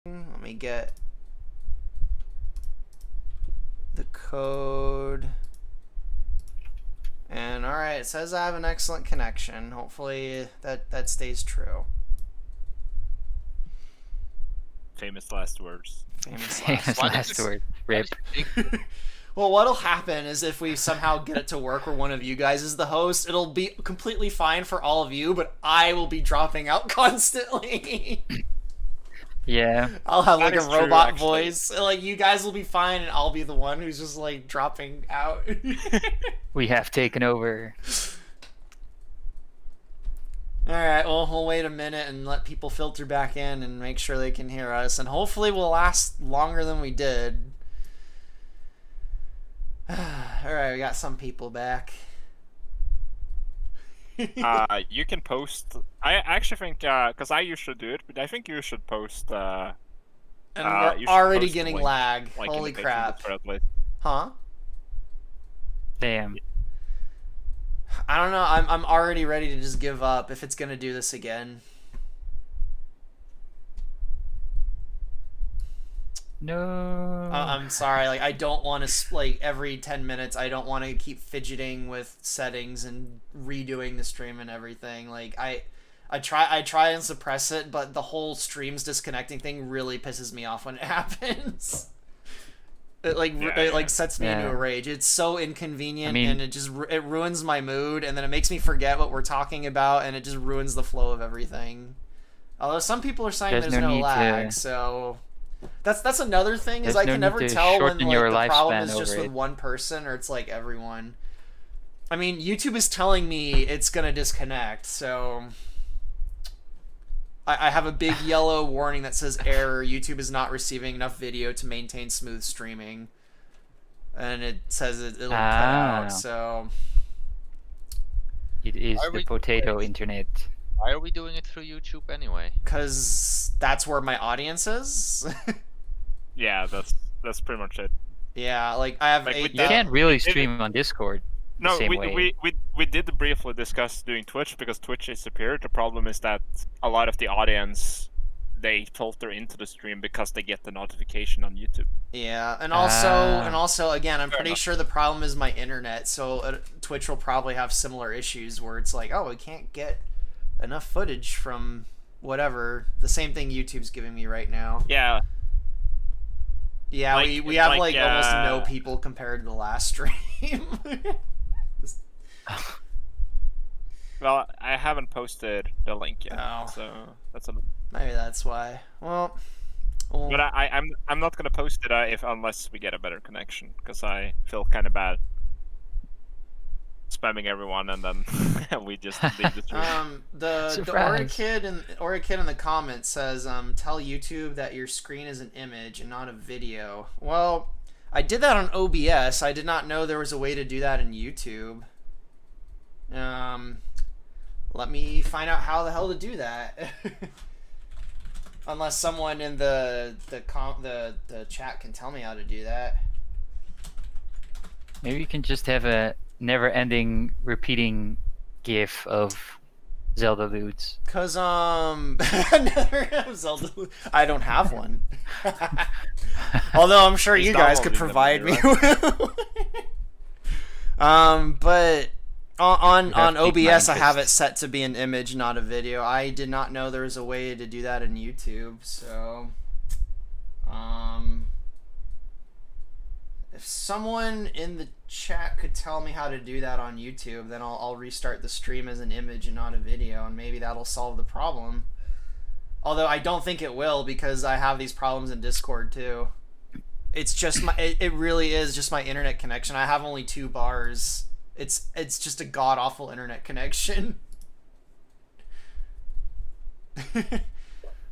Let me get the code. And alright, it says I have an excellent connection. Hopefully that stays true. Famous last words. Famous last words. Rip. Well, what'll happen is if we somehow get it to work where one of you guys is the host, it'll be completely fine for all of you, but I will be dropping out constantly. Yeah. I'll have That like a is true, robot actually. voice. Like, you guys will be fine, and I'll be the one who's just like dropping out. We have taken over. Alright, well, we'll wait a minute and let people filter back in and make sure they can hear us, and hopefully we'll last longer than we did. Alright, we got some people back. You can post. I actually think, because I usually do it, but I think you should post. And you we're should already post getting link, lag. like, in Holy the picture crap. that's right, like- Huh? Damn. I don't know. I'm already ready to just give up if it's gonna do this again. No. I'm sorry. Like, I don't want to like every 10 minutes. I don't want to keep fidgeting with settings and redoing the stream and everything. Like, I try and suppress it, but the whole streams disconnecting thing really pisses me off when it happens. It like sets me into a rage. It's so inconvenient, and it just it ruins my mood, and then it makes me forget what we're talking about, and it just ruins the flow of everything. Although some people are saying there's no lag, so that's another thing is I can never tell when like, the problem is just with one person or it's like everyone. I mean, YouTube is telling me it's gonna disconnect, so I have a big yellow warning that says error. YouTube is not receiving enough video to maintain smooth streaming, and it says it'll cut out. So it is the potato internet. Why are we doing it through YouTube anyway? Because that's where my audience is. Yeah, that's pretty much it. Yeah, like I have. Like, You can't really stream on Discord. No, same way. we did briefly discuss doing Twitch because Twitch is superior. The problem is that a lot of the audience, they filter into the stream because they get the notification on YouTube. Yeah, and also again, I'm pretty sure the problem is my internet. So Twitch will probably have similar issues where it's like, oh, we can't get enough footage from whatever. The same thing YouTube's giving me right now. Yeah. Yeah, Like- we have like, like almost no people compared to the last stream. Well, I haven't posted the link yet, Oh. so that's a. Maybe that's why. Well, But I'm not gonna post it unless we get a better connection, because I feel kind of bad spamming everyone and then we just leave the stream. the Aura Kid in the comments says, tell YouTube that your screen is an image and not a video. Well, I did that on OBS. I did not know there was a way to do that in YouTube. Let me find out how the hell to do that. Unless someone in the chat can tell me how to do that. Maybe you can just have a never-ending repeating GIF of Zelda loots. Cause never have Zelda. I don't have one. Although I'm sure you guys could provide me. But on OBS I have it set to be an image, not a video. I did not know there was a way to do that in YouTube. So, if someone in the chat could tell me how to do that on YouTube, then I'll restart the stream as an image and not a video, and maybe that'll solve the problem. Although I don't think it will, because I have these problems in Discord too. It's just it really is just my internet connection. I have only 2 bars. It's just a god awful internet connection.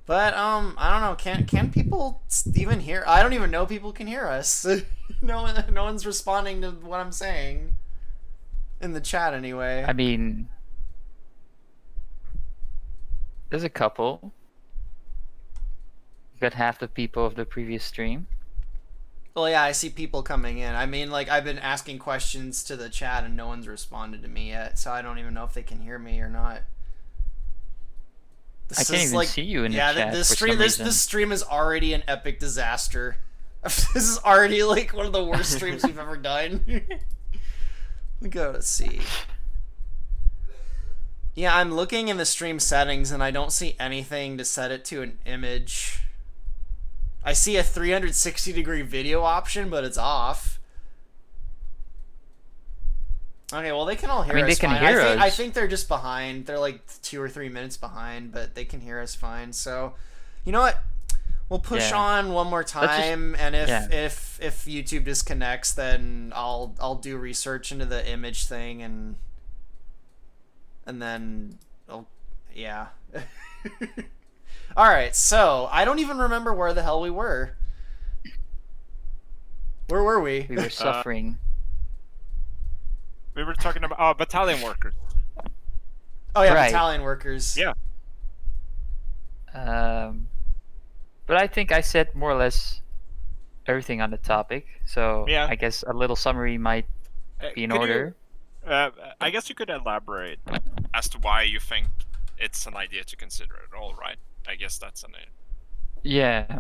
But I don't know. Can people even hear? I don't even know people can hear us. No one's responding to what I'm saying in the chat anyway. I mean, there's a couple. You got half the people of the previous stream. Well, yeah, I see people coming in. I mean, like, I've been asking questions to the chat and no one's responded to me yet, so I don't even know if they can hear me or not. I can't even see you in the chat this for stream some reason. this stream is already an epic disaster. This is already like one of the worst streams we've ever done. We go to see. Yeah, I'm looking in the stream settings and I don't see anything to set it to an image. I see a 360-degree video option, but it's off. Okay, well, they can all hear us they can fine. hear I us. think they're just behind. They're like 2 or 3 minutes behind, but they can hear us fine. So, you know what? We'll push on one more time, and if YouTube disconnects, then I'll do research into the image thing, and then yeah. All right, so I don't even remember where the hell we were. Where were we? We were suffering. We were talking about battalion workers. Oh yeah, Right. battalion workers. Yeah. But I think I said more or less everything on the topic. So Yeah. I guess a little summary might be in Could order. I guess you could elaborate as to why you think it's an idea to consider at all, right? I guess that's an Yeah.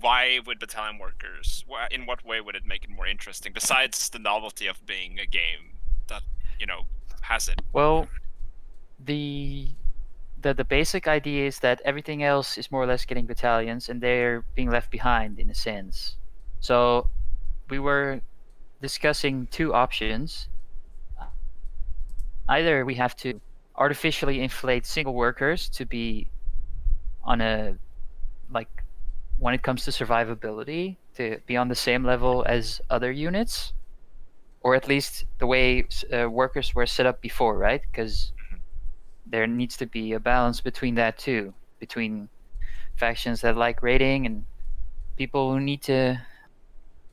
why would battalion workers? In what way would it make it more interesting besides the novelty of being a game that has it? Well, the basic idea is that everything else is more or less getting battalions, and they're being left behind in a sense. So we were discussing two options. Either we have to artificially inflate single workers to be on a, like, when it comes to survivability, to be on the same level as other units, or at least the way workers were set up before, right? Because there needs to be a balance between that too, between factions that like raiding and people who need to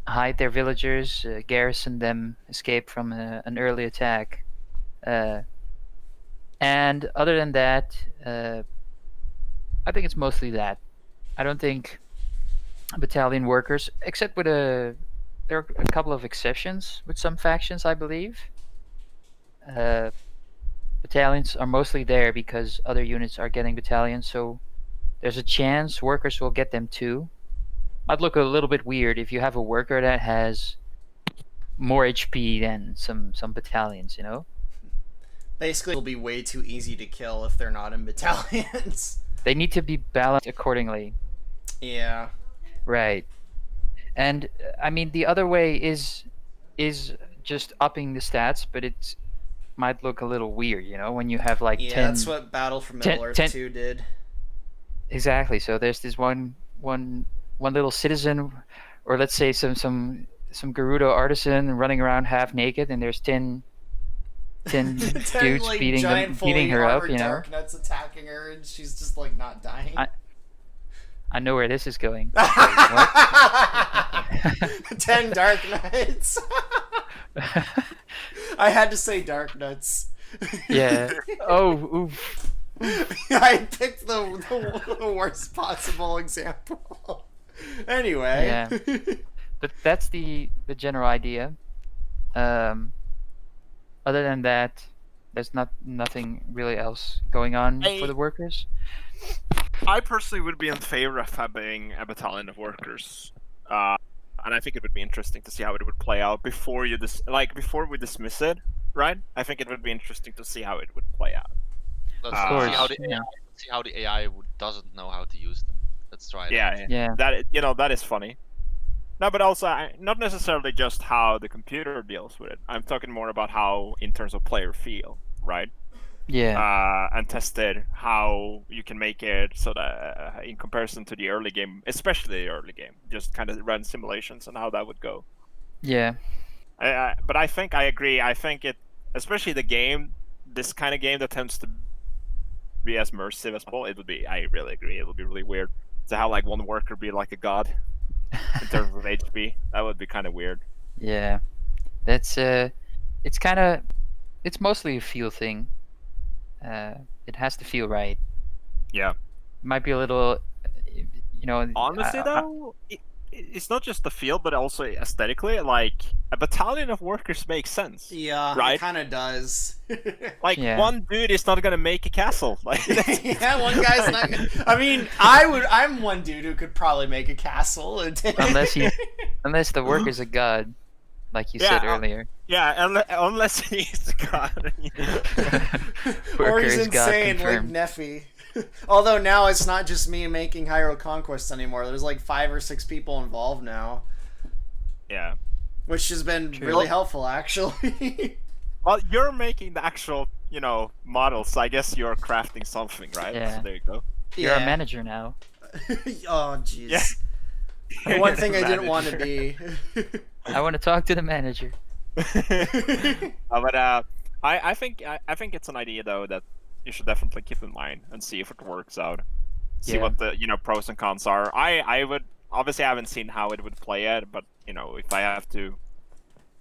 hide their villagers, garrison them, escape from an early attack. And other than that, I think it's mostly that. I don't think battalion workers, except with there are a couple of exceptions with some factions, I believe. Battalions are mostly there because other units are getting battalions, so there's a chance workers will get them too. Might look a little bit weird if you have a worker that has more HP than some battalions, Basically, it'll be way too easy to kill if they're not in battalions. They need to be balanced accordingly. Yeah. Right. And I mean, the other way is just upping the stats, but it might look a little weird, when you have like 10. That's what Battle for Middle Earth 2 did. Exactly. So there's this one little citizen, or let's say some Gerudo artisan running around half naked, and there's 10 dudes like, beating her up, Dark Nuts attacking her, and she's just like not dying. I know where this is going. 10 Dark Nuts. I had to say Dark Nuts. Yeah. Oh, oof. I picked the worst possible example. Anyway. Yeah. But that's the general idea. Other than that, there's nothing really else going on for the workers. I personally would be in favor of having a battalion of workers, and I think it would be interesting to see how it would play out before before we dismiss it, right? I think it would be interesting to see how it would play out. Let's Of see course, how the AI doesn't know how to use them. Let's try it. Yeah. That is funny. No, but also not necessarily just how the computer deals with it. I'm talking more about how, in terms of player feel, right? Yeah. And tested how you can make it so that in comparison to the early game, especially the early game, just kind of run simulations and how that would go. Yeah. But I think I agree. I think it, especially this kind of game that tends to be as immersive as possible, it would be. I really agree. It would be really weird to have like one worker be like a god in terms of HP. That would be kind of weird. Yeah. That's it's mostly a feel thing. It has to feel right. Yeah. Might be a little, Honestly, though, it's not just the field, but also aesthetically. Like a battalion of workers makes sense. Yeah, Right? it kind of does. Like Yeah. one dude is not gonna make a castle. Like that's- Yeah, one guy's not. I mean, I'm one dude who could probably make a castle. Unless the worker's a god, like you Yeah, said earlier. yeah, unless he's god. or Worker he's is god insane like confirmed. Nephi. Although now it's not just me making Hyrule Conquest anymore. There's like 5 or 6 people involved now, Yeah. which has been True. really helpful actually. Well, you're making the actual, models. So I guess you're crafting something, right? Yeah. So there you go. You're a manager now. Oh jeez. Yeah. The one thing I didn't want to be. I want to talk to the manager. But I think it's an idea though that you should definitely keep in mind and see if it works out. See Yeah. what the pros and cons are. I would obviously I haven't seen how it would play yet, but if I have to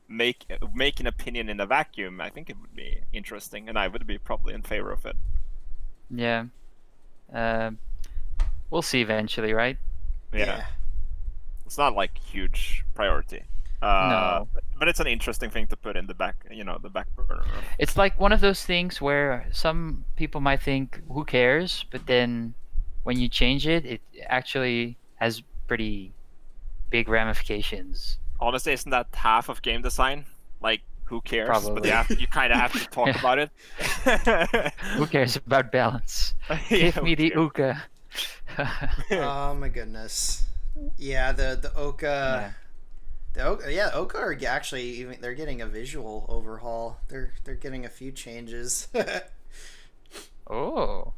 make an opinion in a vacuum, I think it would be interesting, and I would be probably in favor of it. Yeah. We'll see eventually, right? Yeah. It's not like huge priority. No. But it's an interesting thing to put in the back, the back burner. It's like one of those things where some people might think, who cares? But then when you change it, it actually has pretty big ramifications. Honestly, isn't that half of game design? Like, who cares? But Probably. you kind of have to talk about it. Who cares about balance? Yeah, Give me the Uka. Oh my goodness. Yeah, the Oka. Yeah. Oka are actually they're getting a visual overhaul. They're getting a few changes. Oh,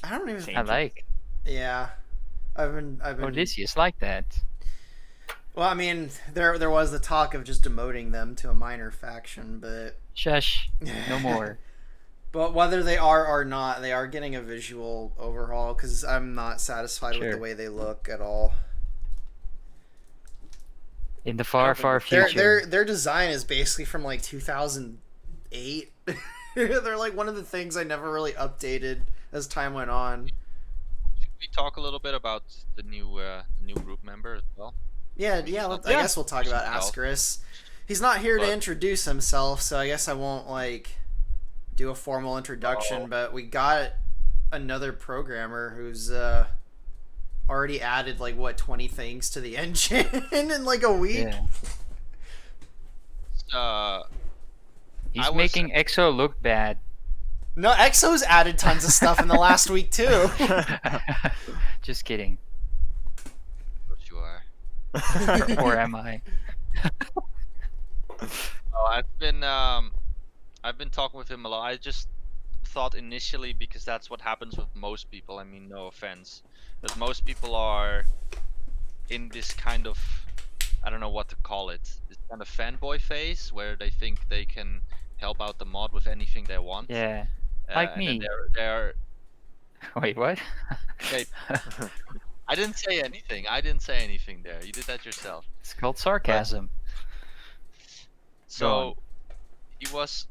I don't even. Change. I like Yeah, I've been. Odysseus like that. Well, I mean, there was the talk of just demoting them to a minor faction, but Shush, no more. But whether they are or not, they are getting a visual overhaul because I'm not satisfied with Sure. the way they look at all. In the far, far Their future. their design is basically from like 2008. They're like one of the things I never really updated as time went on. Should we talk a little bit about the new group member as well? Yeah, I Yeah. guess we'll talk about Ascaris. He's not here But- to introduce himself, so I guess I won't do a formal introduction. Oh. But we got another programmer who's already added 20 things to the engine in like a week. Yeah. He's I was- making EXO look bad. No, Exo's added tons of stuff in the last week too. Just kidding. But you are. Or am I? Oh, I've been talking with him a lot. I just thought initially, because that's what happens with most people. I mean, no offense, but most people are in this kind of, I don't know what to call it, this kind of fanboy phase where they think they can help out the mod with anything they want. Yeah. Like and then me. They're Wait, what? Okay. I didn't say anything. I didn't say anything there. You did that yourself. It's called sarcasm. So he was.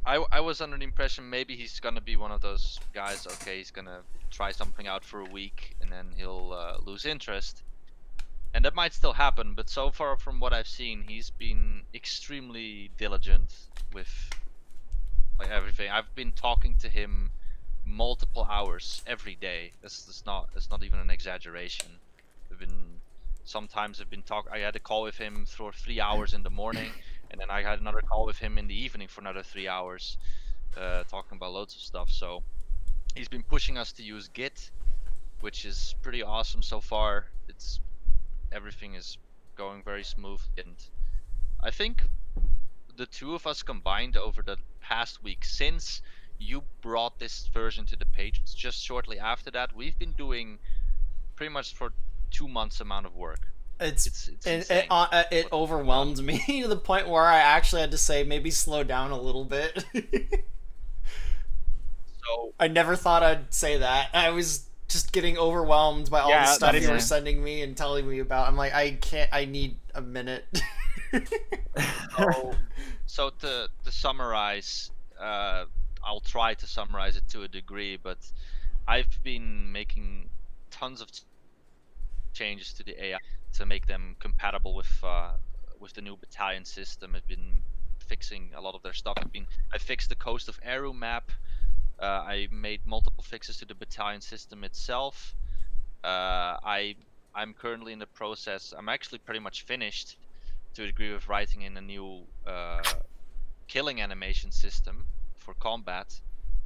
I was under the impression maybe he's gonna be one of those guys. Okay, he's gonna try something out for a week and then he'll lose interest, and that might still happen. But so far, from what I've seen, he's been extremely diligent with everything. I've been talking to him multiple hours every day. It's not even an exaggeration. Sometimes I've been I had a call with him for 3 hours in the morning, and then I had another call with him in the evening for another 3 hours, talking about loads of stuff. So he's been pushing us to use Git, which is pretty awesome so far. Everything is going very smooth, and I think the two of us combined over the past week, since you brought this version to the page, just shortly after that, we've been doing pretty much for 2 months amount of work. It's insane. It overwhelmed me to the point where I actually had to say maybe slow down a little bit. So I never thought I'd say that. I was just getting overwhelmed by all the stuff you were sending me and telling me about. I'm like, I need a minute. So to summarize, I'll try to summarize it to a degree, but I've been making tons of changes to the AI to make them compatible with the new battalion system. I've been fixing a lot of their stuff. I fixed the Coast of Eru map. I made multiple fixes to the battalion system itself. I'm currently in the process. I'm actually pretty much finished to a degree with writing in a new killing animation system for combat,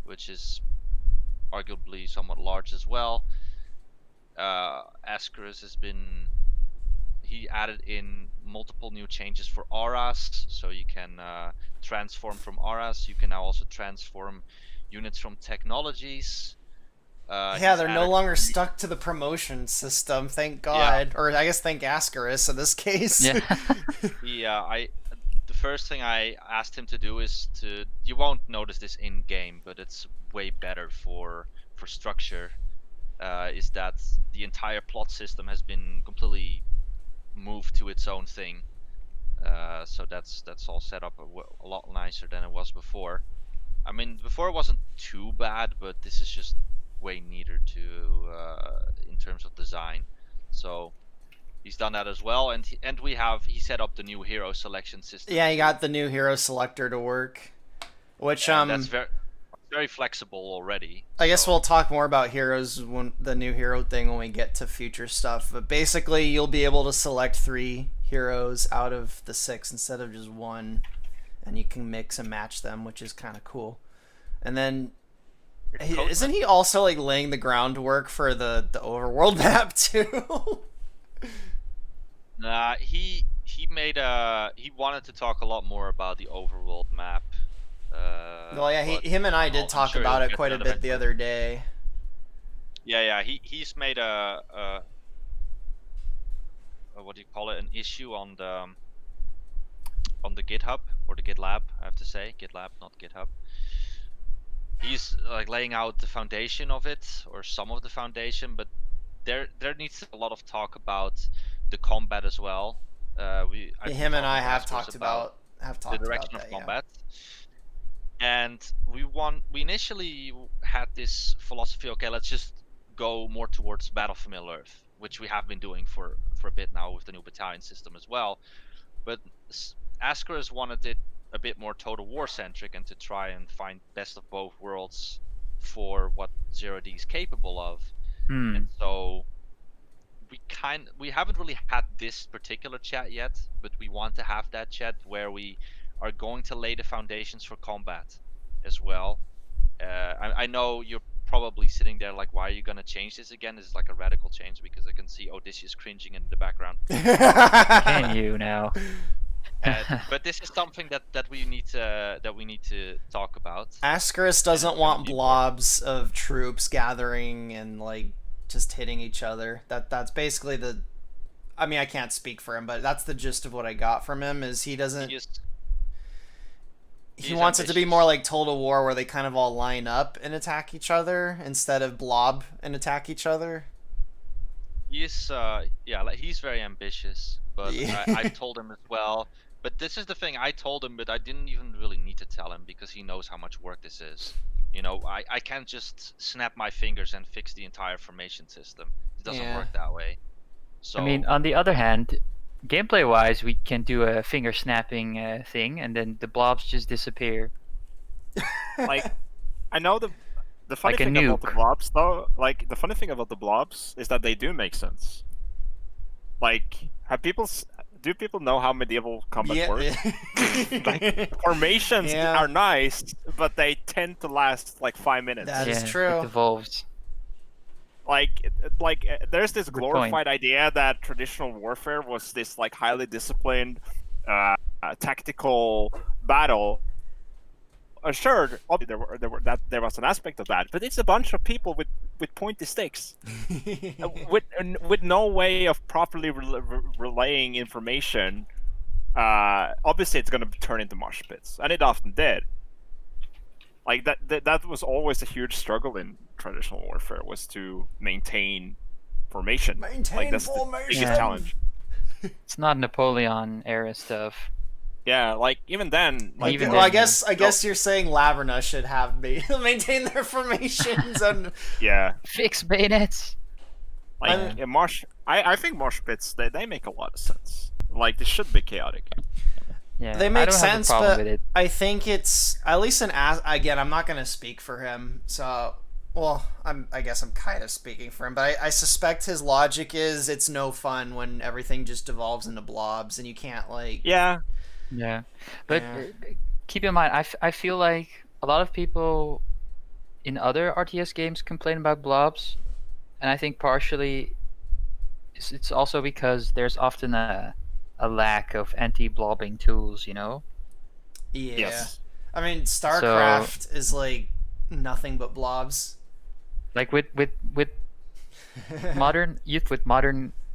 which is arguably somewhat large as well. Ascaris he added in multiple new changes for auras, so you can transform from auras. You can now also transform units from technologies. Yeah, they're no longer stuck to the promotion system, thank God. Yeah. Or I guess thank Ascaris in this case. Yeah. The first thing I asked him to do is you won't notice this in game, but it's way better for structure, is that the entire plot system has been completely moved to its own thing. So that's all set up a lot nicer than it was before. I mean, before it wasn't too bad, but this is just way neater in terms of design. So he's done that as well, and he set up the new hero selection system. Yeah, he got the new hero selector to work, which that's very flexible already. I guess we'll talk more about heroes when the new hero thing when we get to future stuff. But basically, you'll be able to select 3 heroes out of the 6 instead of just 1, and you can mix and match them, which is kind of cool. And then isn't he also like laying the groundwork for the overworld map too? Nah, he wanted to talk a lot more about the overworld map. Well, yeah, him and I did talk about it quite a bit the other day. Yeah, he's made a what do you call it? An issue on the GitHub or the GitLab. I have to say GitLab, not GitHub. He's like laying out the foundation of it, or some of the foundation, but there needs a lot of talk about the combat as well. Him and I have talked about the direction of combat. And we initially had this philosophy, okay, let's just go more towards Battle for Middle Earth, which we have been doing for a bit now with the new battalion system as well. But Ascaris wanted it a bit more Total War centric, and to try and find best of both worlds for what 0D is capable of. And so we haven't really had this particular chat yet, but we want to have that chat where we are going to lay the foundations for combat as well. I know you're probably sitting there like, why are you going to change this again? This is like a radical change, because I can see Odysseus cringing in the background. Can you now? But this is something that we need to talk about. Ascaris doesn't want blobs of troops gathering and like just hitting each other. That's basically I mean, I can't speak for him, but that's the gist of what I got from him. Is he doesn't. He wants it to be more like Total War, where they kind of all line up and attack each other instead of blob and attack each other. He's he's very ambitious, but I told him as well. But this is the thing, I told him, but I didn't even really need to tell him, because he knows how much work this is. You know, I can't just snap my fingers and fix the entire formation system. It doesn't work that way. So I mean, on the other hand, gameplay-wise, we can do a finger snapping thing, and then the blobs just disappear. Like, I know the funny Like a thing about nuke. the blobs, though. Like, the funny thing about the blobs is that they do make sense. Like, do people know how medieval combat works? Like, formations are nice, but they tend to last like 5 minutes. That is true. It devolves. Like there's this glorified idea that traditional warfare was this like highly disciplined tactical battle. Sure, there was an aspect of that, but it's a bunch of people with pointy sticks, with no way of properly relaying information. Obviously, it's going to turn into mosh pits, and it often did. Like that was always a huge struggle in traditional warfare, was to maintain formation. Maintain that's formation. The biggest challenge. It's not Napoleon era stuff. Yeah, like even then. Like, Even Well, then, I guess you're saying Laverna should have maintain their formations and yeah. Fix bayonets. Like I think mosh pits they make a lot of sense. Like they should be chaotic. Yeah, They I make don't have a sense, problem but with it. I think it's at least again. I'm not gonna speak for him, so well, I guess I'm kind of speaking for him, but I suspect his logic is it's no fun when everything just devolves into blobs and you can't like. Yeah. Yeah, but Yeah. keep in mind, I feel like a lot of people in other RTS games complain about blobs, and I think partially it's also because there's often a lack of anti-blobbing tools, you know? Yeah. Yes. I mean, StarCraft is like nothing but blobs. Like with modern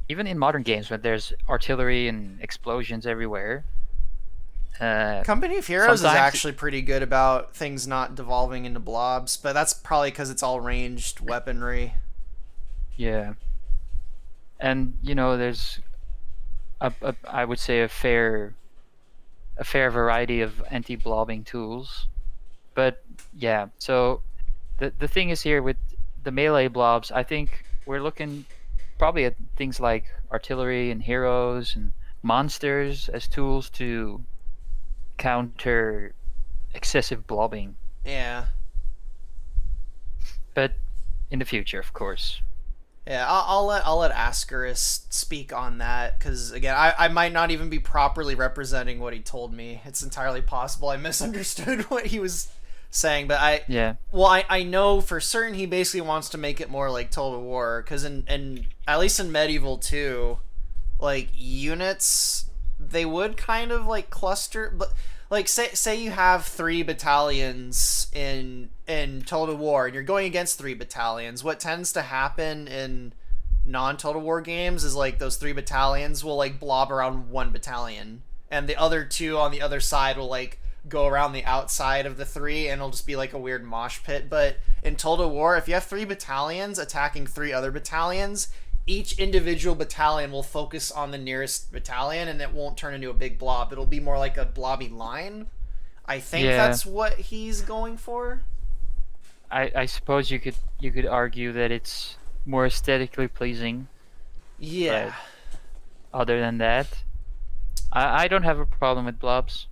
even in modern games when there's artillery and explosions everywhere. Company of Heroes is Sometimes- actually pretty good about things not devolving into blobs, but that's probably because it's all ranged weaponry. Yeah. And you know, there's I would say a fair variety of anti-blobbing tools. But yeah, so the thing is here with the melee blobs, I think we're looking probably at things like artillery and heroes and monsters as tools to counter excessive blobbing. Yeah. But in the future, of course. Yeah, I'll let Ascaris speak on that because again, I might not even be properly representing what he told me. It's entirely possible I misunderstood what he was saying, but I know for certain he basically wants to make it more like Total War because in at least in Medieval 2, like units they would kind of like cluster, but like say you have 3 battalions in Total War and you're going against 3 battalions. What tends to happen in non-Total War games is like those 3 battalions will like blob around 1 battalion and the other 2 on the other side will like go around the outside of the 3 and it'll just be like a weird mosh pit. But in Total War, if you have 3 battalions attacking 3 other battalions, each individual battalion will focus on the nearest battalion and it won't turn into a big blob. It'll be more like a blobby line. I think that's what he's going for. I suppose you could argue that it's more aesthetically pleasing. Yeah. But other than that, I don't have a problem with blobs.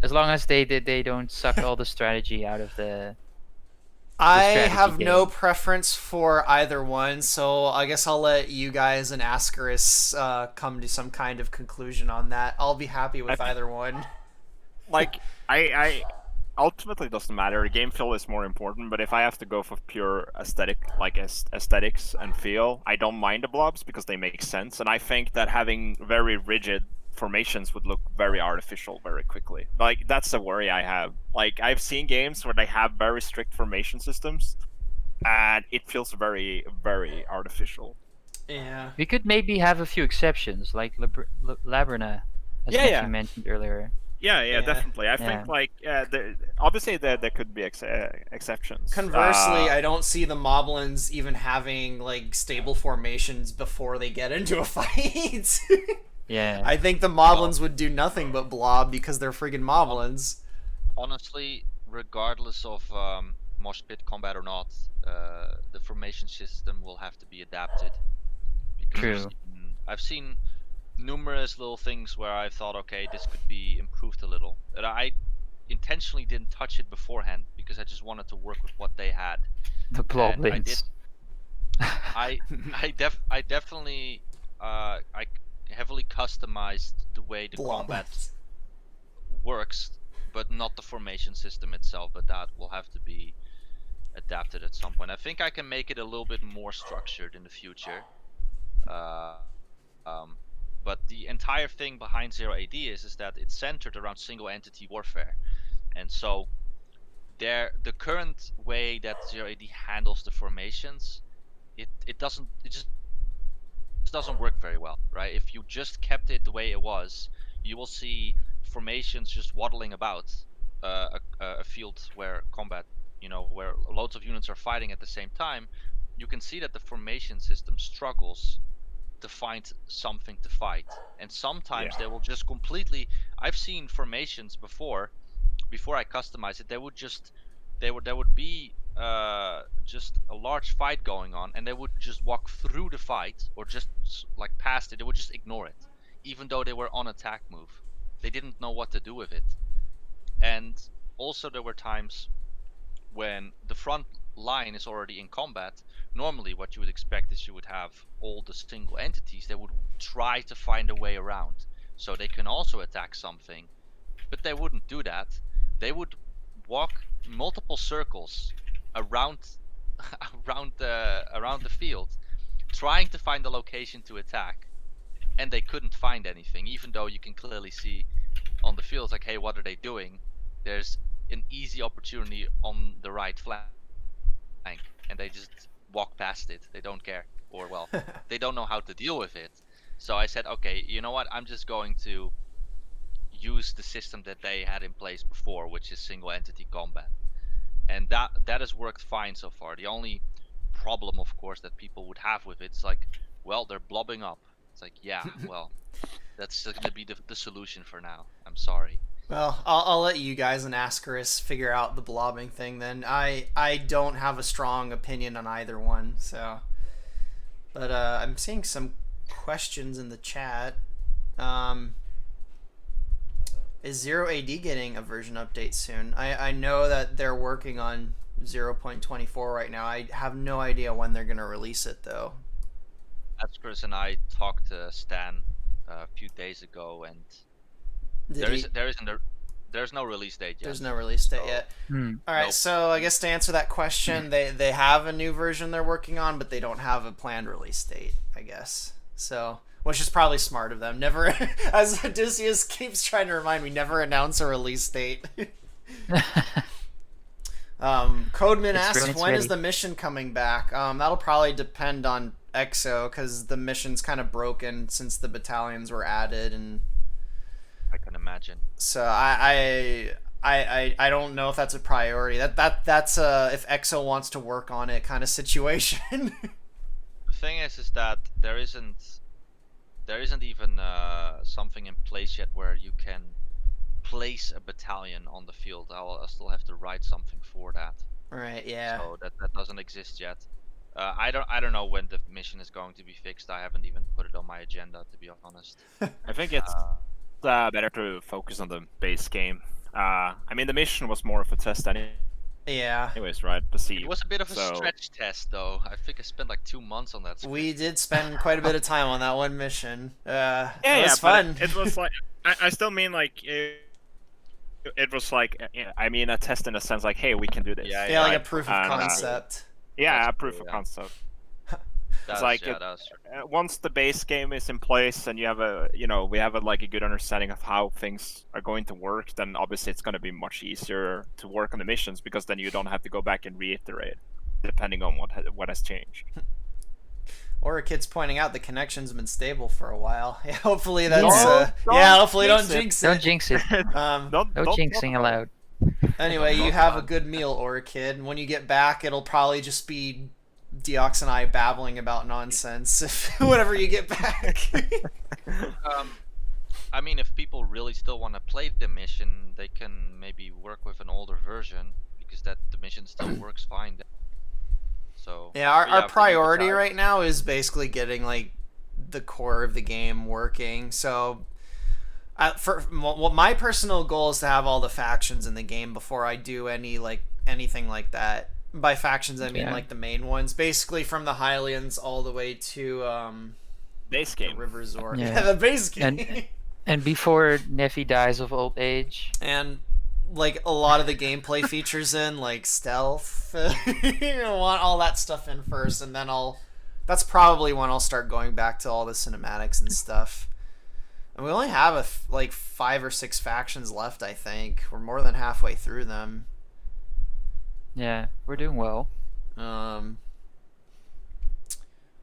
As long as they don't suck all the strategy out of the I strategy have no game. preference for either one, so I guess I'll let you guys and Ascaris come to some kind of conclusion on that. I'll be happy with either one. Like I ultimately it doesn't matter. The game feel is more important, but if I have to go for pure aesthetics and feel, I don't mind the blobs because they make sense, and I think that having very rigid formations would look very artificial very quickly. Like that's the worry I have. Like I've seen games where they have very strict formation systems, and it feels very very artificial. Yeah. We could maybe have a few exceptions, like Labrina, as you mentioned earlier. Yeah, definitely. I think like obviously there could be exceptions. Conversely, I don't see the Moblins even having like stable formations before they get into a fight. Yeah. I think the Moblins would do nothing but blob because they're friggin' Moblins. Honestly, regardless of mosh pit combat or not, the formation system will have to be adapted. Because True. I've seen numerous little things where I thought, okay, this could be improved a little. But I intentionally didn't touch it beforehand because I just wanted to work with what they had. The Bloblins. I definitely I heavily customized the way the combat works, but not the formation system itself. But that will have to be adapted at some point. I think I can make it a little bit more structured in the future. But the entire thing behind Zero AD is that it's centered around single entity warfare, and so the current way that Zero AD handles the formations, it just doesn't work very well, right? If you just kept it the way it was, you will see formations just waddling about a field where combat, where loads of units are fighting at the same time. You can see that the formation system struggles to find something to fight, and sometimes they will just completely. I've seen formations before I customize it. There would be just a large fight going on, and they would just walk through the fight or just like past it. They would just ignore it, even though they were on attack move. They didn't know what to do with it. And also there were times when the front line is already in combat. Normally what you would expect is you would have all the single entities that would try to find a way around so they can also attack something, but they wouldn't do that. They would walk multiple circles around around the field trying to find a location to attack, and they couldn't find anything, even though you can clearly see on the field like, hey, what are they doing? There's an easy opportunity on the right flank, and they just walk past it. They don't care, or well, they don't know how to deal with it. So I said, okay, you know what, I'm just going to use the system that they had in place before, which is single entity combat, and that has worked fine so far. The only problem, of course, that people would have with it's like, well, they're blobbing up. It's like, yeah, well, that's gonna be the solution for now. I'm sorry. Well, I'll let you guys and Ascaris figure out the blobbing thing then. I don't have a strong opinion on either one, so. But I'm seeing some questions in the chat. Is 0AD getting a version update soon? I know that they're working on 0.24 right now. I have no idea when they're going to release it, though. Ascaris and I talked to Stan a few days ago, and there's no release date yet. There's no release date yet. All right, Nope. so I guess to answer that question, they have a new version they're working on, but they don't have a planned release date, I guess. So, which is probably smart of them. Never, as Odysseus keeps trying to remind me, never announce a release date. Codeman asks, when is the mission coming back? That'll probably depend on EXO, because the mission's kind of broken since the battalions were added, and I can imagine. so I don't know if that's a priority. That's if EXO wants to work on it kind of situation. The thing is that there isn't even something in place yet where you can place a battalion on the field. I'll still have to write something for that. Right, yeah. So that doesn't exist yet. I don't know when the mission is going to be fixed. I haven't even put it on my agenda, to be honest. I think it's better to focus on the base game. I mean, the mission was more of a test Yeah. anyways, right? To see. It was a bit of a stretch test, though. I think I spent like 2 months on that. We did spend quite a bit of time on that one mission. It Yeah, was fun. It was like I still mean like it was like I mean a test in a sense like, hey, we can do this. Yeah, like a proof of concept. Yeah, That's a proof true, of yeah. concept. That's, like yeah, that's true. Once the base game is in place and you have we have like a good understanding of how things are going to work, then obviously it's going to be much easier to work on the missions, because then you don't have to go back and reiterate depending on what has changed. Or a kid's pointing out the connection's been stable for a while. Yeah, hopefully that's hopefully don't jinx it. Don't jinx it. No jinxing allowed. Anyway, you have a good meal, or a kid, and when you get back, it'll probably just be Deox and I babbling about nonsense if whenever you get back. I mean, if people really still want to play the mission, they can maybe work with an older version, because the mission still works fine. So yeah, our priority right now is basically getting like the core of the game working. So my personal goal is to have all the factions in the game before I do anything like that. By factions, I mean like the main ones, basically from the Hylians all the way to base game, the River Zor. Yeah. Yeah, the base game. And before Nephi dies of old age. And like a lot of the gameplay features in, like stealth. You want all that stuff in first, and then that's probably when I'll start going back to all the cinematics and stuff. And we only have like 5 or 6 factions left, I think. We're more than halfway through them. Yeah, we're doing well.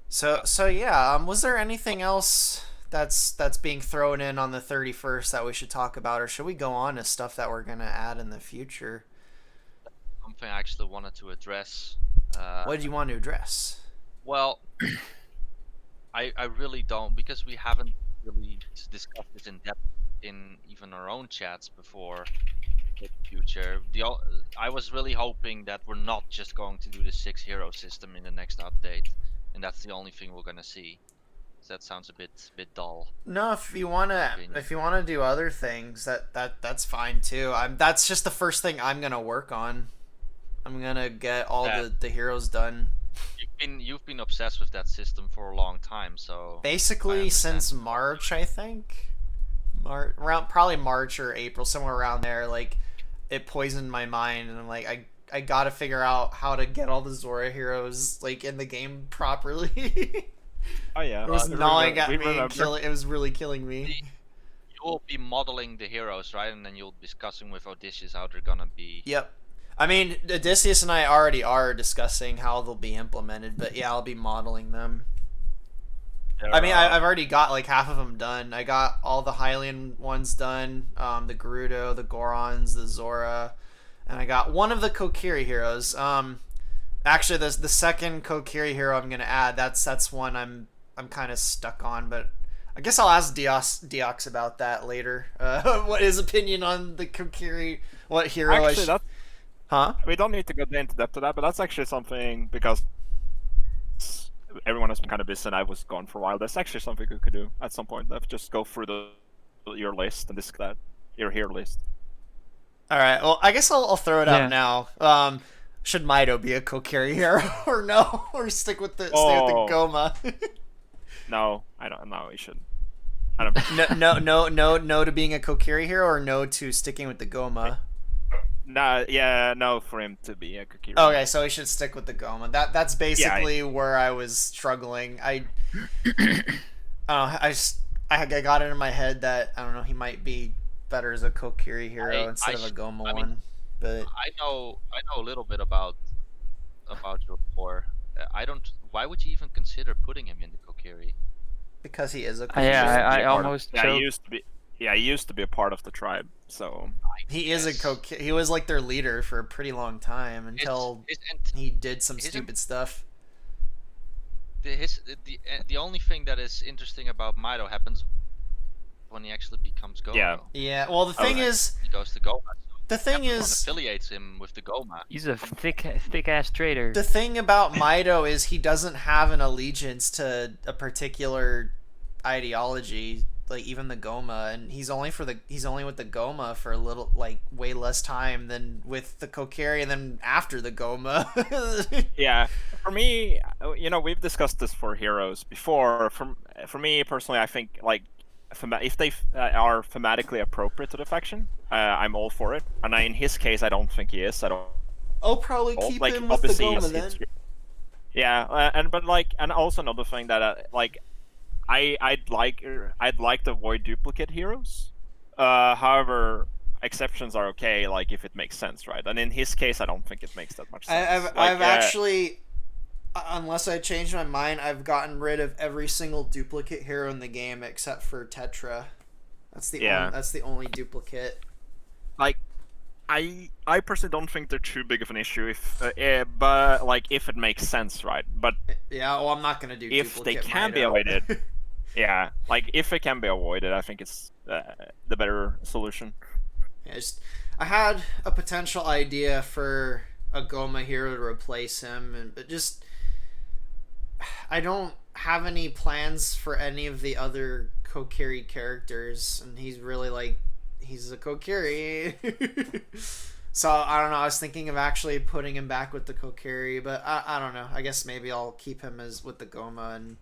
So yeah, was there anything else that's being thrown in on the 31st that we should talk about, or should we go on to stuff that we're gonna add in the future? Something I actually wanted to address. What did you want to address? Well, I really don't, because we haven't really discussed this in depth in even our own chats before. for the future. I was really hoping that we're not just going to do the 6 hero system in the next update, and that's the only thing we're gonna see. So that sounds a bit dull. No, if you wanna do other things, that's fine too. That's just the first thing I'm gonna work on. I'm gonna get all the heroes done. You've been obsessed with that system for a long time, so basically since March, I think. Probably March or April, somewhere around there. Like, it poisoned my mind, and I'm like, I gotta figure out how to get all the Zora heroes like in the game properly. Oh yeah, it was gnawing at me. It was really killing me. You will be modeling the heroes, right? And then you'll be discussing with Odysseus how they're gonna be. Yep. I mean, Odysseus and I already are discussing how they'll be implemented, but yeah, I'll be modeling them. I mean, I've already got like half of them done. I got all the Hylian ones done, the Gerudo, the Gorons, the Zora, and I got one of the Kokiri heroes. Actually, the second Kokiri hero I'm gonna add. That's one I'm kind of stuck on, but I guess I'll ask Deox about that later. What his opinion on the Kokiri? What hero? Actually, huh? We don't need to go into depth to that, but that's actually something because everyone has been kind of busy and I was gone for a while. That's actually something we could do at some point. Just go through your list and your hero list. All right. Well, I guess I'll throw it out now. Should Mido be a Kokiri hero or no, or stick with the Goma? No, I don't. No, he shouldn't. I don't. No to being a Kokiri hero, or no to sticking with the Goma. No for him to be a Kokiri. Okay, so he should stick with the Goma. That's basically where I was struggling. I got it in my head that I don't know, he might be better as a Kokiri hero instead of a Goma one. But I know a little bit about your core. Why would you even consider putting him in the Kokiri? Because he is a Kokiri. I almost. He used to be a part of the tribe. So he is a Kokiri. He was like their leader for a pretty long time until he did some stupid stuff. The only thing that is interesting about Mido happens when he actually becomes Goma. Yeah. Well, the thing is, he goes to Goma. The thing is, affiliates him with the Goma. He's a thick ass traitor. The thing about Mido is he doesn't have an allegiance to a particular ideology, like even the Goma, and he's only with the Goma for a little, like way less time than with the Kokiri, and then after the Goma. Yeah, for me, we've discussed this for heroes before. For me personally, I think like if they are thematically appropriate to the faction, I'm all for it. And in his case, I don't think he is at all. I'll probably keep him with the Goma then. Yeah, and also another thing that I'd like to avoid duplicate heroes. However, exceptions are okay, like if it makes sense, right? And in his case, I don't think it makes that much sense. I've actually, unless I change my mind, I've gotten rid of every single duplicate hero in the game except for Tetra. That's the only duplicate. Like, I personally don't think they're too big of an issue but like if it makes sense, right? But yeah, well, I'm not gonna do if they can be avoided. Yeah, like if it can be avoided, I think it's the better solution. Yeah, I had a potential idea for a Goma hero to replace him, but just I don't have any plans for any of the other Kokiri characters, and he's really he's a Kokiri. So I don't know, I was thinking of actually putting him back with the Kokiri, but I don't know. I guess maybe I'll keep him as with the Goma, and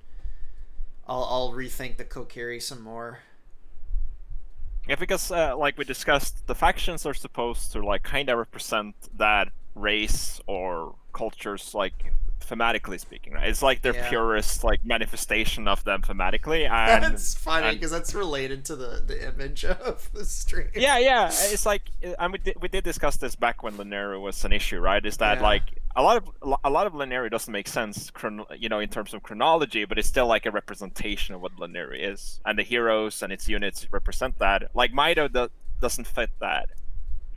I'll rethink the Kokiri some more. Yeah, because like we discussed, the factions are supposed to kind of represent that race or cultures, thematically speaking, right? It's like their purest manifestation of them thematically. And that's funny because that's related to the image of the stream. Yeah. It's and we did discuss this back when Lineary was an issue, right? Is that a lot of Lineary doesn't make sense, in terms of chronology, but it's still a representation of what Lineary is, and the heroes and its units represent that. Like Mido doesn't fit that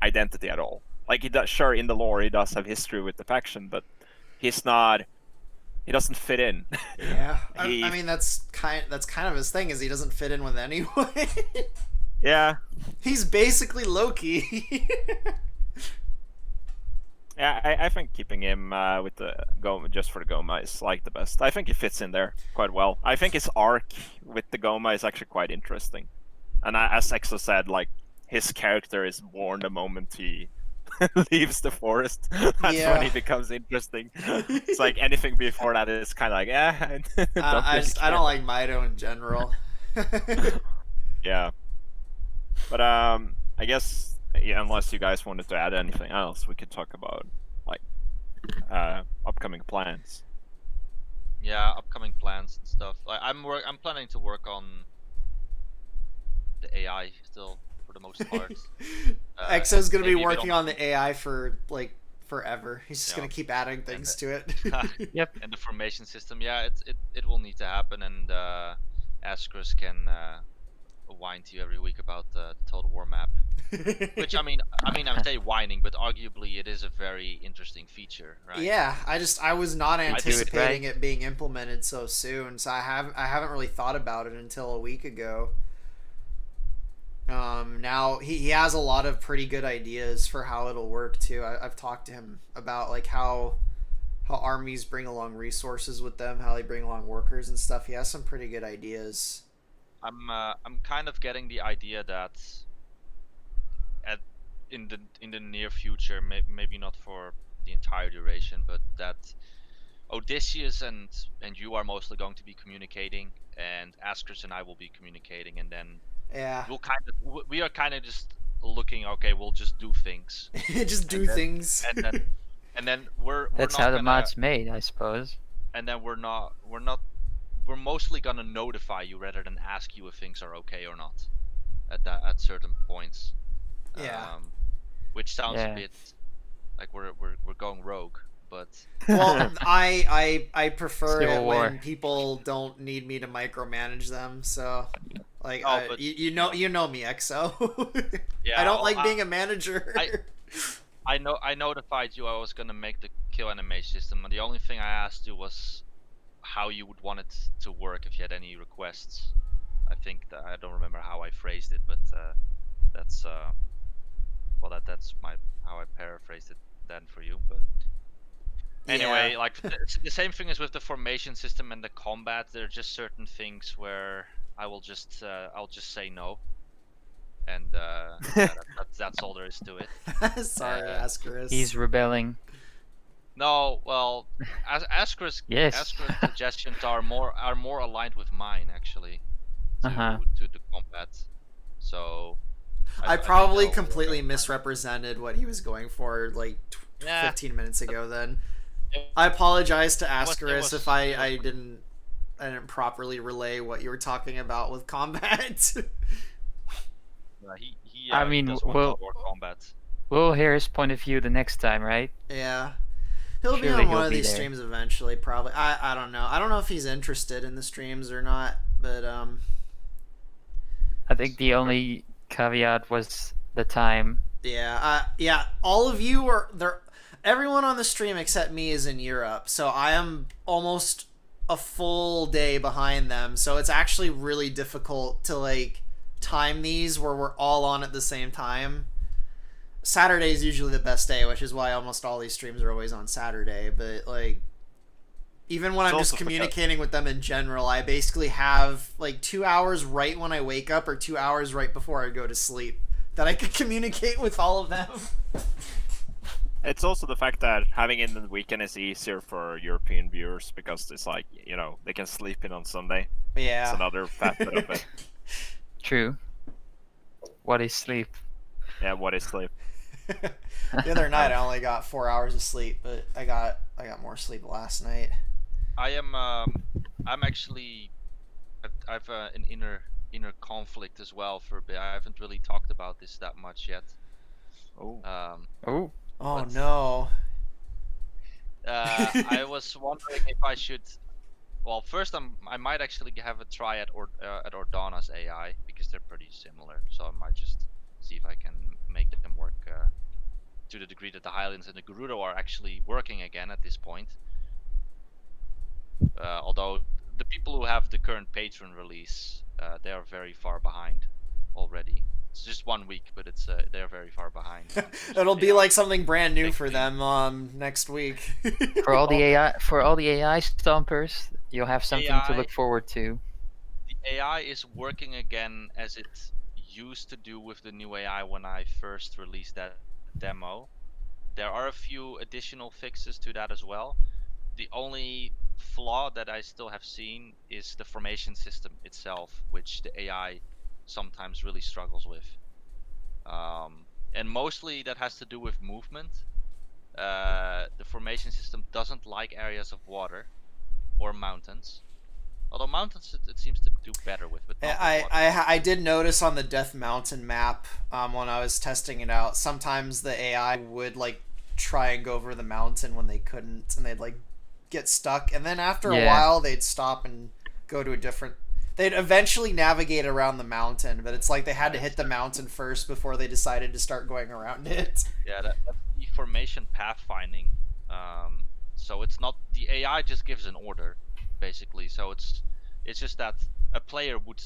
identity at all. He does, sure, in the lore he does have history with the faction, but he doesn't fit in. Yeah, I mean that's kind of his thing, is he doesn't fit in with anyone. Yeah, He's basically Loki. yeah. I think keeping him with the Goma just for the Goma is like the best. I think he fits in there quite well. I think his arc with the Goma is actually quite interesting. And as Exo said, like his character is born the moment he leaves the forest. That's when he Yeah. becomes interesting. It's like anything before that is kind of like, don't really I care. don't like Mido in general. Yeah, but I guess yeah, unless you guys wanted to add anything else, we could talk about like upcoming plans. Yeah, upcoming plans and stuff. Like I'm planning to work on the AI still for the most part. Exo's gonna be maybe a bit working on the AI for like forever. He's just Yeah. gonna keep adding things to it. Yep. and the formation system. Yeah, it will need to happen, and Askrus can whine to you every week about the Total War map. Which I'm say whining, but arguably it is a very interesting feature, right? Yeah, I was not do it anticipating right. it being implemented so soon, so I haven't really thought about it until a week ago. Now he has a lot of pretty good ideas for how it'll work too. I've talked to him about like how armies bring along resources with them, how they bring along workers and stuff. He has some pretty good ideas. I'm kind of getting the idea that in the near future, maybe not for the entire duration, but that Odysseus and you are mostly going to be communicating, and Askrus and I will be communicating, and then Yeah, we are kind of just looking. Okay, we'll just do things, just do and then, things. and then we're That's not how the gonna, mod's made, I suppose. and then we're mostly gonna notify you rather than ask you if things are okay or not at certain points. Yeah. Which sounds a Yeah. bit like we're going rogue, but Well, I prefer Civil it War. when people don't need me to micromanage them. So, like, Oh, but- you know me, EXO. yeah, I don't like being a manager. I notified you I was gonna make the kill animation system, and the only thing I asked you was how you would want it to work if you had any requests. I think that I don't remember how I phrased it, but that's that's how I paraphrased it then for you. But anyway, Yeah. like the same thing is with the formation system and the combat. There are just certain things where I'll just say no, and that's all there is to it. Sorry, Ascaris. He's rebelling. No, well, Askr's Yes. suggestions are more aligned with mine actually Uh-huh. to the combat. So I think probably that'll work completely out. misrepresented what he was going for like Yeah. 15 minutes ago. Then It- I apologize to was- Ascaris if it I was- didn't properly relay what you were talking about with combat. He I mean, does want well- more combat. We'll hear his point of view the next time, right? Yeah. He'll be Surely on one he'll of be these there. streams eventually, probably. I don't know. I don't know if he's interested in the streams or not, but I think the only caveat was the time. yeah, all of you are there. Everyone on the stream except me is in Europe, so I am almost a full day behind them. So it's actually really difficult to like time these where we're all on at the same time. Saturday is usually the best day, which is why almost all these streams are always on Saturday. But like, even when It's I'm just also because- communicating with them in general, I basically have like 2 hours right when I wake up or 2 hours right before I go to sleep that I could communicate with all of them. It's also the fact that having it in the weekend is easier for European viewers because it's like, you know, they can sleep in on Sunday. Yeah. It's another facet of it. True. What is sleep? Yeah, what is sleep? The other night I only got 4 hours of sleep, but I got more sleep last night. I'm actually I've an inner conflict as well for a bit. I haven't really talked about this that much yet. Oh. Oh, Oh But- no. I was wondering if I should. Well, first I might actually have a try at Ordana's AI because they're pretty similar. So I might just see if I can make them work to the degree that the Highlands and the Gerudo are actually working again at this point. Although the people who have the current patron release, they are very far behind. already. It's just 1 week, but it's they're very far behind. It'll be like something brand new Big for thing. them next week. For all the AI stompers, you'll have something to AI look forward to. The AI is working again as it used to do with the new AI when I first released that demo. There are a few additional fixes to that as well. The only flaw that I still have seen is the formation system itself, which the AI sometimes really struggles with. And mostly that has to do with movement. The formation system doesn't like areas of water or mountains. Although mountains it seems to do better with, but not with water. I did notice on the Death Mountain map when I was testing it out, sometimes the AI would like try and go over the mountain when they couldn't, and they'd like get stuck, and then after a while they'd stop and go to a different. They'd eventually navigate around the mountain, but it's like they had to hit the mountain first before they decided to start going around it. Yeah, that's the formation pathfinding. So it's not the AI just gives an order, basically. So it's just that a player would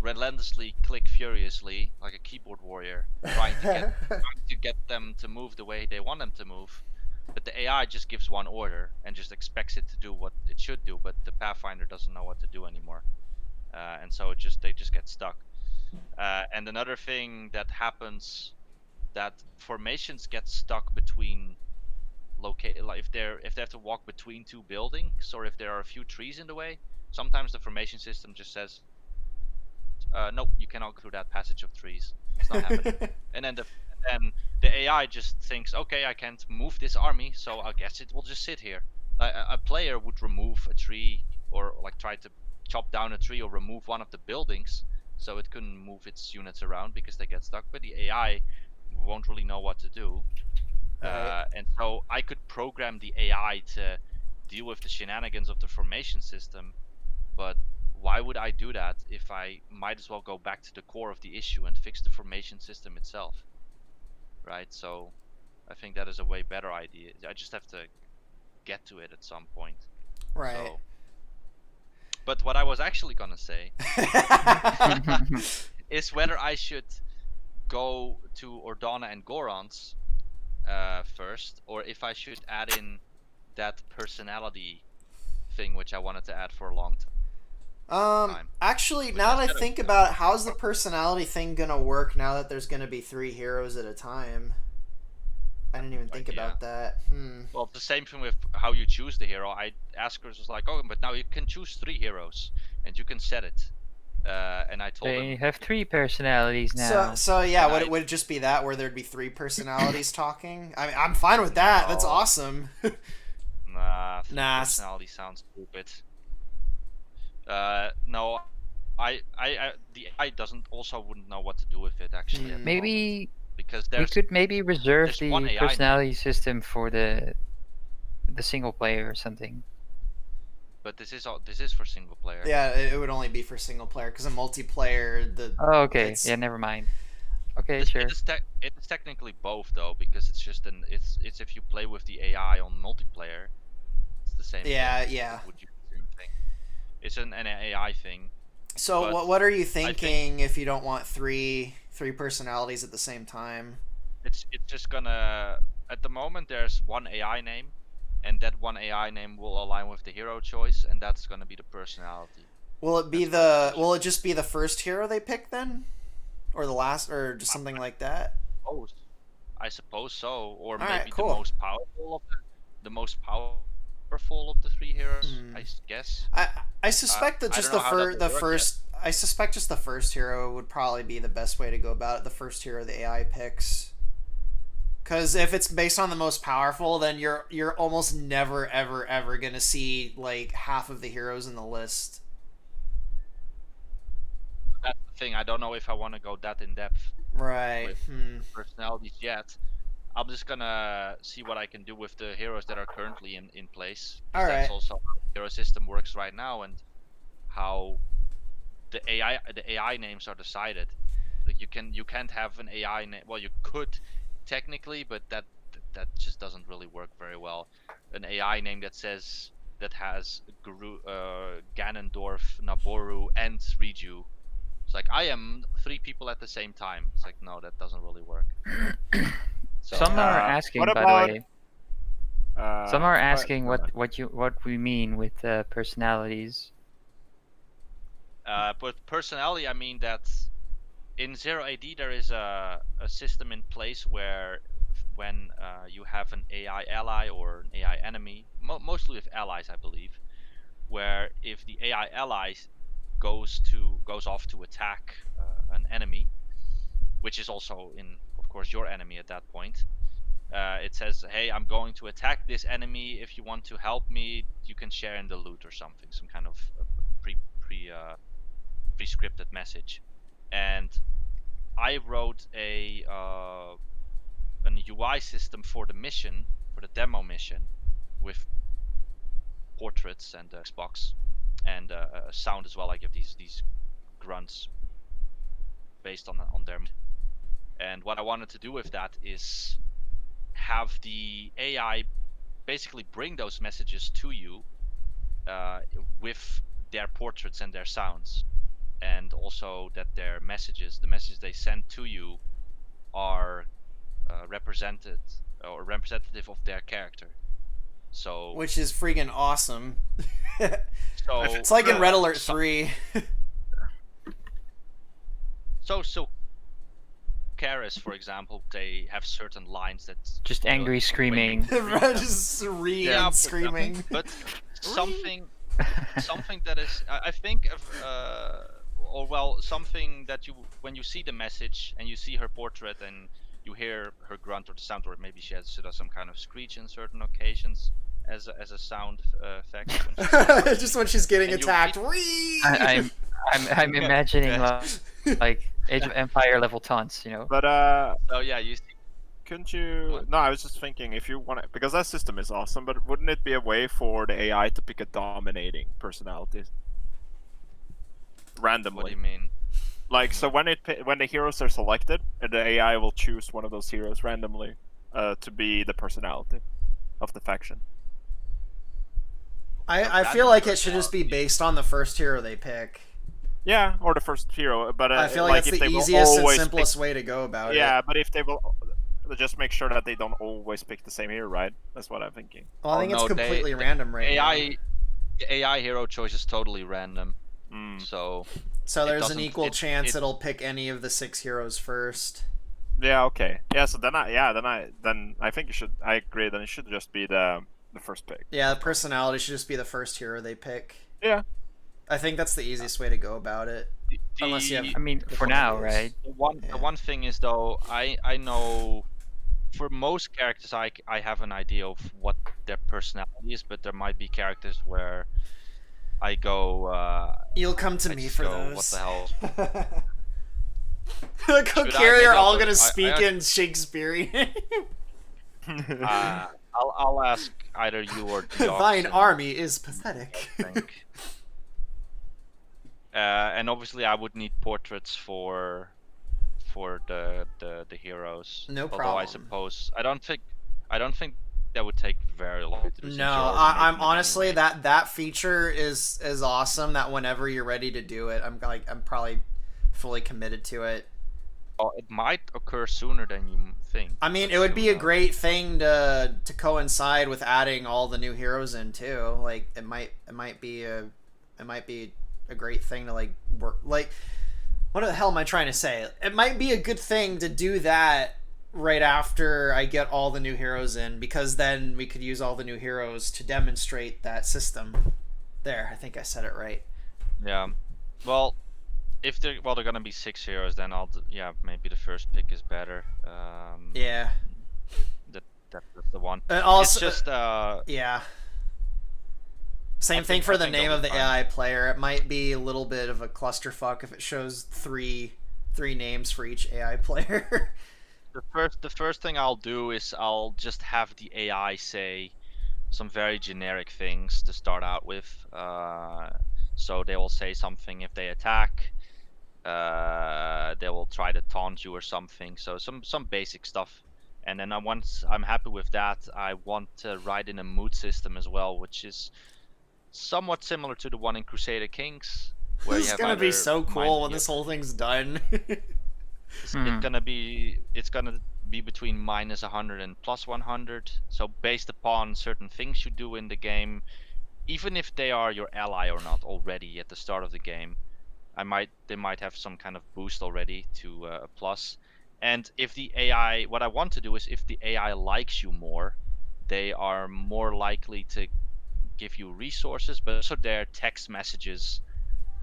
relentlessly click furiously like a keyboard warrior, trying to get them to move the way they want them to move. But the AI just gives one order and just expects it to do what it should do, but the Pathfinder doesn't know what to do anymore. And so they just get stuck. And another thing that happens, that formations get stuck between like if they have to walk between two buildings, or if there are a few trees in the way, sometimes the formation system just says, nope, you cannot go through that passage of trees. It's not happening. And then the AI just thinks, okay, I can't move this army, so I guess it will just sit here. A player would remove a tree, or like try to chop down a tree or remove one of the buildings so it couldn't move its units around because they get stuck, but the AI won't really know what to do. And so I could program the AI to deal with the shenanigans of the formation system, but why would I do that if I might as well go back to the core of the issue and fix the formation system itself, right? So I think that is a way better idea. I just have to get to it at some point. Right. So, but what I was actually gonna say is whether I should go to Ordana and Gorons first, or if I should add in that personality thing, which I wanted to add for a long time. Actually, now that I think about it, how's the personality thing gonna work now that there's gonna be 3 heroes at a time? I didn't even think about that. Well, the same thing with how you choose the hero. Askers was like, oh, but now you can choose 3 heroes, and you can set it. And I told They them, have 3 personalities now. So yeah, would it just be that, where there'd be 3 personalities talking? I mean, I'm fine with that. That's awesome. Nah. Personality sounds stupid. No, the AI wouldn't know what to do with it actually. At the moment. Because we could maybe reserve the AI personality system for the single player or something. But this is for single player. Yeah, it would only be for single player, because in multiplayer Oh, okay. Yeah, never mind. Okay, sure. It is technically both though, because it's just it's if you play with the AI on multiplayer, it's the same. Yeah, thing. yeah. It's an AI thing. So what are you thinking if you don't want three personalities at the same time? It's just gonna, at the moment there's one AI name, and that one AI name will align with the hero choice, and that's gonna be the personality. Will it just be the first hero they pick then, or the last, or just something like that? I suppose so, or All maybe right, cool. the most powerful of the 3 heroes. I guess. I suspect that just I suspect just the first hero would probably be the best way to go about it. The first hero the AI picks. Because if it's based on the most powerful, then you're almost never ever gonna see like half of the heroes in the list. That's the thing. I don't know if I want to go that in depth. Right. With personalities yet. I'm just gonna see what I can do with the heroes that are currently in place. All right. That's also how the hero system works right now, and how the AI names are decided. Like you can't have an AI name. Well, you could technically, but that just doesn't really work very well. An AI name that has Ganondorf, Naboru, and Riju. It's like I am 3 people at the same time. It's like no, that doesn't really work. So Some are Uh, asking, what by about- the way. Some are asking go ahead. what we mean with personalities. but personality, I mean that in 0 AD there is a system in place where when you have an AI ally or an AI enemy, mostly with allies, I believe, where if the AI ally goes off to attack an enemy, which is also of course your enemy at that point, it says, hey, I'm going to attack this enemy. If you want to help me, you can share in the loot or something, some kind of pre-scripted message. And I wrote an UI system for the mission, for the demo mission, with portraits and Xbox and sound as well. I give these grunts based on their. And what I wanted to do with that is have the AI basically bring those messages to you with their portraits and their sounds, and also that their messages, the messages they send to you, are represented or representative of their character. So Which is freaking awesome. so It's like in Red Alert so- 3. So Karis, for example, they have certain lines that Just you know, angry when you screaming. read them- Just read Yeah, and for example. screaming. But something that is, I think of, or well, something that you, when you see the message and you see her portrait and you hear her grunt or the sound, or maybe she does some kind of screech in certain occasions as a sound effect. When she Just when she's getting And you attacked. read- Whee! I'm imagining Yeah. like Age of Empire level taunts, you know. But so yeah, you see, couldn't you? What? No, I was just thinking if you want to, because that system is awesome. But wouldn't it be a way for the AI to pick a dominating personality what do randomly? you mean? Like, so when the heroes are selected, the AI will choose one of those heroes randomly to be the personality of the faction. I feel like it should just be based on the first hero they pick. Yeah, or the first hero. But I feel like like that's if the they will easiest and always simplest way to go about yeah, it. but if they will just make sure that they don't always pick the same hero, right? That's what I'm thinking. Well, I think it's no, completely random right AI AI hero choice is totally random. Mm. So now. So it there's an doesn't- equal it- chance it- it'll pick any of the 6 heroes first. Yeah. Okay. Yeah. So then I think you should. I agree. Then it should just be the first pick. Yeah, the personality should just be the first hero they pick. Yeah. I think that's the easiest way to go about it. Unless you have- I mean, for now, right? The one thing is though, I know for most characters I have an idea of what their personality is, but there might be characters where I go You'll come to I me just for go, those. what the hell? The Should I? Kokiri Maybe are all I'll- gonna I- speak in Shakespearean. I'll ask either you or Deox Thine and- army is pathetic. I think. And obviously I would need portraits for the heroes. No Although I problem. suppose I don't think that would take very long to do. since No, you're already I'm making them honestly anyway. that feature is awesome. That whenever you're ready to do it, I'm probably fully committed to it. Well, it might occur sooner than you think. I mean, but it would be soon a enough. great thing to coincide with adding all the new heroes in too. Like it might be a great thing to like work. Like what the hell am I trying to say? It might be a good thing to do that right after I get all the new heroes in, because then we could use all the new heroes to demonstrate that system. There, I think I said it right. Yeah. Well, if they're gonna be 6 heroes, then maybe the first pick is better. Yeah. That's the one. And also, It's just yeah. Same I thing think- for I the think name they'll of be the fine. AI player. It might be a little bit of a clusterfuck if it shows three names for each AI player. the first thing I'll do is I'll just have the AI say some very generic things to start out with. So they will say something if they attack. They will try to taunt you or something. So some basic stuff. And then once I'm happy with that, I want to write in a mood system as well, which is somewhat similar to the one in Crusader Kings. Where This you is have gonna be either so cool min- when yeah, this whole thing's done. it's Mhm. gonna be between -100 and +100. So based upon certain things you do in the game, even if they are your ally or not already at the start of the game, they might have some kind of boost already to a plus. And if the AI, what I want to do is if the AI likes you more, they are more likely to give you resources, but also their text messages,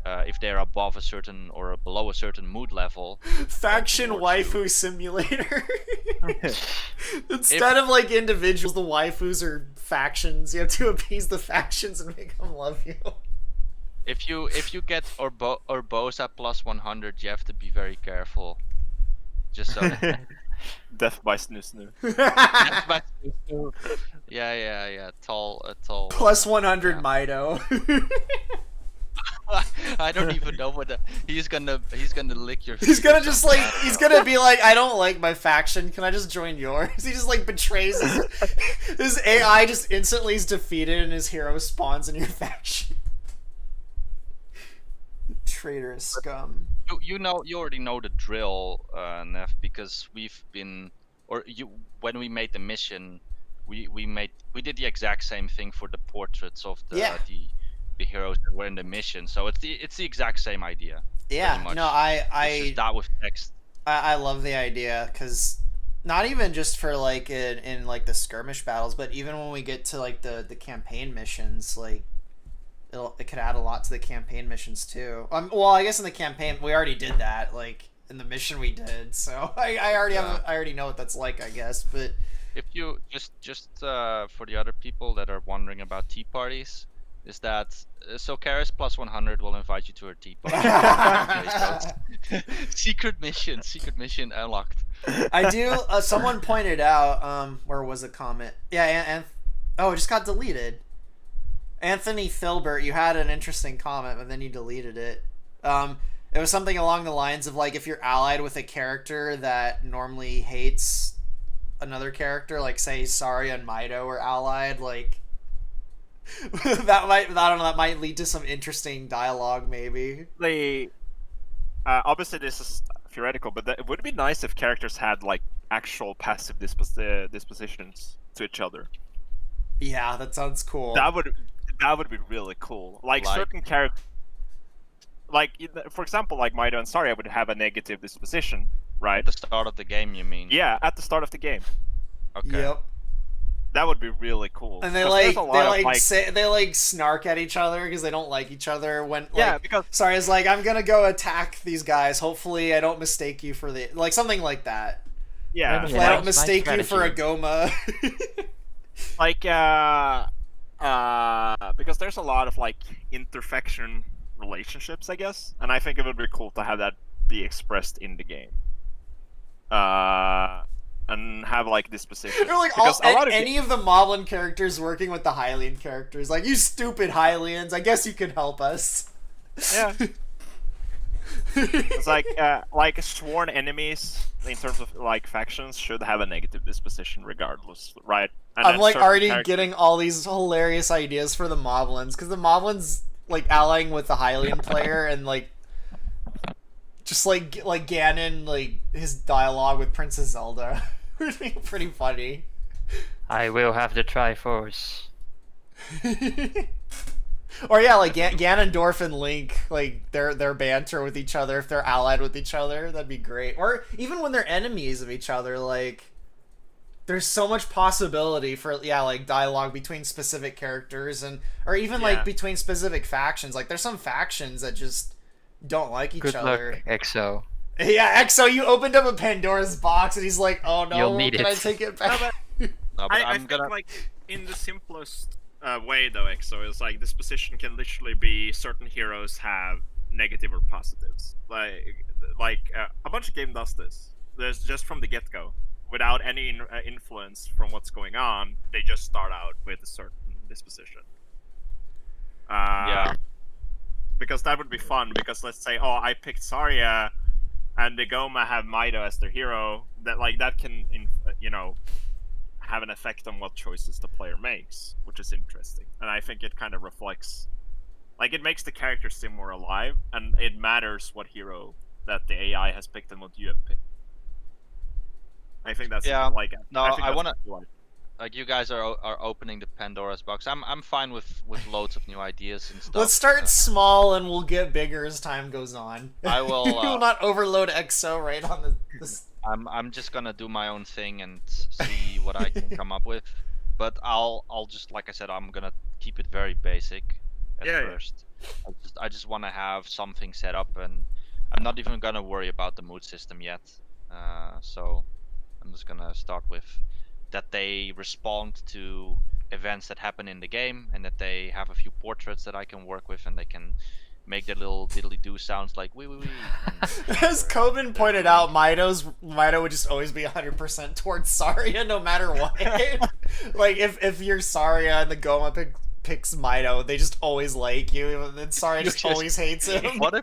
if they're above a certain or below a certain mood level, Faction towards you. waifu simulator. If Instead of like individuals, the waifus are factions. You have to appease the factions and make them love you. if you get Urbosa +100, you have to be very careful. Just so. Death by Snoo Snoo. Yeah. Tall. Plus 100 yeah. Mido. I don't even know what he's gonna lick your. He's feet gonna or just something. like, he's gonna be like, I don't like my faction, can I just join yours? He just like betrays his AI just instantly is defeated and his hero spawns in your faction. Traitorous scum. You already know the drill, Neff, because we've been, when we made the mission, we did the exact same thing for the portraits of the heroes that were in the mission. So it's the exact same idea. Yeah, much. no, It's just that with text. I love the idea, because not even just for like in like the skirmish battles, but even when we get to like the campaign missions, like it could add a lot to the campaign missions too. Well, I guess in the campaign we already did that, like in the mission we did, so I already know what that's like, I guess. But if you just for the other people that are wondering about tea parties, is that so Karis +100 will invite you to her tea party. Secret mission unlocked. I do. Someone pointed out. Where was a comment? Yeah, and oh, it just got deleted. Anthony Filbert, you had an interesting comment, but then you deleted it. It was something along the lines of like, if you're allied with a character that normally hates another character, like say Saria and Mido are allied, like that might lead to some interesting dialogue, maybe. Obviously this is theoretical, but it would be nice if characters had like actual passive dispositions to each other. Yeah, that sounds cool. That would be really cool. Like certain characters, like for example, like Mido and Saria would have a negative disposition, right? At the start of the game, you mean? Yeah, at the start of the game. Okay. Yep. That would be really cool. And they snark at each other because they don't like each other when because Saria's like, I'm gonna go attack these guys. Hopefully, I don't mistake you for the something like that. Yeah. Hopefully, I don't mistake you for a Goma. Because there's a lot of like interfaction relationships, I guess, and I think it would be cool to have that be expressed in the game. And have like disposition. Or like any of the Moblin characters working with the Hylian characters. Like, you stupid Hylians, I guess you can help us. Yeah. It's like sworn enemies in terms of like factions should have a negative disposition regardless, right? And I'm like already getting all these hilarious ideas for the Moblins, because the Moblins like allying with the Hylian player and like just like Ganon, like his dialogue with Princess Zelda would be pretty funny. I will have the Triforce. Or yeah, like Ganondorf and Link, like their banter with each other if they're allied with each other, that'd be great. Or even when they're enemies of each other, like there's so much possibility for like dialogue between specific characters or even like between specific factions. Like there's some factions that just don't like each other. Good luck, EXO. Yeah, EXO, you opened up a Pandora's box and he's like, oh no, You'll need can it. I take it back? I think like in the simplest way though, EXO is like this position can literally be certain heroes have negative or positives. Like a bunch of game does this. There's just from the get-go, without any influence from what's going on, they just start out with a certain disposition. Because that would be fun. Because let's say, oh, I picked Saria, and the Goma have Mido as their hero. That can have an effect on what choices the player makes, which is interesting. And I think it kind of reflects Like, it makes the character seem more alive, and it matters what hero that the AI has picked and what you have picked. I think that's Yeah. like No, I think I that's wanna- what you Like you guys are opening the Pandora's box. I'm fine with loads of new ideas and stuff. Let's start small and we'll get bigger as time goes on. I will, we'll not overload EXO right on the. I'm just gonna do my own thing and see what I can come up with. But I'll just, like I said, I'm gonna keep it very basic at Yeah, yeah. first. I just want to have something set up, and I'm not even gonna worry about the mood system yet. So I'm just gonna start with that they respond to events that happen in the game, and that they have a few portraits that I can work with, and they can make their little diddly-do sounds like wee wee wee. As Coben pointed out, Mido would just always be 100% towards Saria no matter what. Like, if you're Saria and the Goma picks Mido, they just always like you, and then Saria just always hates him. What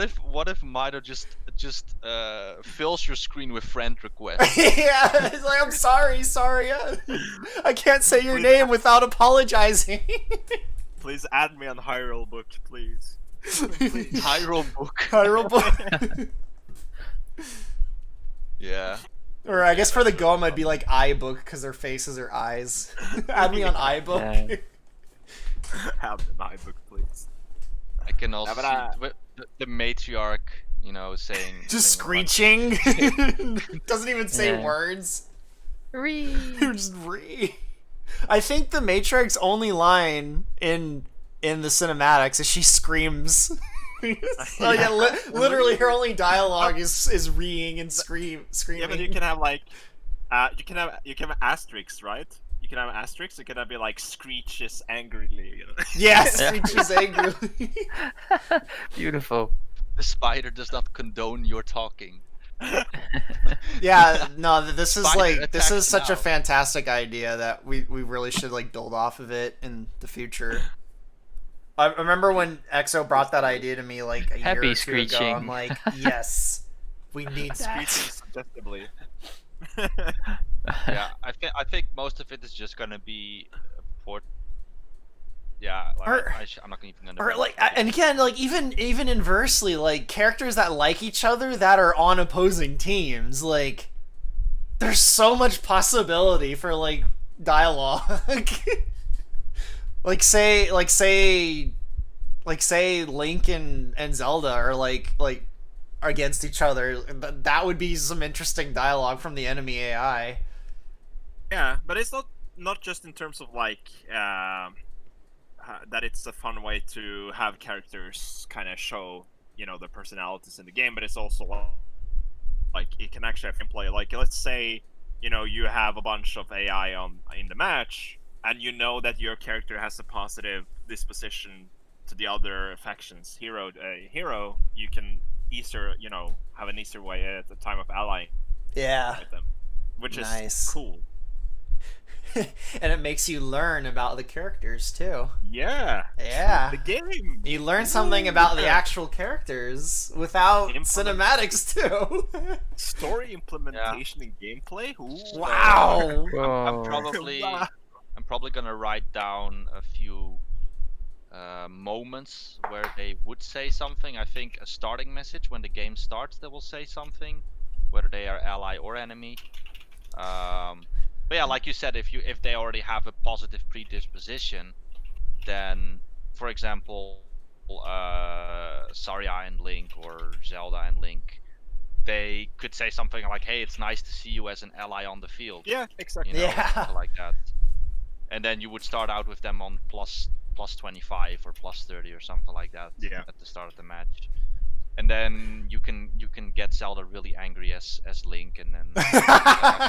if Mido just fills your screen with friend requests? Yeah, it's like, I'm sorry, Saria. I can't say your name without apologizing. Please add me on Hyrule book, please. Please. Hyrule book. Hyrule book. Yeah. Or I guess for the Goma it'd be like iBook because their faces are eyes. Add me on iBook. Yeah. Have an iBook, please. I can also Yeah, but see the matriarch, you know, saying Just saying screeching. Doesn't even say Yeah. words. Re. Just re. I think the Matrix only line in the cinematics is she screams. So yeah, literally her only dialogue is reeing and screaming. Yeah, but you can have like, you can have asterisks, right? You can have asterisks. It can be like screeches angrily. You know? Yeah, screeches angrily. Beautiful. the spider does not condone your talking. Yeah, no, this is Spider this is attacks such a now. fantastic idea that we really should like build off of it in the future. I remember when EXO brought that idea to me like a year Happy or two ago. screeching. I'm like, yes, we need that. Screeching suggestively. Yeah, I think most of it is just gonna be port. Yeah, like, Or- I'm not even gonna. Or like, and again, like even inversely, like characters that like each other that are on opposing teams, like there's so much possibility for like dialogue. like say Link and Zelda are like against each other. That would be some interesting dialogue from the enemy AI. Yeah, but it's not just in terms of like that it's a fun way to have characters kind of show, you know, the personalities in the game, but it's also like it can actually have gameplay. Like, let's say, you know, you have a bunch of AI in the match, and you know that your character has a positive disposition to the other factions. Hero, you can easier, you know, have an easier way at the time of allying Yeah. with them, which Nice. is cool. And it makes you learn about the characters too. Yeah. Yeah. The game. You learn something about the actual characters without Implement- cinematics too. Story implementation and gameplay. Ooh. Wow. I'm Whoa. probably Wow. I'm probably gonna write down a few moments where they would say something. I think a starting message when the game starts, they will say something, whether they are ally or enemy. But yeah, like you said, if they already have a positive predisposition, then, for example, Saria and Link or Zelda and Link, they could say something like, "Hey, it's nice to see you as an ally on the field." Yeah, exactly. You know, Yeah. something like that. And then you would start out with them on plus 25 or plus 30 or something like that. Yeah. At the start of the match. And then you can get Zelda really angry as Link, and then I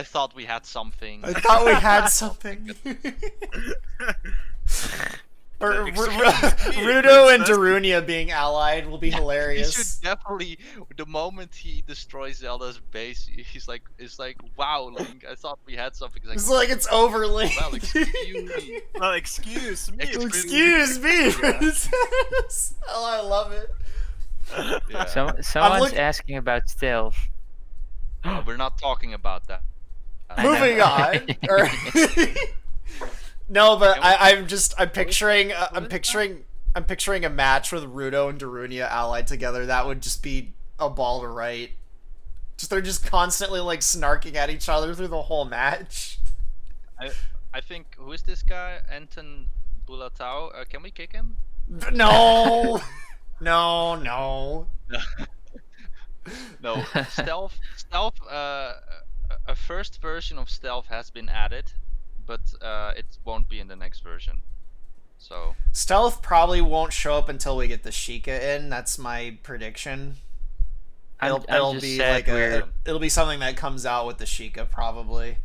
thought we had something. I thought we had something. Or Rudo and Darunia being allied will be He hilarious. should definitely, the moment he destroys Zelda's base, he's like, "Wow, Link, I thought we had something." It's like it's over, Link. "Well, excuse me." Well, excuse me. Excuse me, princess. Oh, I love it. Yeah. Someone's look- asking about stealth. We're not talking about that. I know. Moving on. Or- No, but Can we- I'm picturing a match with Rudo and Darunia allied together. That would just be a ball to write. They're just constantly like snarking at each other through the whole match. I think, who is this guy? Anton Bulatau. Can we kick him? No, no. No. Stealth. A first version of stealth has been added, but it won't be in the next version. So Stealth probably won't show up until we get the Sheikah in. That's my prediction. I'm It'll just be sad like it'll be something that comes out with the Sheikah probably.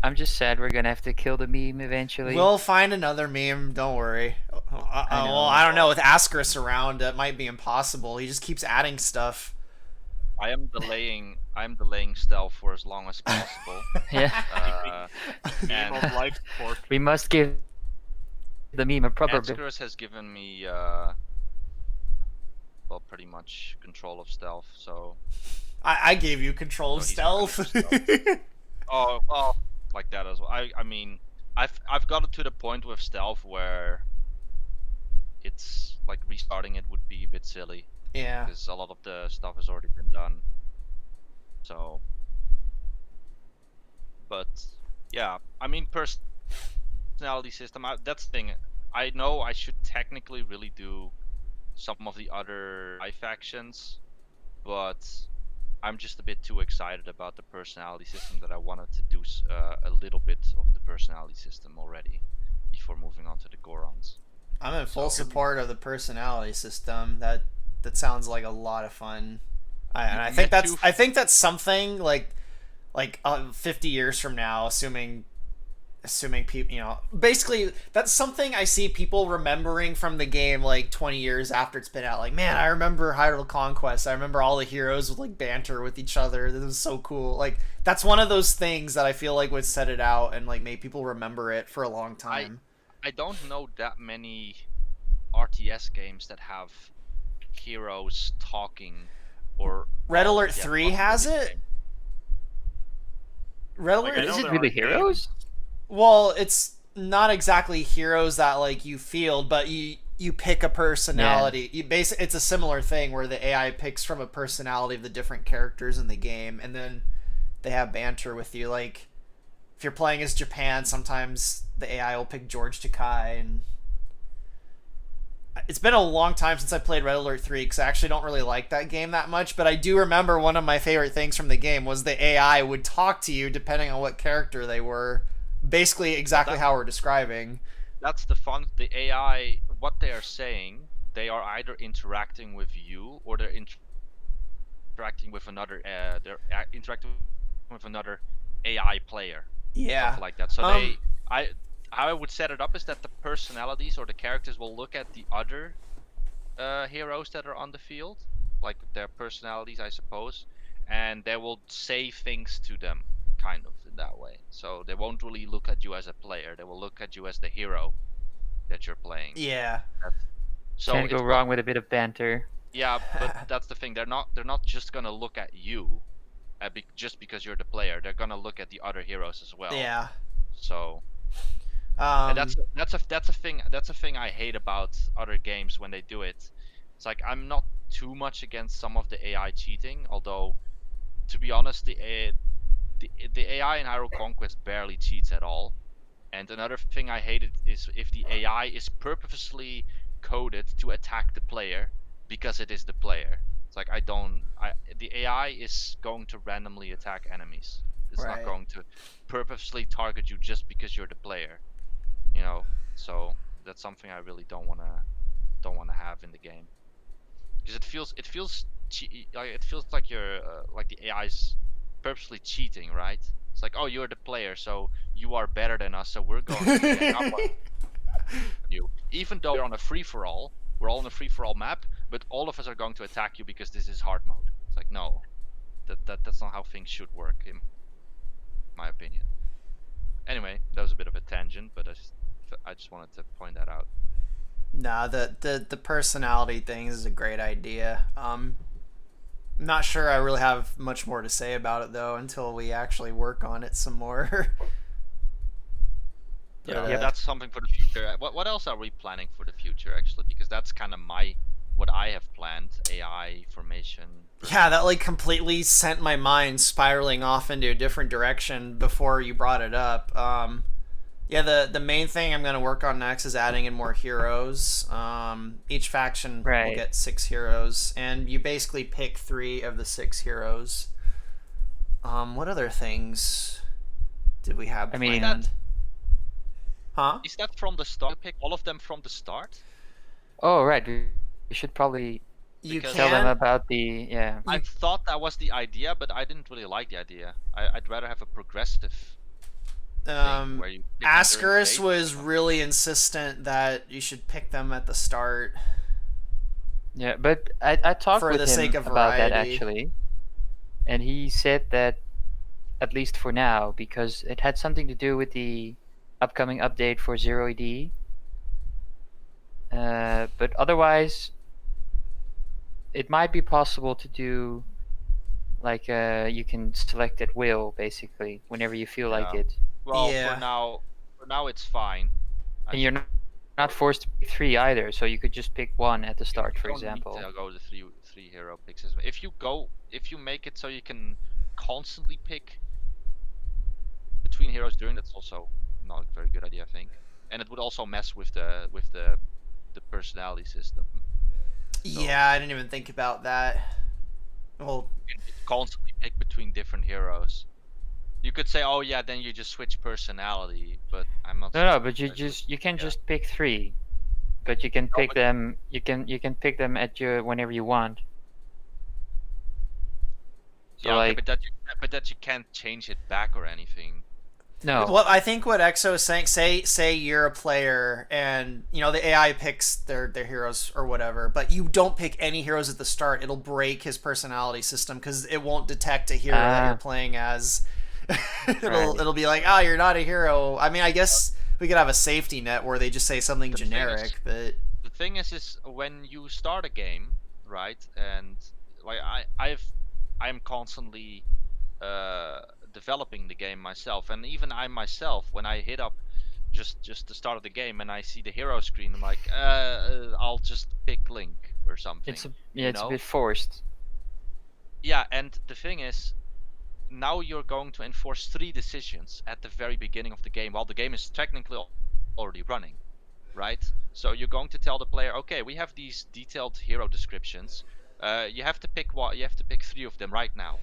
I'm just sad we're gonna have to kill the meme eventually. We'll find another meme. Don't worry. Well, I don't know. With Ascaris around, it might be impossible. He just keeps adding stuff. I'm delaying stealth for as long as possible. Yeah. Game of And life support. We must give the meme a proper Ascaris has given me well, pretty much control of stealth. So I gave you control of he's not stealth. gonna oh well, like that as well. I mean, I've gotten to the point with stealth where it's like restarting it would be a bit silly Yeah. because a lot of the stuff has already been done. So, but yeah, I mean, personality system. That's the thing. I know I should technically really do some of the other factions, but I'm just a bit too excited about the personality system that I wanted to do a little bit of the personality system already before moving on to the Gorons. I'm in full support of the personality system. That sounds like a lot of fun. And I think that's something like 50 years from now, assuming people, basically that's something I see people remembering from the game like 20 years after it's been out. Like, man, I remember Hyrule Conquest. I remember all the heroes would like banter with each other. This was so cool. Like, that's one of those things that I feel like would set it out and like make people remember it for a long time. I don't know that many RTS games that have heroes talking or Red Alert yeah, 3 talking has with it? each game. Red Like, Alert I know Is it there really are heroes? Well, it's not exactly heroes that like you field, but you pick a personality. It's a similar thing where the AI picks from a personality of the different characters in the game, and then they have banter with you. Like, if you're playing as Japan, sometimes the AI will pick George Takai, and it's been a long time since I played Red Alert 3 because I actually don't really like that game that much, but I do remember one of my favorite things from the game was the AI would talk to you depending on what character they were. Basically exactly how we're describing. That's the fun. The AI, what they are saying, they are either interacting with you or they're interacting with another. They're interacting with another AI player. Yeah. Something like that. So how I would set it up is that the personalities or the characters will look at the other heroes that are on the field, like their personalities, I suppose, and they will say things to them, kind of in that way. So they won't really look at you as a player; they will look at you as the hero that you're playing. Yeah. So Can't go wrong with a bit of banter. Yeah, but that's the thing. They're not just gonna look at you, just because you're the player. They're gonna look at the other heroes as well. Yeah. So. And that's a thing I hate about other games when they do it. It's like I'm not too much against some of the AI cheating, although to be honest, the AI in Hyrule Conquest barely cheats at all. And another thing I hated is if the AI is purposely coded to attack the player because it is the player. It's like the AI is going to randomly attack enemies. It's not going to purposely target you just because you're the player. So that's something I really don't wanna have in the game, because it feels like you're like the AI's purposely cheating, right? It's like, oh, you're the player, so you are better than us, so we're going to gang up on you. Even though we're on a free-for-all, we're all on a free-for-all map, but all of us are going to attack you because this is hard mode. It's like, no, that's not how things should work, in my opinion. Anyway, that was a bit of a tangent, but I just wanted to point that out. Nah, the personality thing is a great idea. I'm not sure I really have much more to say about it though until we actually work on it some more. But, Yeah, that's something for the future. What else are we planning for the future actually? Because that's kind of what I have planned. AI formation. yeah, that like completely sent my mind spiraling off into a different direction before you brought it up. Yeah, the main thing I'm gonna work on next is adding in more heroes. Each faction will Right. get 6 heroes, and you basically pick 3 of the 6 heroes. What other things did we have I mean- planned? Huh? Is that from the start? You pick all of them from the start? Oh, right. We should probably You Because- tell them can. about the I thought that was the idea, but I didn't really like the idea. I'd rather have a progressive thing where you pick them during Ascaris phase. was really insistent that you should pick them at the start. Yeah, but I talked For with the him sake of about that variety. actually, and he said that at least for now, because it had something to do with the upcoming update for 0AD. But otherwise, it might be possible to do like you can select at will basically whenever you feel like Yeah. it, Well, Yeah. for now it's fine. and you're not forced to pick 3 either. So you could just pick 1 at the start, for You don't need example. to go the three hero pick system. If you make it so you can constantly pick between heroes during, that's also not a very good idea, I think. And it would also mess with the personality system. Yeah, I didn't even think about that. Well, You can constantly pick between different heroes. You could say, oh yeah, then you just switch personality, but I'm not. No, but you can Yeah. just pick 3, but you can pick but- them. You can pick them at your whenever you want. So Yeah, okay, like but that you can't change it back or anything. no, well, I think what Exo is saying, say you're a player and the AI picks their heroes or whatever, but you don't pick any heroes at the start. It'll break his personality system because it won't detect a hero that you're playing as. It'll be like, oh, you're not a hero. I mean, I guess we could have a safety net where they just say something The thing generic, is- but The thing is when you start a game, right? And like I'm constantly developing the game myself, and even I myself, when I hit up just the start of the game and I see the hero screen, I'm like, I'll just pick Link or something. it's you a know? bit forced. Yeah, and the thing is, now you're going to enforce 3 decisions at the very beginning of the game, while the game is technically already running, right? So you're going to tell the player, okay, we have these detailed hero descriptions. You have to pick 3 of them right now,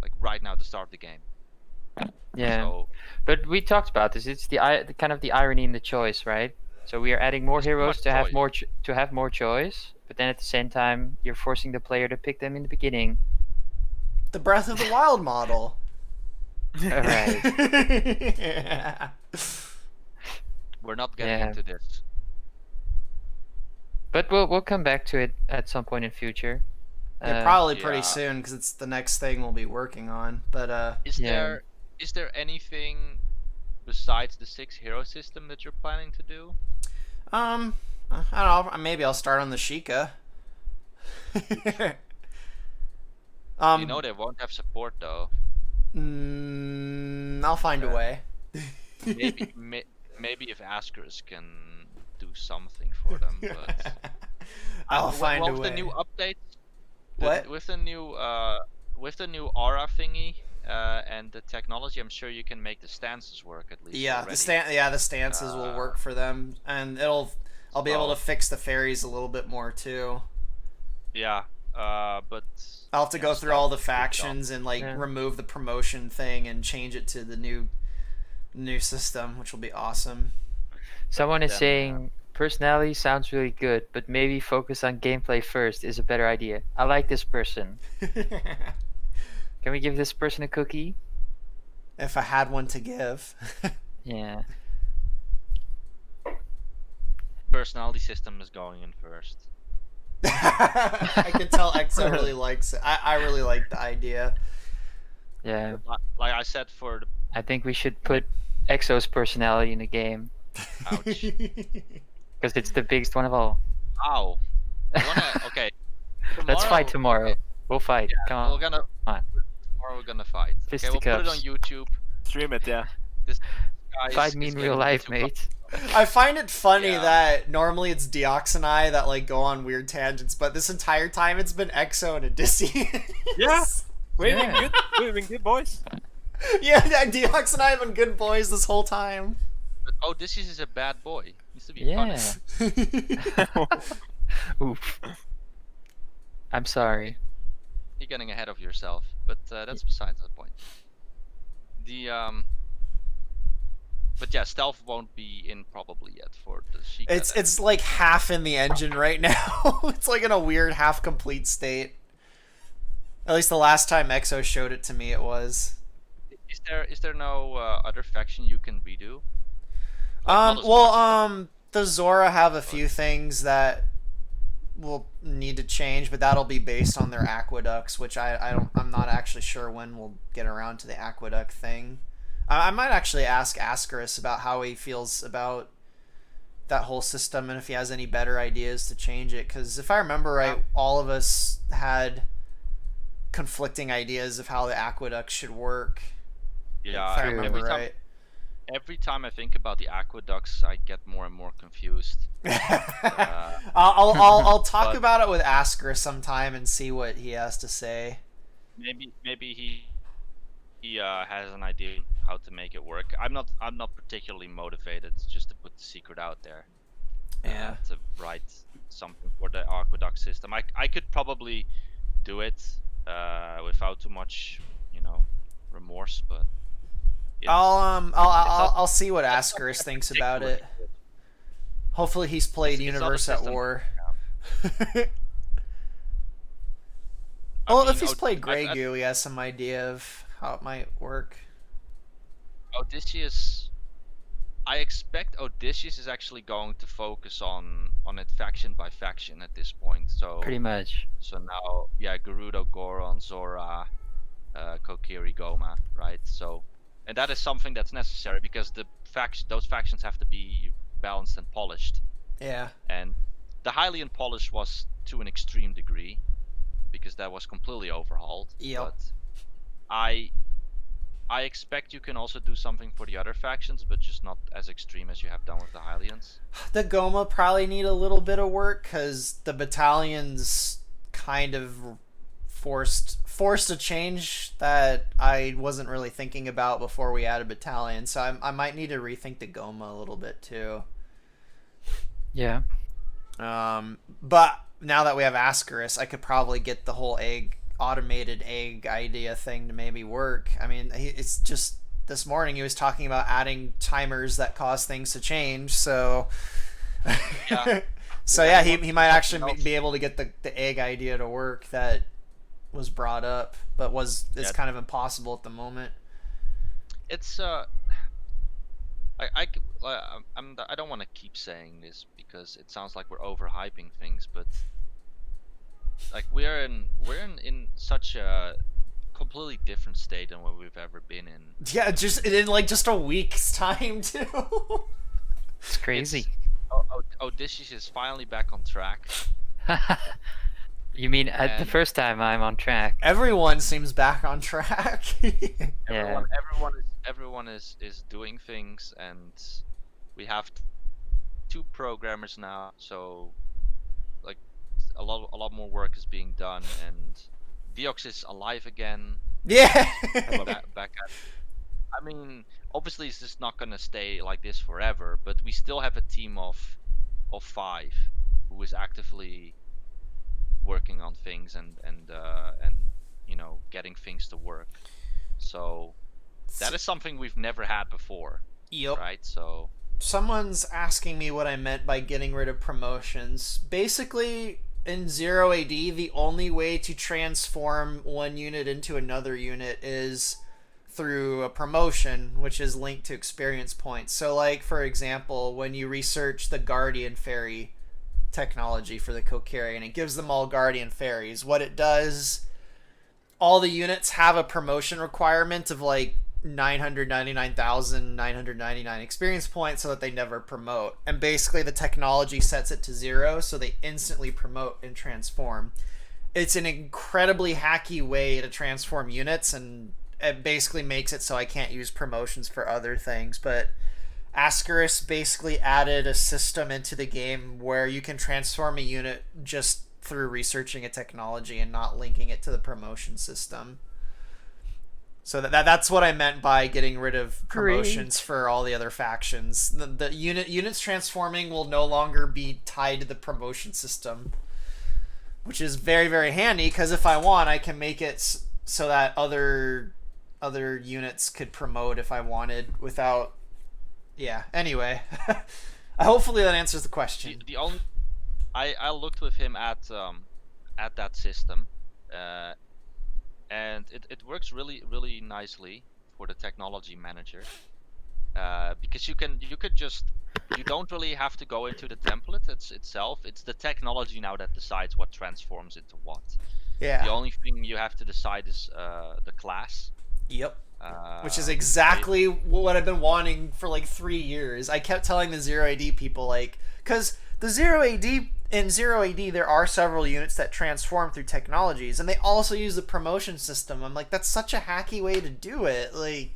like right now at the start of the game. Yeah, So but we talked about this. It's the kind of the irony in the choice, right? So we are adding more There's too heroes much to have choice. more choice, but then at the same time you're forcing the player to pick them in the beginning. the Breath of the Wild model. Right. we're not getting Yeah. into this. But we'll come back to it at some point in future. Yeah, probably pretty Yeah. soon because it's the next thing we'll be working on. But Yeah. Is there anything besides the 6 hero system that you're planning to do? I don't know. Maybe I'll start on the Sheikah. You know they won't have support though. I'll find a way. Maybe maybe if Ascaris can do something for them, but I'll find a with way. the new updates. What? With the new aura thingy and the technology, I'm sure you can make the stances work at least. Yeah, already. the stances will work for them, and I'll be able to fix the fairies a little bit more too. Yeah, but I'll have to go through all the factions and like Yeah. remove the promotion thing and change it to the new system, which will be awesome. Someone is then, saying personality sounds really good, but maybe focus on gameplay first is a better idea. I like this person. Can we give this person a cookie? If I had one to give. Yeah. personality system is going in first. I can tell Exo really likes it. I really like the idea. Yeah. Like I said, for the I think we should put Exo's personality in the game ouch. because it's the biggest one of all. Ow. Okay. Let's fight tomorrow. okay, We'll fight. Come on. We're gonna on. tomorrow we're gonna fight. Okay, we'll put it on Fisticuffs. YouTube. Stream it, yeah. This guys. Fight me It's in real getting life, too mate. I find it funny Yeah. that normally it's Deox and I that like go on weird tangents, but this entire time it's been Exo and Odysseus. Yeah. We've been Yeah. good. We've been good, boys. Yeah, Deox and I have been good boys this whole time. But Odysseus is a bad boy. He needs to be Yeah. punished. Oof. I'm sorry. You're getting ahead of yourself, but that's besides the point. But yeah, stealth won't be in probably yet for the Sheikah. It's like half in the engine right now. It's like in a weird half complete state. At least the last time Exo showed it to me, it was. Is there no other faction you can redo? Like, not as much as The Zora have a few things that will need to change, but that'll be based on their aqueducts, which I'm not actually sure when we'll get around to the aqueduct thing. I might actually ask Ascaris about how he feels about that whole system and if he has any better ideas to change it, because if I remember right, all of us had conflicting ideas of how the aqueduct should work. Yeah, If I remember right. every time I think about the aqueducts, I get more and more confused. I'll talk but- about it with Ascaris sometime and see what he has to say. Maybe he has an idea how to make it work. I'm not particularly motivated just to put the secret out there. Yeah. To write something for the aqueduct system. I could probably do it without too much, remorse, but I'll see what Ascaris thinks about it. particularly- Hopefully he's played It's not a Universe at system. War. I Well, mean, if he's played Grey I- Goo, he has some idea of how it might work. Odysseus, I expect Odysseus is actually going to focus on it faction by faction at this point. So Pretty much. So now, yeah, Gerudo, Goron, Zora, Kokiri, Goma, right? So, and that is something that's necessary because those factions have to be balanced and polished. Yeah. And the Hylian polish was to an extreme degree because that was completely overhauled. Yep. But I expect you can also do something for the other factions, but just not as extreme as you have done with the Hylians. The Goma probably need a little bit of work because the battalions kind of forced a change that I wasn't really thinking about before we added battalions. So I might need to rethink the Goma a little bit too. Yeah. But now that we have Ascaris, I could probably get the whole automated egg idea thing to maybe work. I mean, it's just this morning he was talking about adding timers that cause things to change. So, Yeah. so yeah, he might actually be able to get the egg idea to work that was brought up, but is Yeah. kind of impossible at the moment. It's I don't want to keep saying this because it sounds like we're overhyping things, but like we're in such a completely different state than what we've ever been in. Yeah, just in like just a week's time too. It's crazy. Odysseus is finally back on track. You mean at the And- first time I'm on track? Everyone seems back on track. Yeah. Everyone is doing things, and we have 2 programmers now, so like a lot more work is being done, and Deox is alive again. Yeah. back at. I mean, obviously it's just not gonna stay like this forever, but we still have a team of 5 who is actively working on things and getting things to work. So that is something we've never had before, Yep. right? So Someone's asking me what I meant by getting rid of promotions. Basically, in 0 AD, the only way to transform one unit into another unit is through a promotion, which is linked to experience points. So, like, for example, when you research the Guardian Fairy technology for the Kokiri, and it gives them all Guardian Fairies, what it does, all the units have a promotion requirement of, like, 999,999 experience points so that they never promote. And basically the technology sets it to 0 so they instantly promote and transform. It's an incredibly hacky way to transform units, and it basically makes it so I can't use promotions for other things. But Ascaris basically added a system into the game where you can transform a unit just through researching a technology and not linking it to the promotion system. So that's what I meant by getting rid of promotions for all the other factions. The units transforming will no longer be tied to the promotion system, which is very, very handy, because if I want, I can make it so that other units could promote if I wanted without. Yeah. Anyway, hopefully that answers the question. The only I looked with him at that system, and it works really nicely for the technology manager, because you don't really have to go into the template itself. It's the technology now that decides what transforms into what. Yeah. The only thing you have to decide is the class. Yep. Which is exactly what I've been wanting for like 3 years. I kept telling the 0AD people, like, because the 0AD in 0AD there are several units that transform through technologies, and they also use the promotion system. I'm like, that's such a hacky way to do it. Like,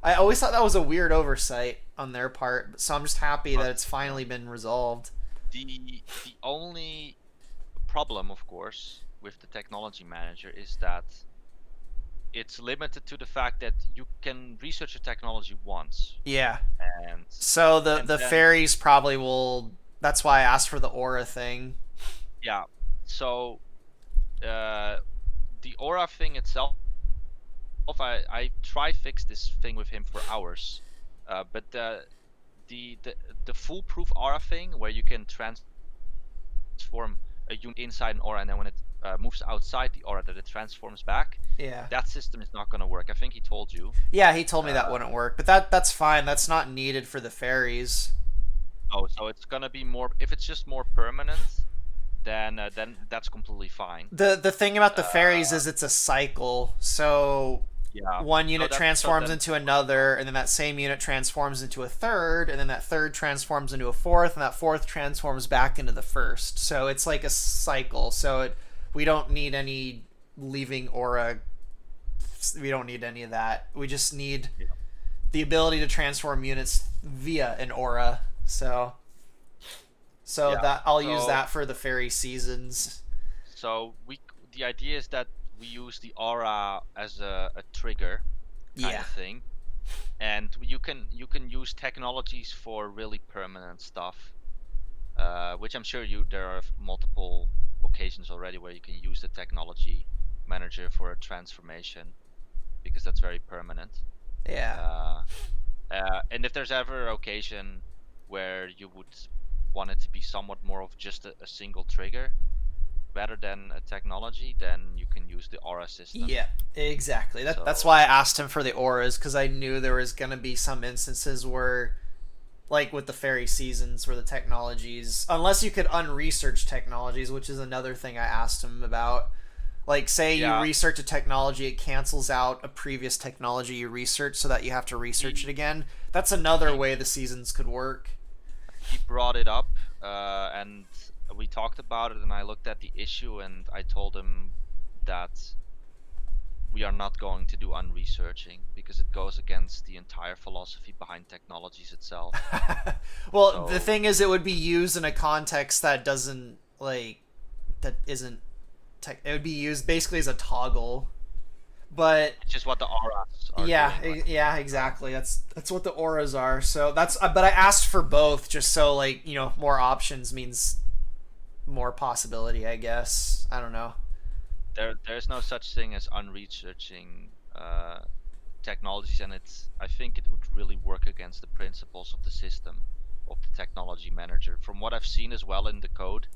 I always thought that was a weird oversight on their part, so I'm just happy that it's finally been resolved. The only problem, of course, with the technology manager is that it's limited to the fact that you can research a technology once. Yeah. And so the fairies probably will. That's why I asked for the aura thing. Yeah. So the aura thing itself, I try fix this thing with him for hours, but the foolproof aura thing, where you can transform a unit inside an aura, and then when it moves outside the aura that it transforms back. Yeah. That system is not going to work. I think he told you. Yeah, he told me that wouldn't work, but that's fine. That's not needed for the fairies. Oh, so it's going to be more. If it's just more permanent, then that's completely fine. The thing about the fairies is it's a cycle. So yeah, one unit transforms into another, and then that same unit transforms into a third, and then that third transforms into a fourth, and that fourth transforms back into the first. So it's like a cycle. So we don't need any leaving aura. We don't need any of that. We just need the ability to transform units via an aura. So that I'll use that for the fairy seasons. So the idea is that we use the aura as a trigger kind of thing, and you can use technologies for really permanent stuff, which I'm sure there are multiple occasions already where you can use the technology manager for a transformation, because that's very permanent. Yeah. And if there's ever an occasion where you would want it to be somewhat more of just a single trigger rather than a technology, then you can use the aura system. Yeah, exactly. That's why I asked him for the auras, because I knew there was going to be some instances where, like with the fairy seasons, where the technologies, unless you could unresearch technologies, which is another thing I asked him about. Like, say you research a technology, it cancels out a previous technology you researched, so that you have to research it again. That's another way the seasons could work. He brought it up, and we talked about it, and I looked at the issue, and I told him that we are not going to do unresearching, because it goes against the entire philosophy behind technologies itself. Well, the thing is, it would be used in a context that doesn't, like, that isn't it would be used basically as a toggle, but it's just what the auras are doing, yeah, exactly. That's what the auras are. So but I asked for both, just so, like, you know, more options means more possibility, I guess. I don't know. There's no such thing as unresearching technologies, and I think it would really work against the principles of the system of the technology manager, from what I've seen as well in the code.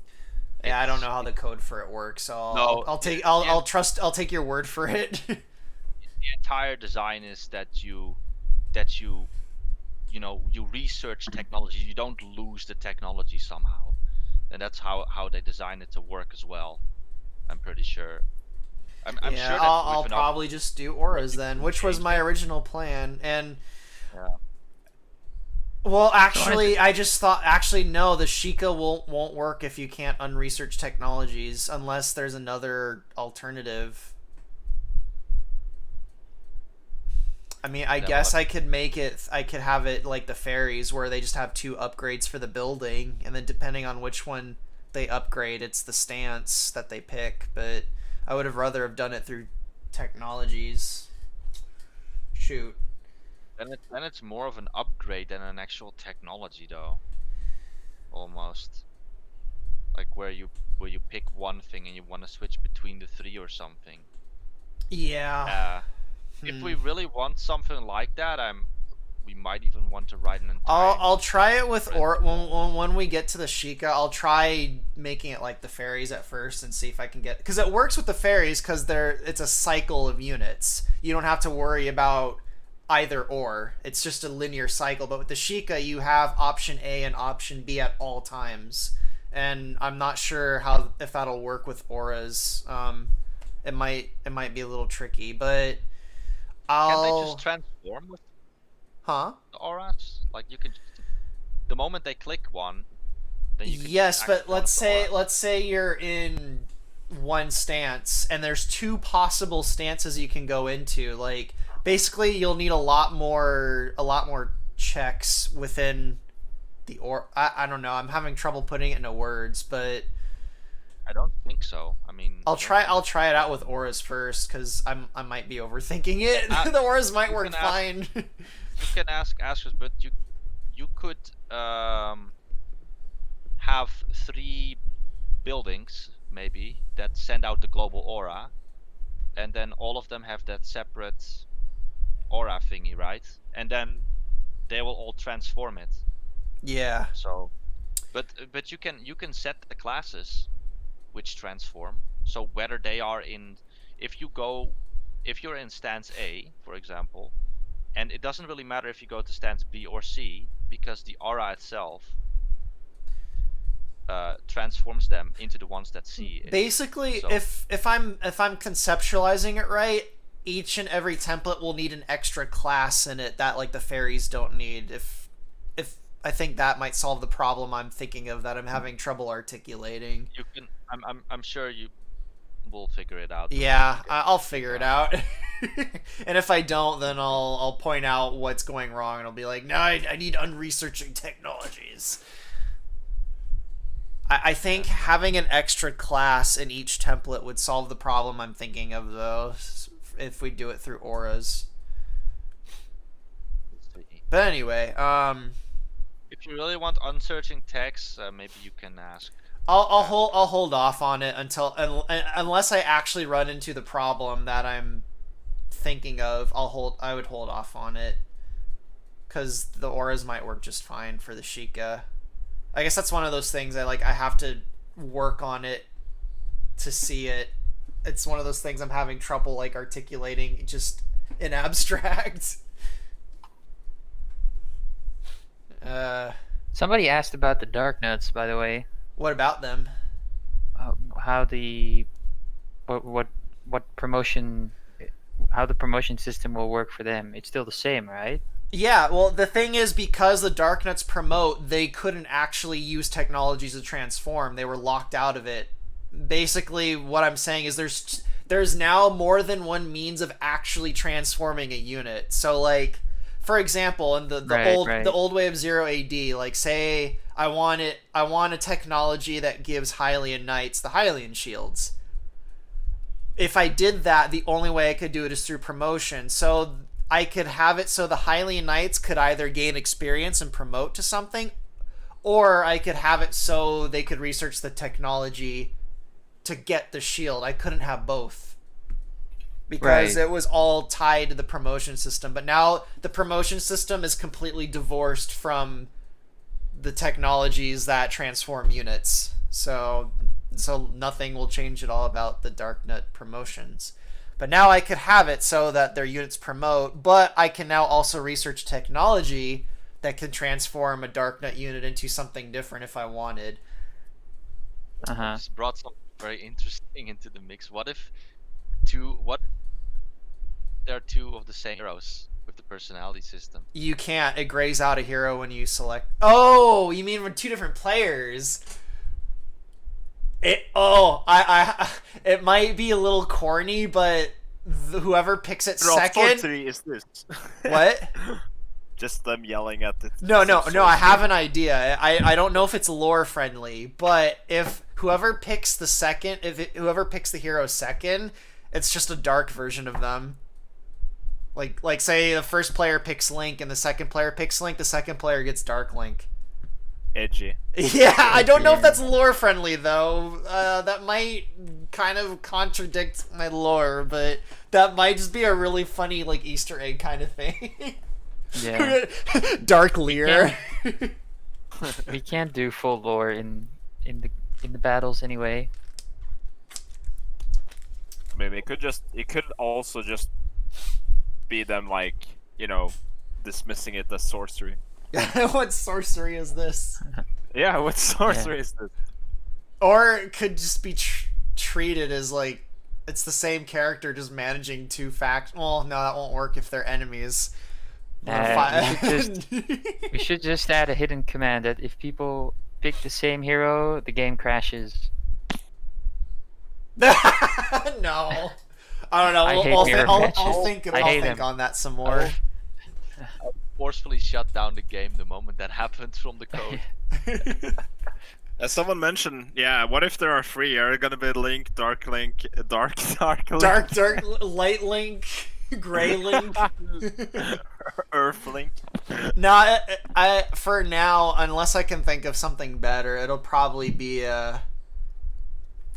Yeah, I don't know how the code for it works, so I'll take your word for it. The entire design is that you research technology. You don't lose the technology somehow, and that's how they designed it to work as well. I'm pretty sure. I'm sure that I'll probably just do auras then, which was my original plan. And well, actually, I just thought, no, the Sheikah won't work if you can't unresearch technologies, unless there's another alternative. I mean, I Yeah, guess well, I could make it. I could have it like the fairies, where they just have 2 upgrades for the building, and then depending on which one they upgrade, it's the stance that they pick. But I would have rather have done it through technologies. Shoot. then it's more of an upgrade than an actual technology, though. Almost. Like where you pick one thing and you want to switch between the 3 or something. Yeah. If we really want something like that, we might even want to write an entire. I'll try it with when we get to the Sheikah. I'll try making it like the fairies at first and see if I can get, because it works with the fairies because it's a cycle of units. You don't have to worry about either or. It's just a linear cycle. But with the Sheikah, you have option A and option B at all times, and I'm not sure if that'll work with auras. It might be a little tricky, but Can they just transform with Huh? the auras? Like you can, the moment they click one, then you can Yes, act but one of the auras. let's say you're in one stance and there's 2 possible stances you can go into. Like basically you'll need a lot more checks within the I don't know. I'm having trouble putting it into words, but I don't think so. I mean, I'll try it out with auras first cuz I might be overthinking it. The auras might work fine. You can ask us, but you could have 3 buildings maybe that send out the global aura, and then all of them have that separate aura thingy, right? And then they will all transform it. Yeah. So, but you can set the classes which transform. So whether they are in, if you're in stance A, for example, and it doesn't really matter if you go to stance B or C, because the aura itself transforms them into the ones that C is. Basically, So, if I'm conceptualizing it right, each and every template will need an extra class in it that like the fairies don't need. If I think that might solve the problem I'm thinking of that I'm having trouble articulating. you can, I'm sure you will figure it out. Yeah, I'll figure it out. And if I don't, then I'll point out what's going wrong, and I'll be like, no, I need unresearching technologies. I think having an extra class in each template would solve the problem I'm thinking of, though, if we do it through auras. But anyway, if you really want unsearching text, maybe you can ask. I'll hold off on it unless I actually run into the problem that I'm thinking of. I would hold off on it because the auras might work just fine for the Sheikah. I guess that's one of those things I have to work on it to see it. It's one of those things I'm having trouble articulating just in abstract. Somebody asked about the dark nuts, by the way. What about them? How the what promotion, how the promotion system will work for them? It's still the same, right? Yeah, well, the thing is, because the Darknuts promote, they couldn't actually use technologies to transform. They were locked out of it. Basically, what I'm saying is there's now more than one means of actually transforming a unit. So, for example, in the old way of 0 AD, say I want a technology that gives Hylian Knights the Hylian shields. If I did that, the only way I could do it is through promotion. So I could have it so the Hylian Knights could either gain experience and promote to something, or I could have it so they could research the technology to get the shield. I couldn't have both because it was all tied to the promotion system. But now the promotion system is completely divorced from the technologies that transform units. So nothing will change at all about the Darknut promotions. But now I could have it so that their units promote, but I can now also research technology that can transform a Darknut unit into something different if I wanted. Just brought something very interesting into the mix. What if there are 2 of the same heroes with the personality system? You can't. It grays out a hero when you select. Oh, you mean with 2 different players? It might be a little corny, but whoever picks it Roll second. sorcery is this? What? Just them yelling at it. No. I have an idea. I don't know if it's lore friendly, but if whoever picks the second, whoever picks the hero second, it's just a dark version of them. Like say the first player picks Link and the second player picks Link, the second player gets Dark Link. Edgy. Yeah, I don't know if that's lore friendly though. That might kind of contradict my lore, but that might just be a really funny like Easter egg kind of thing. Yeah. Dark Lear. We can't do full lore in the battles anyway. Maybe it could also just be them like, you know, dismissing it as sorcery. What sorcery is this? Yeah, what sorcery is this? Or it could just be treated as like it's the same character just managing two Well, no, that won't work if they're enemies. We should just add a hidden command that if people pick the same hero, the game crashes. No, I don't know. I'll think on that some more. Forcefully shut down the game the moment that happens from the code. As someone mentioned, yeah, what if there are three? Are it gonna be Link, Dark Link, Dark Link? Dark, Light Link, Gray Link, Earth Link? No, I for now, unless I can think of something better, it'll probably be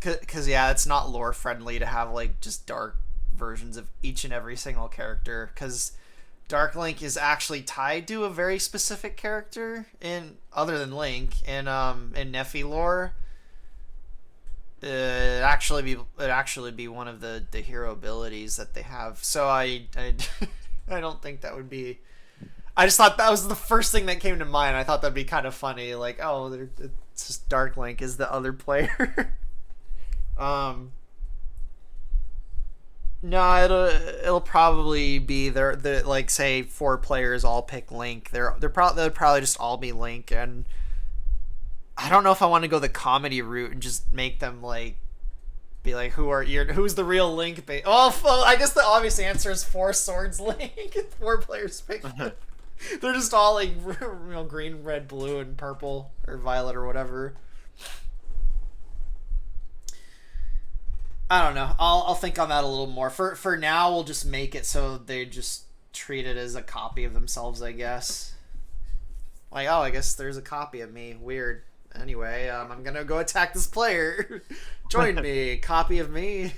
Cause yeah, it's not lore friendly to have like just dark versions of each and every single character. Cause Dark Link is actually tied to a very specific character in other than Link in Nephi lore. It'd actually be one of the hero abilities that they have. So I don't think that would be. I just thought that was the first thing that came to mind. I thought that'd be kind of funny. Like, oh, it's just Dark Link is the other player. No, it'll probably be the like say 4 players all pick Link. They'll probably just all be Link, and I don't know if I want to go the comedy route and just make them like be like who's the real Link? I guess the obvious answer is 4 swords Link. 4 players pick. They're just all like green, red, blue, and purple or violet or whatever. I don't know. I'll think on that a little more. For now, we'll just make it so they just treat it as a copy of themselves, I guess. Like, oh, I guess there's a copy of me. Weird. Anyway, I'm gonna go attack this player. Join me. Copy of me.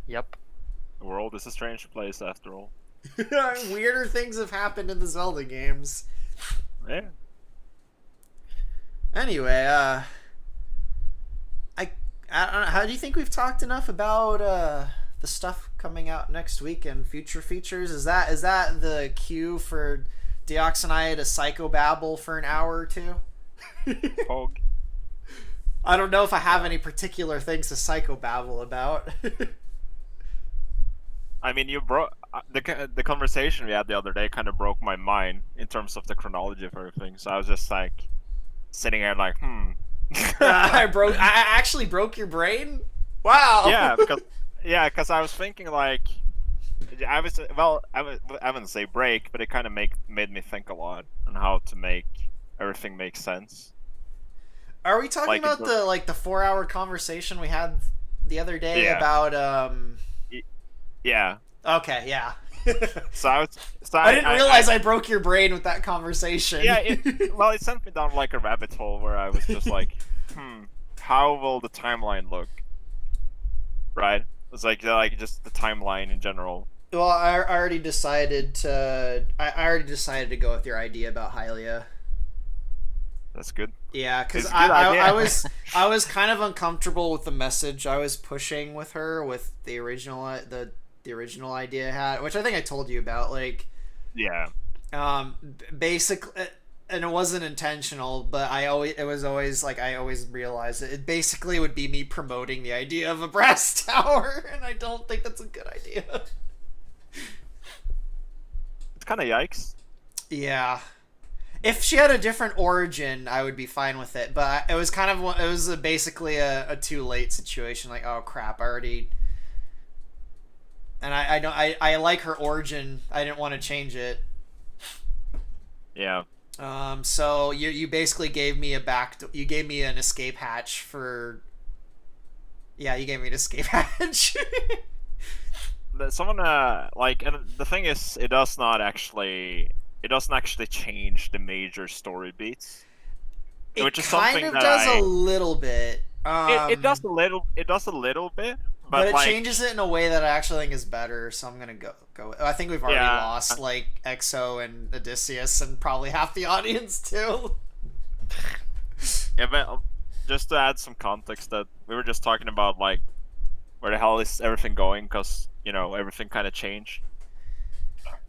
Yep. The world is a strange place after all. Weirder things have happened in the Zelda games. Yeah. Anyway, I don't know, how do you think we've talked enough about the stuff coming out next week and future features? Is that the cue for Deox and I to psychobabble for an hour or two? Pog. I don't know if I have any particular things to psychobabble about. I mean, you broke the conversation we had the other day. Kind of broke my mind in terms of the chronology of everything. So I was just like sitting here like, I actually broke your brain? Wow. Yeah, because I was thinking like, I wouldn't say break, but it kind of made me think a lot on how to make everything make sense. Are we talking like about the 4-hour conversation we had the other day about Yeah. Okay, yeah. I didn't realize I broke your brain with that conversation. Yeah, it sent me down like a rabbit hole where I was just like, how will the timeline look? Right? It's like just the timeline in general. Well, I already decided to go with your idea about Hylia. That's good. Yeah, because It's a good idea. I was kind of uncomfortable with the message I was pushing with her with the original idea I had, which I think I told you about. Like, yeah. Basically, and it wasn't intentional, but I always realized it basically would be me promoting the idea of a brass tower, and I don't think that's a good idea. It's kind of yikes. Yeah. If she had a different origin, I would be fine with it. But it was basically a too late situation. Like, oh crap, I already and I don't I like her origin. I didn't want to change it. Yeah. So you basically gave me you gave me an escape hatch for. Yeah, you gave me an escape hatch. Someone like, and the thing is, it doesn't actually change the major story beats. Which is something kind of that does a little bit. It does a little bit, but it like, changes it in a way that I actually think is better. So I'm gonna go. I think we've already Yeah. lost like Exo and Odysseus and probably half the audience too. Yeah, but just to add some context, that we were just talking about like where the hell is everything going, because everything kind of changed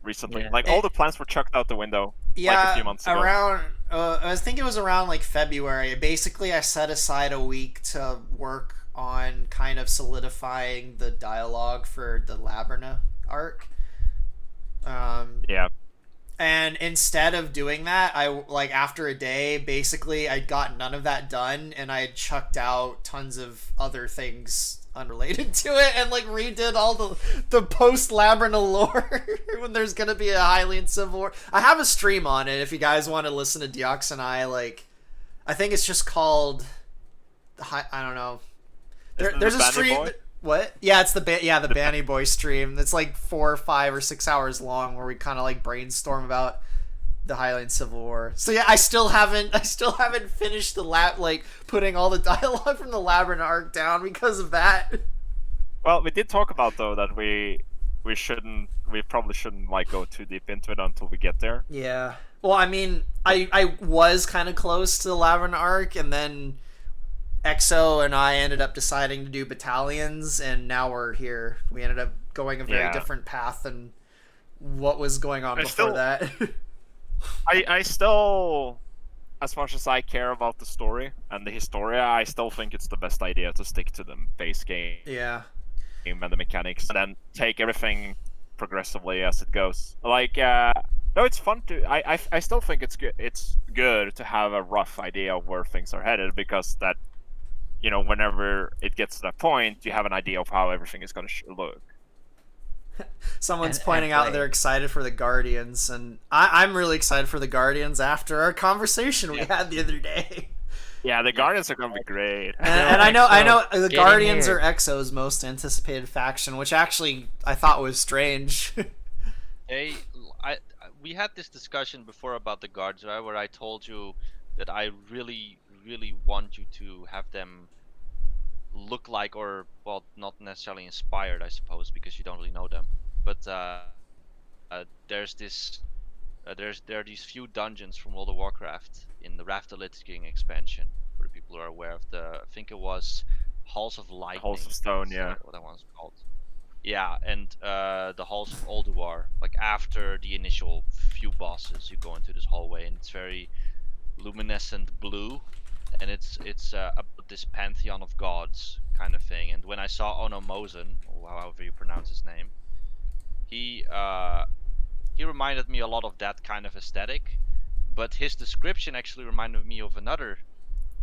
recently. Yeah. Like all the plans were chucked out the window like a few months ago. Around I think it was around like February. Basically, I set aside a week to work on kind of solidifying the dialogue for the Labyrinth arc. Yeah. And instead of doing that, I like after a day, basically I got none of that done, and I had chucked out tons of other things unrelated to it, and like redid all the post Labyrinth lore when there's gonna be a Hylian Civil War. I have a stream on it if you guys want to listen to Deox and I. Like, I think it's just called I don't know. There's a stream. Boy? What? Yeah, it's the Banny Boy stream. It's like 4 or 5 or 6 hours long, where we kind of like brainstorm about the Hylian Civil War. So yeah, I still haven't finished the putting all the dialogue from the Labyrinth arc down because of that. Well, we did talk about though that we probably shouldn't like go too deep into it until we get there. Yeah. Well, I mean, I was kind of close to the Labyrinth arc, and then Exo and I ended up deciding to do Battalions, and now we're here. We ended up going a very different path than what was going on before that. I still, as much as I care about the story and the Historia, I still think it's the best idea to stick to the base game. Yeah. And the mechanics, and then take everything progressively as it goes. Like, no, it's fun to. I still think it's good. It's good to have a rough idea of where things are headed, because that, whenever it gets to that point, you have an idea of how everything is going to look. Someone's pointing out they're excited for the Guardians, and I'm really excited for the Guardians after our conversation we had the other day. Yeah, the Guardians are going to be great. And I know the Guardians are Exo's most anticipated faction, which actually I thought was strange. We had this discussion before about the Guards, right? Where I told you that I really, really want you to have them look like, or well, not necessarily inspired, I suppose, because you don't really know them. But there are these few dungeons from World of Warcraft in the Wrath of the Lich King expansion, for the people who are aware of I think it was Halls of Lightning. Halls of Stone, yeah. What that one's called. Yeah, and the Halls of Ulduar. Like after the initial few bosses, you go into this hallway, and it's very luminescent blue, and it's this pantheon of gods kind of thing. And when I saw Onomosen, or however you pronounce his name, he reminded me a lot of that kind of aesthetic, but his description actually reminded me of another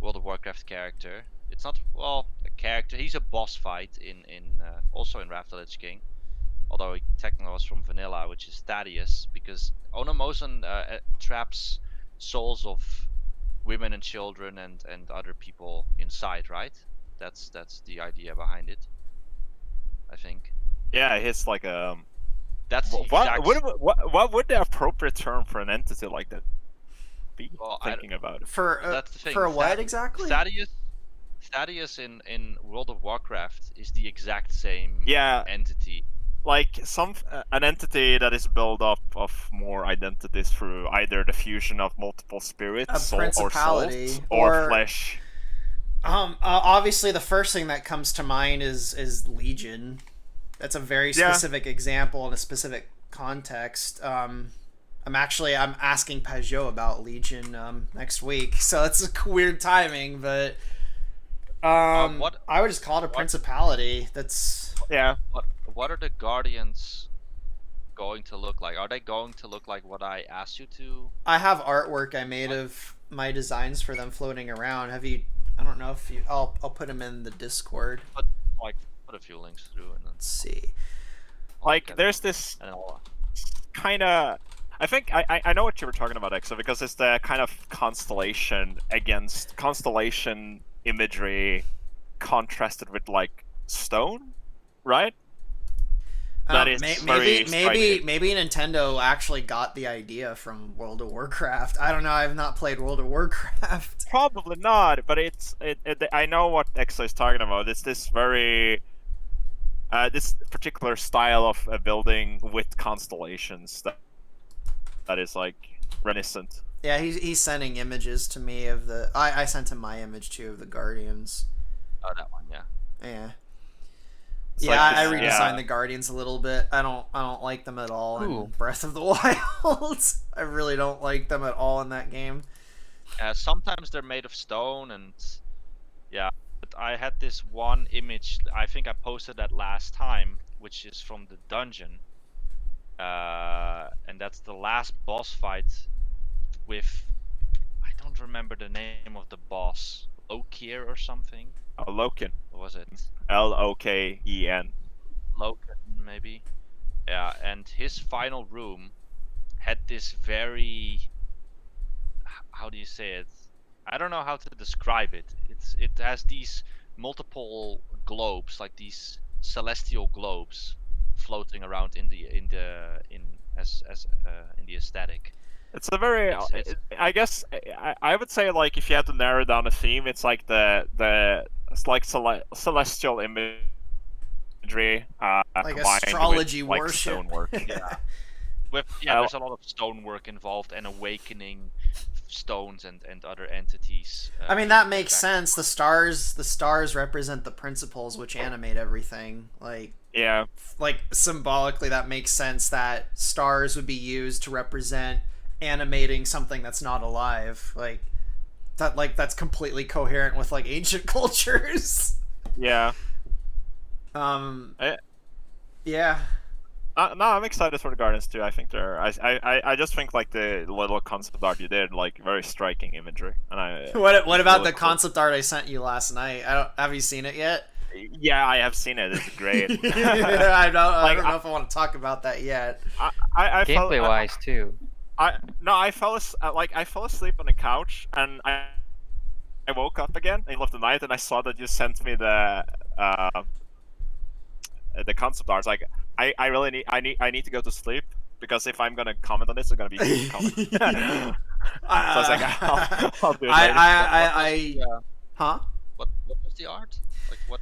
World of Warcraft character. It's not, well, a character. He's a boss fight in also in Wrath of the Lich King, although he technically was from vanilla, which is Thaddeus, because Onomosen traps souls of women and children and other people inside, right? That's the idea behind it, I think. Yeah, it's like That's what would the appropriate term for an entity like that be? Well, thinking about it. That's the thing. For what exactly? Thaddeus in World of Warcraft is the exact same entity. Like an entity that is built up of more identities through either the fusion of multiple spirits, or souls, or flesh. Obviously the first thing that comes to mind is Legion. That's a very specific example in a specific context. I'm asking Pajot about Legion next week, so it's a weird timing, but I would just call it a principality. That's What are the Guardians going to look like? Are they going to look like what I asked you to? I have artwork I made of my designs for them floating around. Have you? I don't know if you. I'll put them in the Discord. Put a few links through, and then... Let's see. Like, Okay. there's this And I'll- kind of. I think I know what you were talking about, Exa, because it's the kind of constellation against constellation imagery contrasted with like stone, right? That is very striking. maybe Nintendo actually got the idea from World of Warcraft. I don't know. I've not played World of Warcraft. Probably not, but I know what Exa is talking about. It's this very this particular style of building with constellations that is like reminiscent. Yeah, he's sending images to me of the. I sent him my image too of the Guardians. Oh, that one, yeah. Yeah. It's Yeah, like I this- redesigned yeah. the Guardians a little bit. I don't like them at all in Ooh. Breath of the Wild. I really don't like them at all in that game. Sometimes they're made of stone, and yeah. But I had this one image. I think I posted that last time, which is from the dungeon, and that's the last boss fight with. I don't remember the name of the boss. Lokir or something. Loken, What was it? Loken. Loken, maybe. Yeah, and his final room had this very. How do you say it? I don't know how to describe it. It has these multiple globes, like these celestial globes, floating around in the aesthetic. It's a very. It's- I guess I would say like if you had to narrow down a theme, it's like it's like celestial imagery, Like combined astrology with, like, worship. stonework. Yeah. There's a lot of stonework involved and awakening stones and other entities. I mean that back- makes sense. The stars represent the principles which animate everything. Yeah, Like symbolically that makes sense that stars would be used to represent animating something that's not alive. That's completely coherent with like ancient cultures. yeah. Yeah. No, I'm excited for the Guardians too. I think they're. I just think like the little concept art you did, like very striking imagery. And What it's about really the cool. concept art I sent you last night? Have you seen it yet? Yeah, I have seen it. It's great. I Like, don't know if I want to talk about that yet. I felt, Gameplay wise too. I fell asleep on the couch and I woke up again in the middle of the night and I saw that you sent me the concept art. Like I really need to go to sleep because if I'm gonna comment on this, it's gonna be a comment. So I was like, I'll do it later. Huh? What was the art? Like what?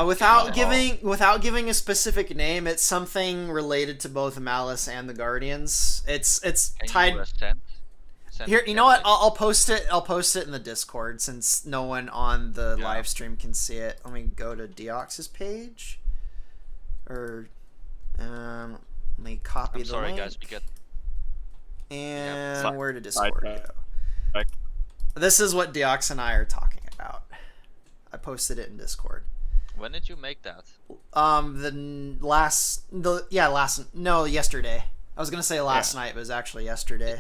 Without Oh. giving a specific name, it's something related to both Malice and the Guardians. It's Can tied. you send Here, me you know what? that? I'll post it. I'll post it in the Discord since no one on the Yeah. live stream can see it. Let me go to Deox's page, or let me copy I'm the sorry, link. guys. We get And Si- where to Discord side- go? Like, This is what Deox and I are talking about. I posted it in Discord. When did you make that? Yesterday. I was gonna say last night, but it was actually yesterday.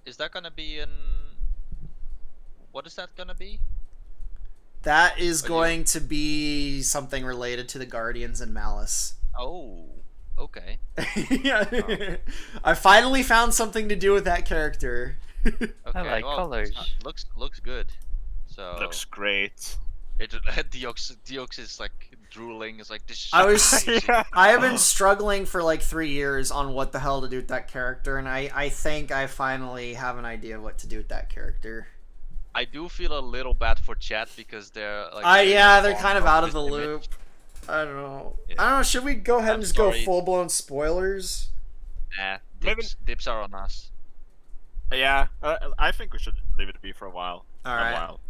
Is that gonna be in? What is that gonna be? That is Are you- going to be something related to the Guardians and Malice. Oh, okay. Yeah. I finally found something to do with that character. Okay. like well, colors. Looks good. So looks great. Deox is like drooling. It's like this. I was- crazy. I have been struggling for like 3 years on what the hell to do with that character, and I think I finally have an idea of what to do with that character. I do feel a little bad for chat because they're like. They're kind of out of the this loop. image. I don't know. Yeah. I don't know. Should we go ahead I'm and just go sorry. full blown spoilers? Nah, Maybe- dips are on us. Yeah, I think we should leave it be for a while. All right. A while.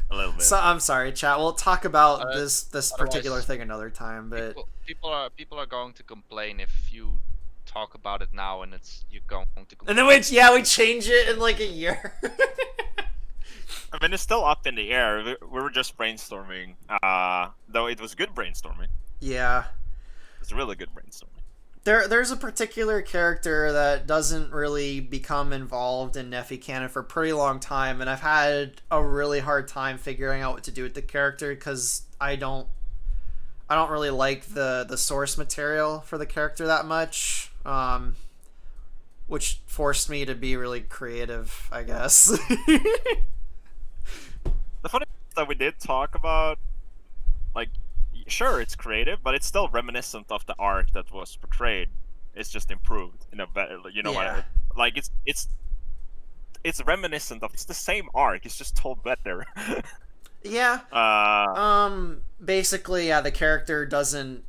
A little bit. So I'm sorry, chat. We'll talk about Uh, this otherwise- particular thing another time. But People are going to complain if you talk about it now and you're going to complain. and then we change it in like a year. I mean, it's still up in the air. We were just brainstorming. Though it was good brainstorming. Yeah. It's really good brainstorming. There's a particular character that doesn't really become involved in Nephi canon for a pretty long time, and I've had a really hard time figuring out what to do with the character because I don't I don't really like the source material for the character that much, which forced me to be really creative, I guess. The funny thing is that we did talk about, like, sure, it's creative, but it's still reminiscent of the arc that was portrayed. It's just improved in a better, you know, Yeah. like it's reminiscent of, it's the same arc, it's just told better. Yeah. Basically, yeah, the character doesn't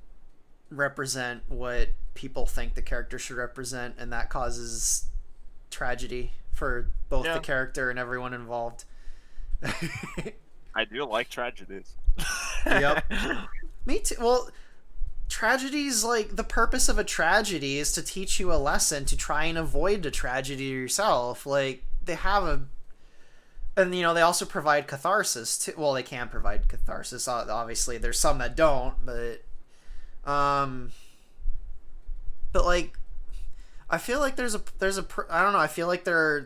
represent what people think the character should represent, and that causes tragedy for both the character and everyone involved. I do like tragedies. Yep. Me too. Well, tragedies, like, the purpose of a tragedy is to teach you a lesson to try and avoid the tragedy yourself. Like, they have a, and you know, they also provide catharsis too. Well, they can provide catharsis, obviously. There's some that don't, but like, I feel like there's a I don't know, I feel like I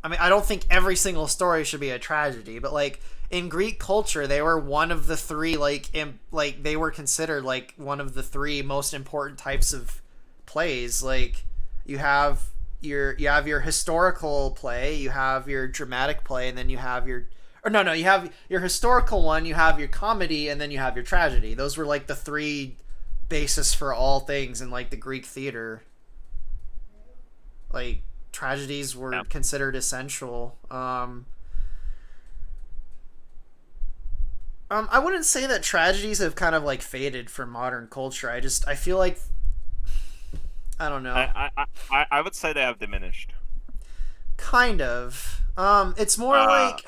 mean, I don't think every single story should be a tragedy, but like in Greek culture, they were one of the three, like they were considered like one of the three most important types of plays. Like, you have your historical play, you have your dramatic play, and then you have you have your historical one, you have your comedy, and then you have your tragedy. Those were like the three basis for all things in like the Greek theater. Like, tragedies were considered essential. I wouldn't say that tragedies have kind of like faded from modern culture. I feel like, I don't know. I would say they have diminished. Kind of. It's more like,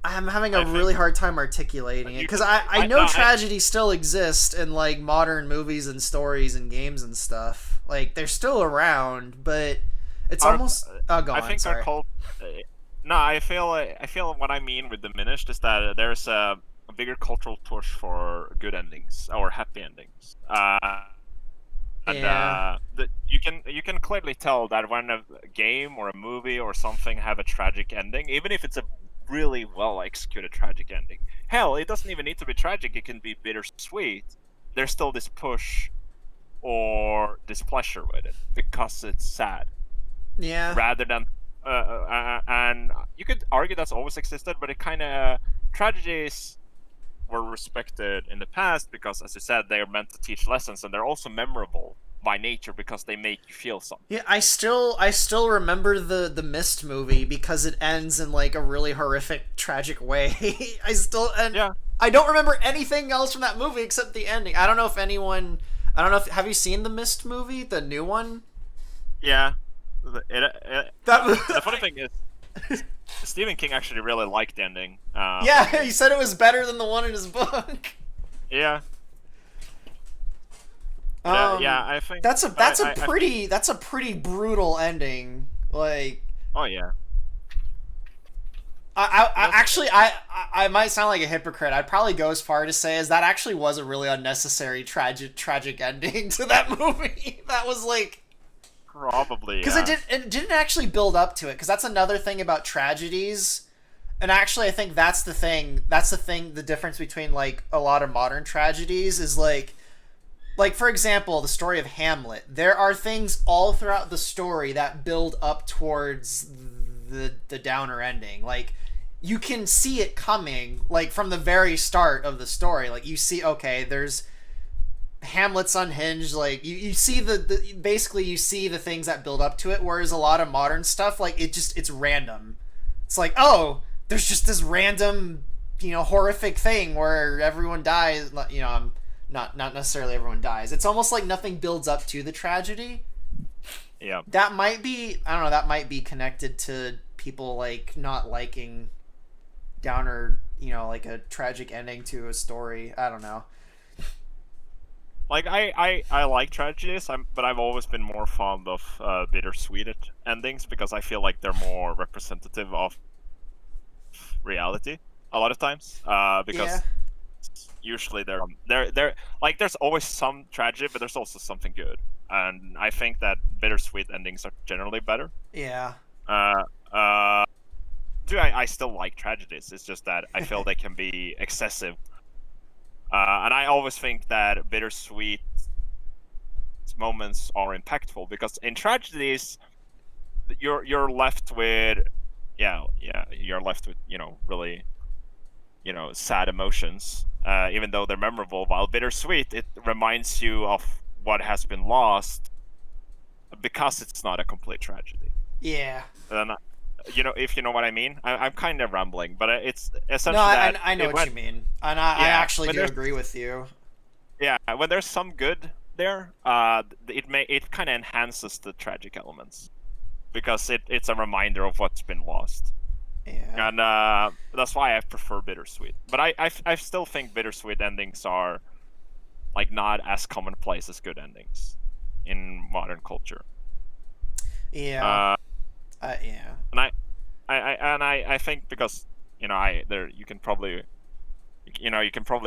I'm having a really hard time articulating it, because I know tragedies still exist in like modern movies and stories and games and stuff. Like, they're still around, but it's almost. Oh, go on. I think sorry. No, I feel what I mean with diminished is that there's a bigger cultural push for good endings or happy endings. You can clearly tell that when a game or a movie or something have a tragic ending, even if it's a really well executed tragic ending. Hell, it doesn't even need to be tragic, it can be bittersweet. There's still this push or displeasure with it because it's sad. Yeah. Rather than and you could argue that's always existed, but it kind of, tragedies were respected in the past because, as you said, they are meant to teach lessons, and they're also memorable by nature because they make you feel something. Yeah, I still remember the Mist movie because it ends in like a really horrific, tragic way. I don't remember anything else from that movie except the ending. I don't know if have you seen the Mist movie, the new one? Yeah. The funny thing is, Stephen King actually really liked the ending. Yeah, he said it was better than the one in his book. Yeah. Yeah, I think that's a pretty brutal ending. Like, oh yeah. I might sound like a hypocrite. I'd probably go as far to say as that actually was a really unnecessary tragic ending to that movie. That was like, probably, because it didn't actually build up to it. Because that's another thing about tragedies, and actually I think that's the thing. The difference between like a lot of modern tragedies is like for example, the story of Hamlet. There are things all throughout the story that build up towards the downer ending. Like, you can see it coming, like, from the very start of the story. Like, you see, okay, there's Hamlet's unhinged. Like, you see basically you see the things that build up to it, whereas a lot of modern stuff, like, it's random. It's like, oh, there's just this random, horrific thing where everyone dies. Not necessarily everyone dies. It's almost like nothing builds up to the tragedy. Yeah. That might be, I don't know, that might be connected to people like not liking downer, like a tragic ending to a story. I don't know. Like, I like tragedies, but I've always been more fond of bittersweet endings because I feel like they're more representative of reality a lot of times. Because usually they're like, there's always some tragedy, but there's also something good, and I think that bittersweet endings are generally better. Yeah. I still like tragedies. It's just that I feel they can be excessive And I always think that bittersweet moments are impactful, because in tragedies, you're left with, you're left with, really, sad emotions, even though they're memorable. While bittersweet, it reminds you of what has been lost, because it's not a complete tragedy. Yeah. And if you know what I mean. I'm kind of rambling, but it's No, essentially I know what you mean, and I actually do agree with you. Yeah, when there's some good there, it kind of enhances the tragic elements, because it's a reminder of what's been lost. Yeah. And that's why I prefer bittersweet. But I still think bittersweet endings are like not as commonplace as good endings in modern culture. Yeah. Yeah. And I think because you can probably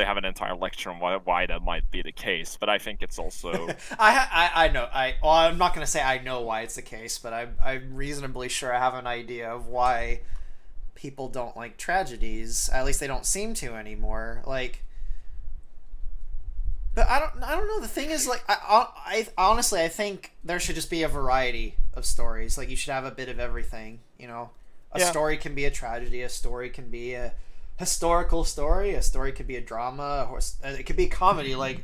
have an entire lecture on why that might be the case, but I think it's also I know I'm not gonna say I know why it's the case, but I'm reasonably sure I have an idea of why people don't like tragedies. At least they don't seem to anymore. Like, but I don't know. The thing is, like, I honestly, I think there should just be a variety of stories. Like, you should have a bit of everything. A story can be a tragedy. A story can be a historical story. A story could be a drama. It could be a comedy. Like,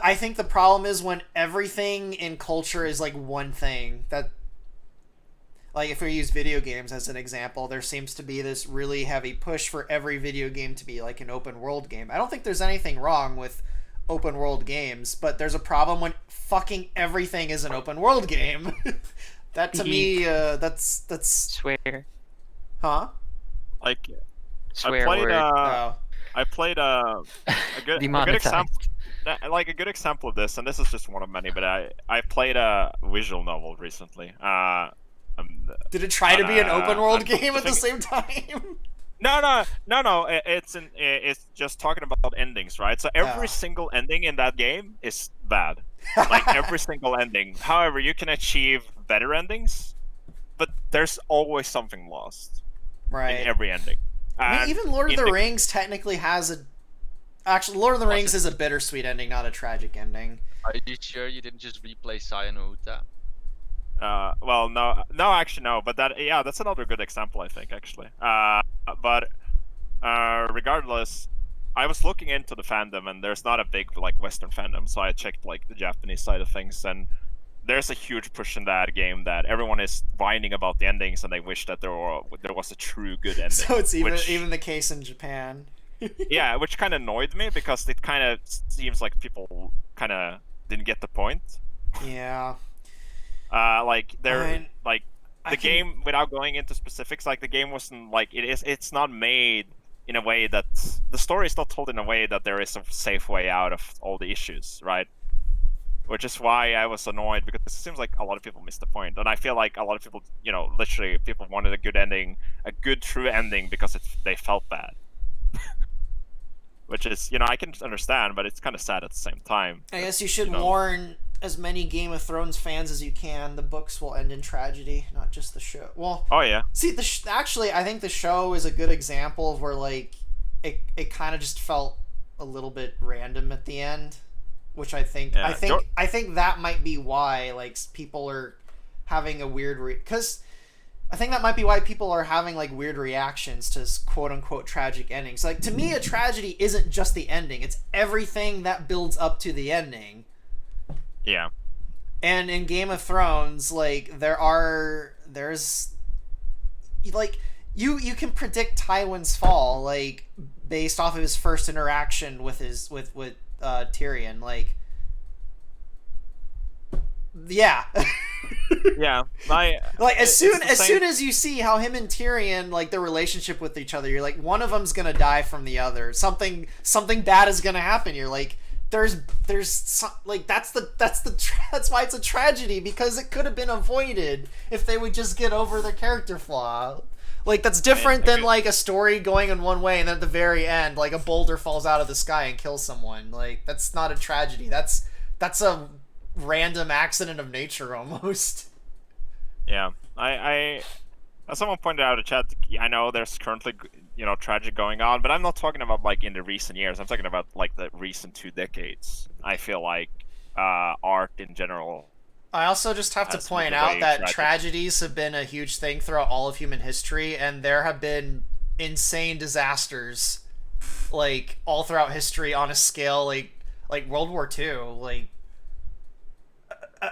I think the problem is when everything in culture is like one thing. That, like, if we use video games as an example, there seems to be this really heavy push for every video game to be like an open world game. I don't think there's anything wrong with open world games, but there's a problem when fucking everything is an open world game. That to me, that's Swear. Huh? like Swear word. I played a good example. Like a good example of this, and this is just one of many, but I played a visual novel recently. Did it try to be an open world game at the same time? No. It's just talking about endings, right? So every single ending in that game is bad. Like every single ending. However, you can achieve better endings, but there's always something lost. Right. In every ending. I mean, even Lord of the Rings technically has a. Actually, Lord of the Rings is a bittersweet ending, not a tragic ending. Are you sure you didn't just replay Cyanouta? Well, no, actually, no. But that's another good example, I think, actually. But regardless, I was looking into the fandom, and there's not a big like Western fandom, so I checked like the Japanese side of things, and there's a huge push in that game that everyone is whining about the endings, and they wish that there was a true good ending. So it's even the case in Japan. Yeah, which kind of annoyed me, because it kind of seems like people kind of didn't get the point. Yeah. Like they're game, without going into specifics, like the game wasn't like it's not made in a way that the story is not told in a way that there is a safe way out of all the issues, right? Which is why I was annoyed, because it seems like a lot of people missed the point, and I feel like a lot of people, literally people wanted a good ending, a good true ending, because they felt bad. Which is, I can understand, but it's kind of sad at the same time. I guess you should warn as many Game of Thrones fans as you can. The books will end in tragedy, not just the show. Well, oh yeah. See, actually, I think the show is a good example of where like it kind of just felt a little bit random at the end, which I think that might be why like people are having a weird because. I think that might be why people are having like weird reactions to quote unquote tragic endings. Like, to me, a tragedy isn't just the ending, it's everything that builds up to the ending. Yeah. And in Game of Thrones, like there's like you can predict Tywin's fall, like based off of his first interaction with Tyrion. Like, yeah. Yeah, as soon as you see how him and Tyrion, like, their relationship with each other, you're like, one of them's gonna die from the other. Something bad is gonna happen. You're like, that's why it's a tragedy, because it could have been avoided if they would just get over their character flaw. Like, that's different than like a story going in one way and then at the very end, like, a boulder falls out of the sky and kills someone. Like, that's not a tragedy. That's a random accident of nature almost. Yeah, I as someone pointed out in chat, I know there's currently tragic going on. But I'm not talking about like in the recent years. I'm talking about like the recent 2 decades. I feel like art in general. I also just have to Has point moved out away that tragic. tragedies have been a huge thing throughout all of human history, and there have been insane disasters, like all throughout history on a scale like World War II, like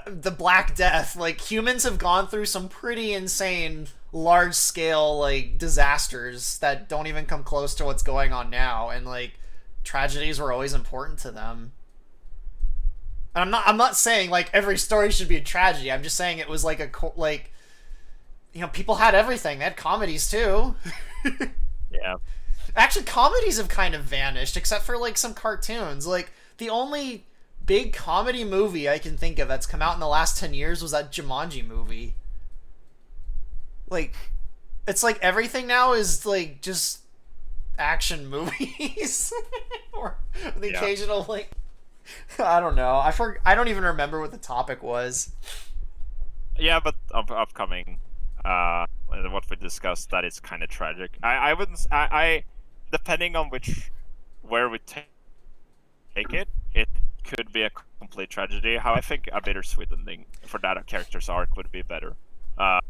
the Black Death. Like humans have gone through some pretty insane, large scale like disasters that don't even come close to what's going on now, and like tragedies were always important to them. And I'm not saying like every story should be a tragedy. I'm just saying it was like people had everything. They had comedies too. Yeah. Actually, comedies have kind of vanished except for like some cartoons. Like the only big comedy movie I can think of that's come out in the last 10 years was that Jumanji movie. Like it's like everything now is like just action movies or the occasional like I don't know. I don't even remember what the topic was. Yeah, but upcoming, what we discussed, that is kind of tragic. I wouldn't. I depending on where we take it, it could be a complete tragedy. How I think a bittersweet ending for that character's arc would be better.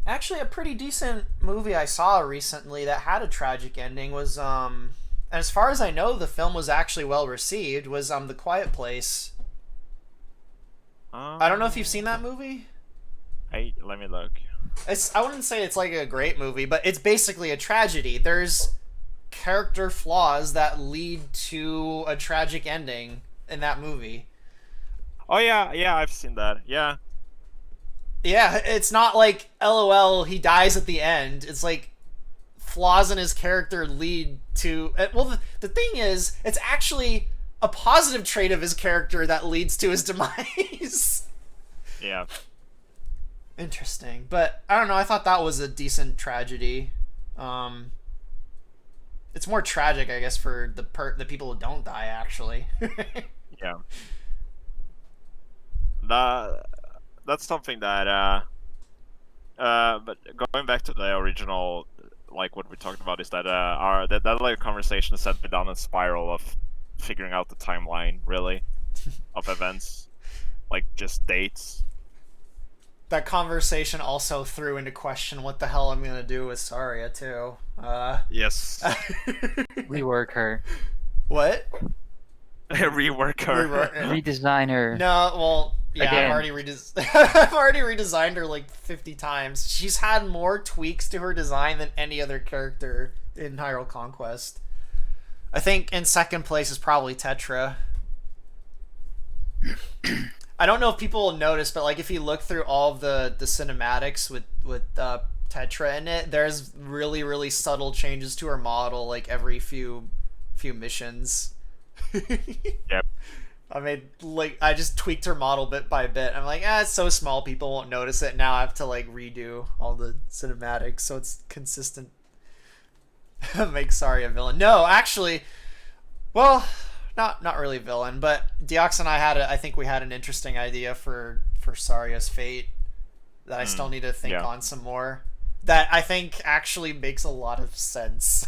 Actually, a pretty decent movie I saw recently that had a tragic ending was as far as I know, the film was actually well received. Was The Quiet Place. I don't know if you've seen that movie. Let me look. I wouldn't say it's like a great movie, but it's basically a tragedy. There's character flaws that lead to a tragic ending in that movie. Oh yeah, I've seen that. Yeah. Yeah, it's not like LOL he dies at the end. It's like flaws in his character lead to well the thing is it's actually a positive trait of his character that leads to his demise. Yeah. Interesting. But I don't know, I thought that was a decent tragedy. It's more tragic, I guess, for the people who don't die actually. Yeah. That's something that but going back to the original, like what we talked about, is that that like conversation sent me down a spiral of figuring out the timeline, really, of events, like just dates. That conversation also threw into question what the hell I'm gonna do with Saria too. Yes. Rework her. What? Rework her. Redesign her. No, well, yeah, Again. I've already redesigned her like 50 times. She's had more tweaks to her design than any other character in Hyrule Conquest. I think in second place is probably Tetra. I don't know if people will notice, but like if you look through all of the cinematics with Tetra in it, there's really, really subtle changes to her model like every few missions. Yep. I just tweaked her model bit by bit. I'm like, it's so small people won't notice it. Now I have to like redo all the cinematics so it's consistent. Make Saria a villain. No, actually, well, not really villain, but Deox and I think we had an interesting idea for Saria's fate that I still need to think on some more. That I think actually makes a lot of sense.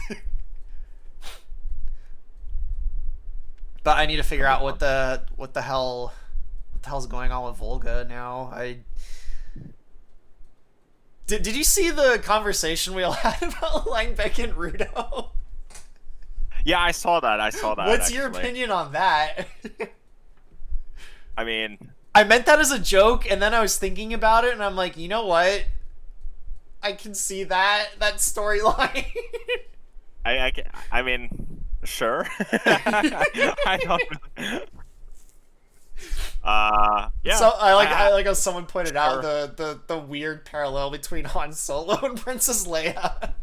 But I need to figure out what the hell's going on with Volga now. Did you see the conversation we all had about Langbeck and Rudo? Yeah, I saw that. What's your opinion on that? I mean, I meant that as a joke, and then I was thinking about it, and I'm like, you know what? I can see that storyline. I mean, sure. I don't really... yeah. So I like how someone pointed out the weird parallel between Han Solo and Princess Leia.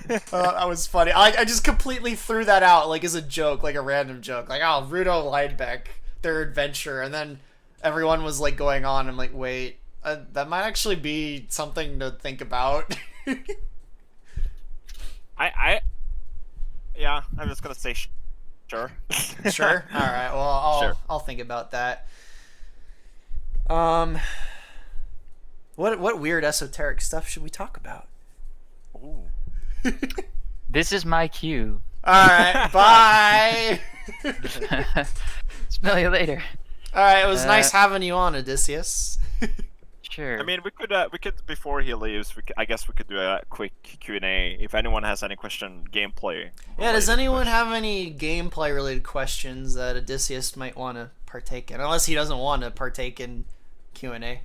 That was funny. I just completely threw that out like as a joke, like a random joke, like Rudo Linebeck, their adventure, and then everyone was like going on. I'm like, wait, that might actually be something to think about. Yeah, I'm just gonna say sure. Sure. All right. Well, I'll think about that. What weird esoteric stuff should we talk about? Ooh. This is my cue. All right, bye. Smell you later. All right, it was nice having you on, Odysseus. Sure. I mean, we could before he leaves. I guess we could do a quick Q&A if anyone has any gameplay. Yeah, does related anyone questions. have any gameplay related questions that Odysseus might want to partake in? Unless he doesn't want to partake in Q&A.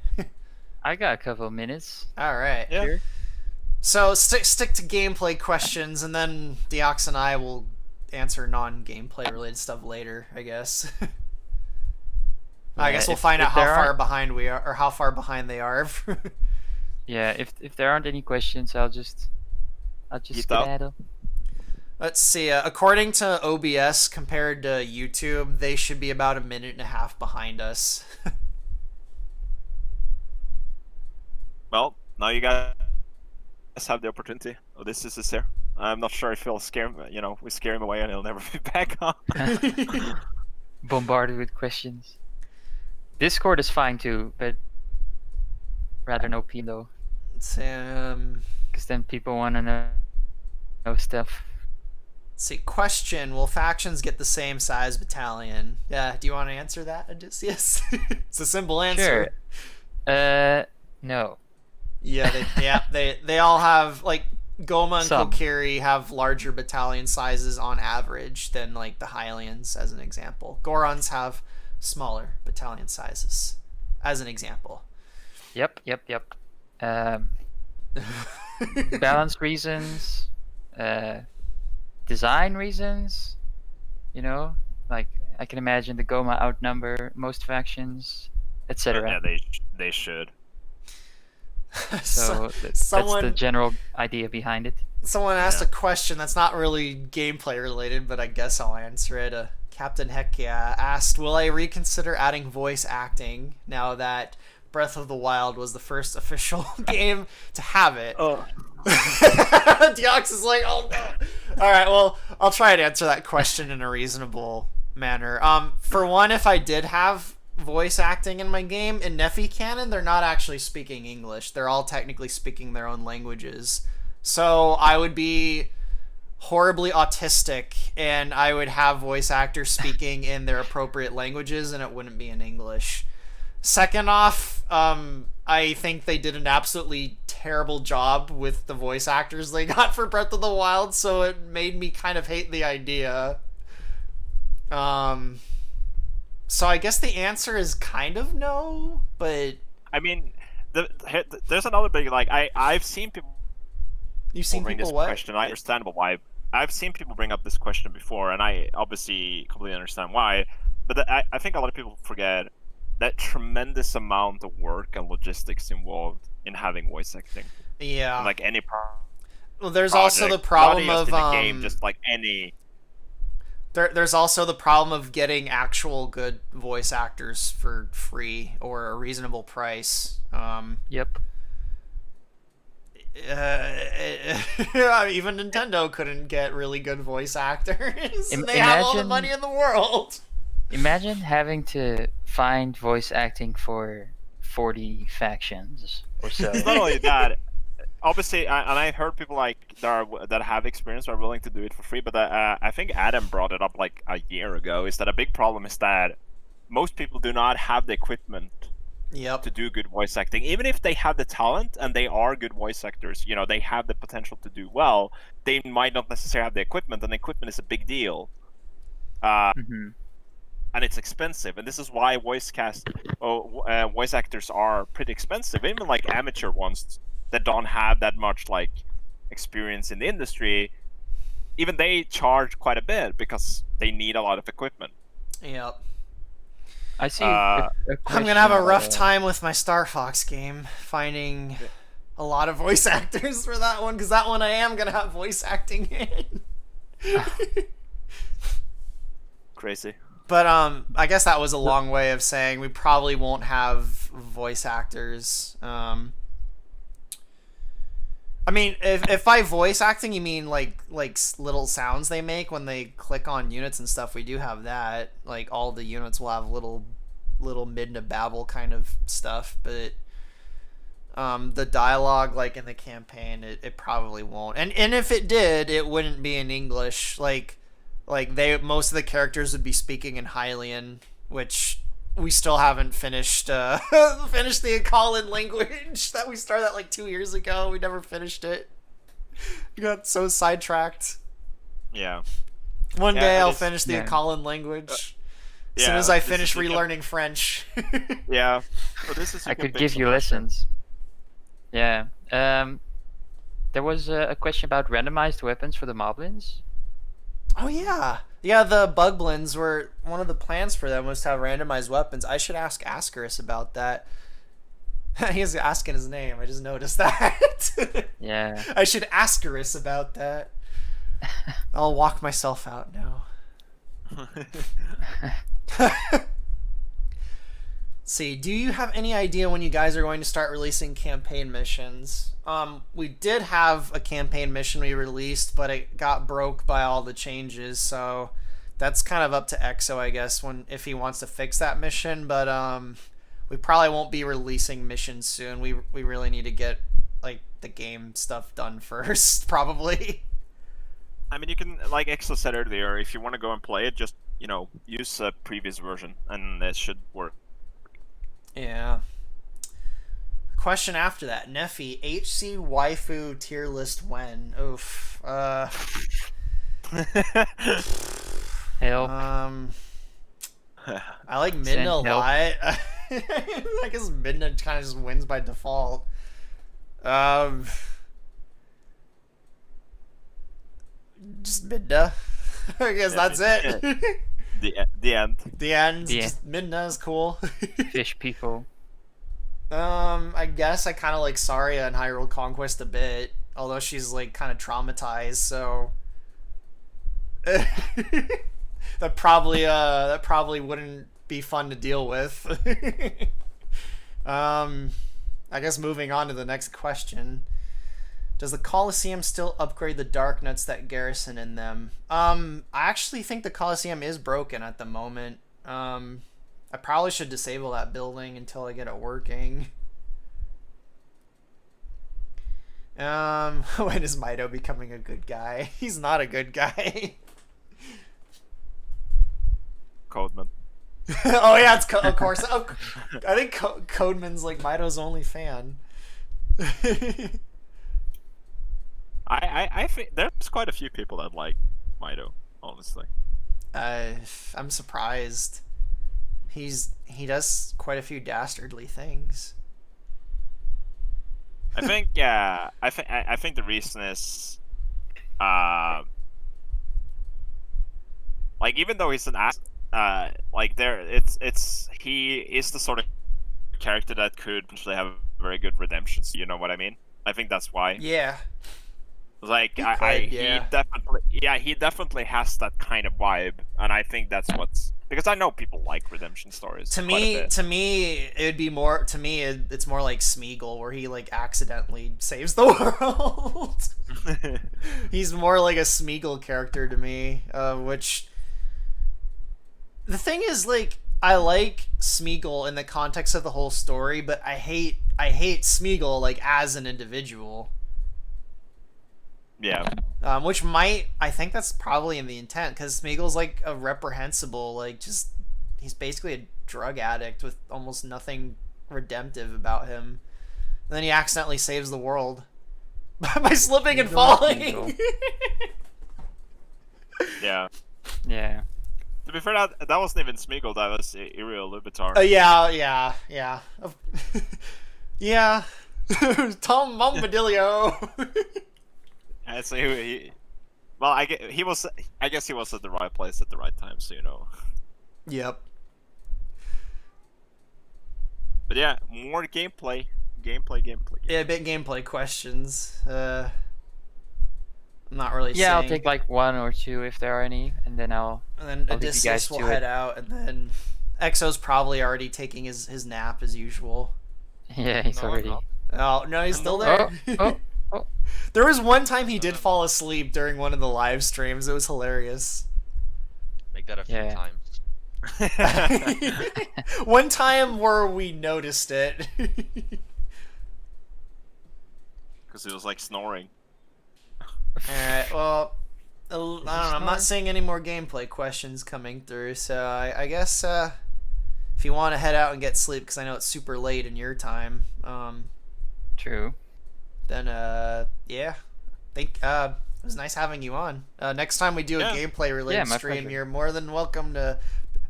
I got a couple of minutes. All right. Yeah. Sure. So stick to gameplay questions, and then Deox and I will answer non-gameplay related stuff later, I guess. I guess we'll find out how far behind we are, or how far behind they are. Yeah, if there aren't any questions, I'll just skedaddle. Let's see. According to OBS, compared to YouTube, they should be about a minute and a half behind us. Well, now you guys have the opportunity. Odysseus is here. I'm not sure if he'll scare him. You know, we scare him away and he'll never be back on. Bombarded with questions. Discord is fine too, but rather no P though, Let's because then people want to know stuff. see. Question: will factions get the same size battalion? Yeah. Do you want to answer that, Odysseus? It's a simple answer. Sure. No. Yeah. They all have like Goma and Some. Kokiri have larger battalion sizes on average than like the Hylians, as an example. Gorons have smaller battalion sizes, as an example. Yep. Balance reasons, design reasons. You know, like I can imagine the Goma outnumber most factions, etc. Yeah, they should. So that's the general idea behind it. Someone asked a question that's not really gameplay related, but I guess I'll answer it. Captain Hekia asked, will I reconsider adding voice acting now that Breath of the Wild was the first official game to have it? Oh. Deox is like, oh no. Alright, well, I'll try to answer that question in a reasonable manner. For one, if I did have voice acting in my game, in Nephi canon, they're not actually speaking English. They're all technically speaking their own languages. So I would be horribly autistic, and I would have voice actors speaking in their appropriate languages, and it wouldn't be in English. Second off, I think they did an absolutely terrible job with the voice actors they got for Breath of the Wild, so it made me kind of hate the idea. So I guess the answer is kind of no, but I mean, there's another big I've seen people. You've seen bring people this what? question. I understand why. I've seen people bring up this question before, and I obviously completely understand why. But I think a lot of people forget that tremendous amount of work and logistics involved in having voice acting. Yeah. And, like any well, there's project, also the problem not of just in the game, just like any. There's also the problem of getting actual good voice actors for free or a reasonable price. Yep. Even Nintendo couldn't get really good voice actors. They have all the money in the world. Imagine having to find voice acting for 40 factions or so. It's not only that. Obviously, and I've heard people that have experience are willing to do it for free. But I think Adam brought it up like a year ago. Is that a big problem? Is that most people do not have the equipment. Yep. To do good voice acting, even if they have the talent and they are good voice actors, you know, they have the potential to do well. They might not necessarily have the equipment, and the equipment is a big deal. And it's expensive, and this is why voice actors are pretty expensive. Even like amateur ones that don't have that much like experience in the industry, even they charge quite a bit because they need a lot of equipment. Yep. I see. I'm gonna have a rough time with my Star Fox game finding a lot of voice actors for that one, because that one I am gonna have voice acting in. Crazy. But I guess that was a long way of saying we probably won't have voice actors. I mean, if by voice acting you mean like little sounds they make when they click on units and stuff, we do have that. Like all the units will have little mid to babble kind of stuff. But The dialogue, like in the campaign, it probably won't. And if it did, it wouldn't be in English. Like most of the characters would be speaking in Hylian, which we still haven't finished. Finished the Akalin language that we started at like 2 years ago. We never finished it. We got so sidetracked. Yeah. One day I'll is- finish the yeah. Akalin language. As soon Yeah, as I this finish is the- relearning French. Yeah. So this is. I could give you lessons. Yeah. There was a question about randomized weapons for the moblins. Oh yeah, yeah. The Bugblins were one of the plans for them was to have randomized weapons. I should ask Ascaris about that. He's asking his name. I just noticed that. Yeah. I should Ascaris about that. I'll walk myself out now. See, do you have any idea when you guys are going to start releasing campaign missions? We did have a campaign mission we released, but it got broke by all the changes, so that's kind of up to EXO, I guess, if he wants to fix that mission, but we probably won't be releasing missions soon. We really need to get like the game stuff done first, probably. I mean, you can, like Exo said earlier, if you want to go and play it, just use a previous version, and it should work. Yeah. Question after that. Nephi, HC waifu tier list when? Oof. Help. I like Midna Send a help. lot. I guess Midna kind of just wins by default. Just Midna. I guess Yeah, that's it. The end. The end. The Just Midna is cool. Fish people. I guess I kind of like Saria and Hyrule Conquest a bit, although she's like kind of traumatized, so that probably wouldn't be fun to deal with. I guess moving on to the next question. Does the Colosseum still upgrade the dark nuts that garrison in them? I actually think the Colosseum is broken at the moment. I probably should disable that building until I get it working. When is Mido becoming a good guy? He's not a good guy. Codeman. Oh yeah, it's of course. I think Codeman's like Mido's only fan. I think there's quite a few people that like Mido, honestly. I'm surprised. He does quite a few dastardly things. I think I think the reason is like, even though he's an ass, like he is the sort of character that could potentially have a very good redemption. You know what I mean? I think that's why. Yeah. Like yeah. he definitely has that kind of vibe, and I think that's what's, because I know people like redemption stories. To me, it would be more. To me, it's more like Smeagol, where he like accidentally saves the world. He's more like a Smeagol character to me. Which the thing is, like, I like Smeagol in the context of the whole story, but I hate Smeagol like as an individual. Yeah. Which I think that's probably in the intent, because Smeagol's like a reprehensible, like, just, he's basically a drug addict with almost nothing redemptive about him. And then he accidentally saves the world by slipping and falling. Yeah. Yeah. To be fair, that wasn't even Smeagol, that was Iriel Lubitar. Yeah. Yeah. Tom Bombadillo. And so well, I guess he was at the right place at the right time, so Yep. But yeah, more gameplay. Yeah, a bit gameplay questions. I'm not really Yeah, I'll saying. take like one or two if there are any, and then I'll And then I'll leave you guys Odysseus will to head it. out, and then Exo's probably already taking his nap as usual. Yeah, he's No, I'm already. not. Oh, no, he's still Oh, there. oh. There was one time he did fall asleep during one of the live streams. It was hilarious. Make that a few Yeah. times. One time where we noticed it. because he was like snoring. Alright, well, I don't know. I'm not seeing any more gameplay questions coming through, so I guess if you want to head out and get sleep, because I know it's super late in your time, True. then yeah, it was nice having you on. Next time we do a gameplay related my stream, pleasure. you're more than welcome to.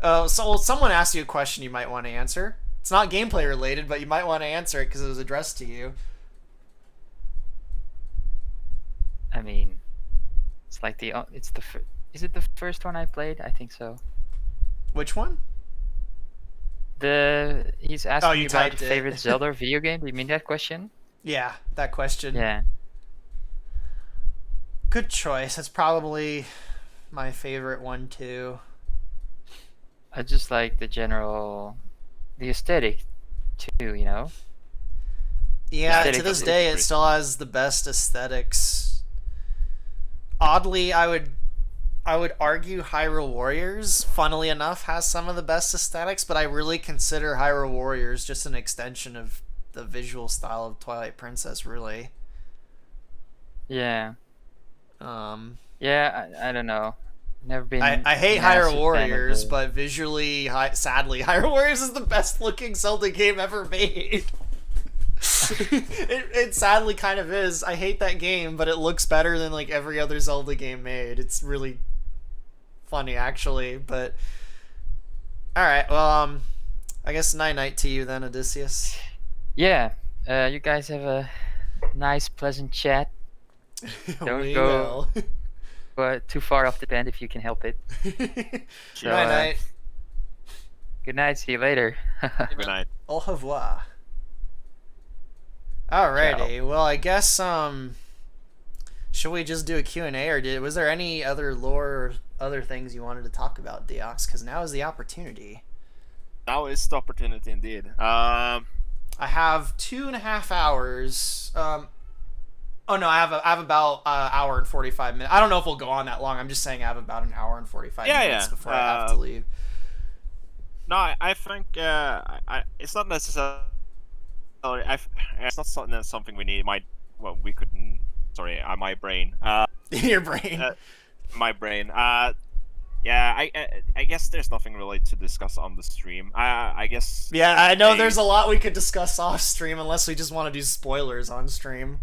So someone asked you a question you might want to answer. It's not gameplay related, but you might want to answer it because it was addressed to you. I mean, it's like is it the first one I played? I think so. Which one? He's asking you me about typed it. favorite Zelda video game. Do you mean that question? Yeah, that question. Yeah. Good choice. That's probably my favorite one too. I just like the aesthetic too, you know? Yeah, Aesthetic to this is day, it pretty still has the best aesthetics. Oddly, I would argue Hyrule Warriors, funnily enough, has some of the best aesthetics, but I really consider Hyrule Warriors just an extension of the visual style of Twilight Princess, really. Yeah. Yeah, I don't know. Never been. I hate a massive Hyrule fan of Warriors, the- but visually, sadly, Hyrule Warriors is the best looking Zelda game ever made. it sadly kind of is. I hate that game, but it looks better than like every other Zelda game made. It's really funny, actually. But all right, well, I guess night to you then, Odysseus. Yeah. You guys have a nice, pleasant chat. Don't We go- will. But too far off the bend if you can help it. Night. Good night. See you later. Good night. Au revoir. Alrighty, well, I guess, should we just do a Q&A, or was there any other lore or other things you wanted to talk about, Deox? Because now is the opportunity. Now is the opportunity indeed. I have 2.5 hours. Oh no, I have about hour and 45 minutes. I don't know if we'll go on that long. I'm just saying I have about an hour and 45 minutes before I have to leave. No, I think it's not necessarily. It's not something we need. We couldn't. Sorry, my brain. Your brain. My brain. Yeah, I guess there's nothing really to discuss on the stream. I guess. Yeah, I know there's a lot we could discuss off stream unless we just want to do spoilers on stream.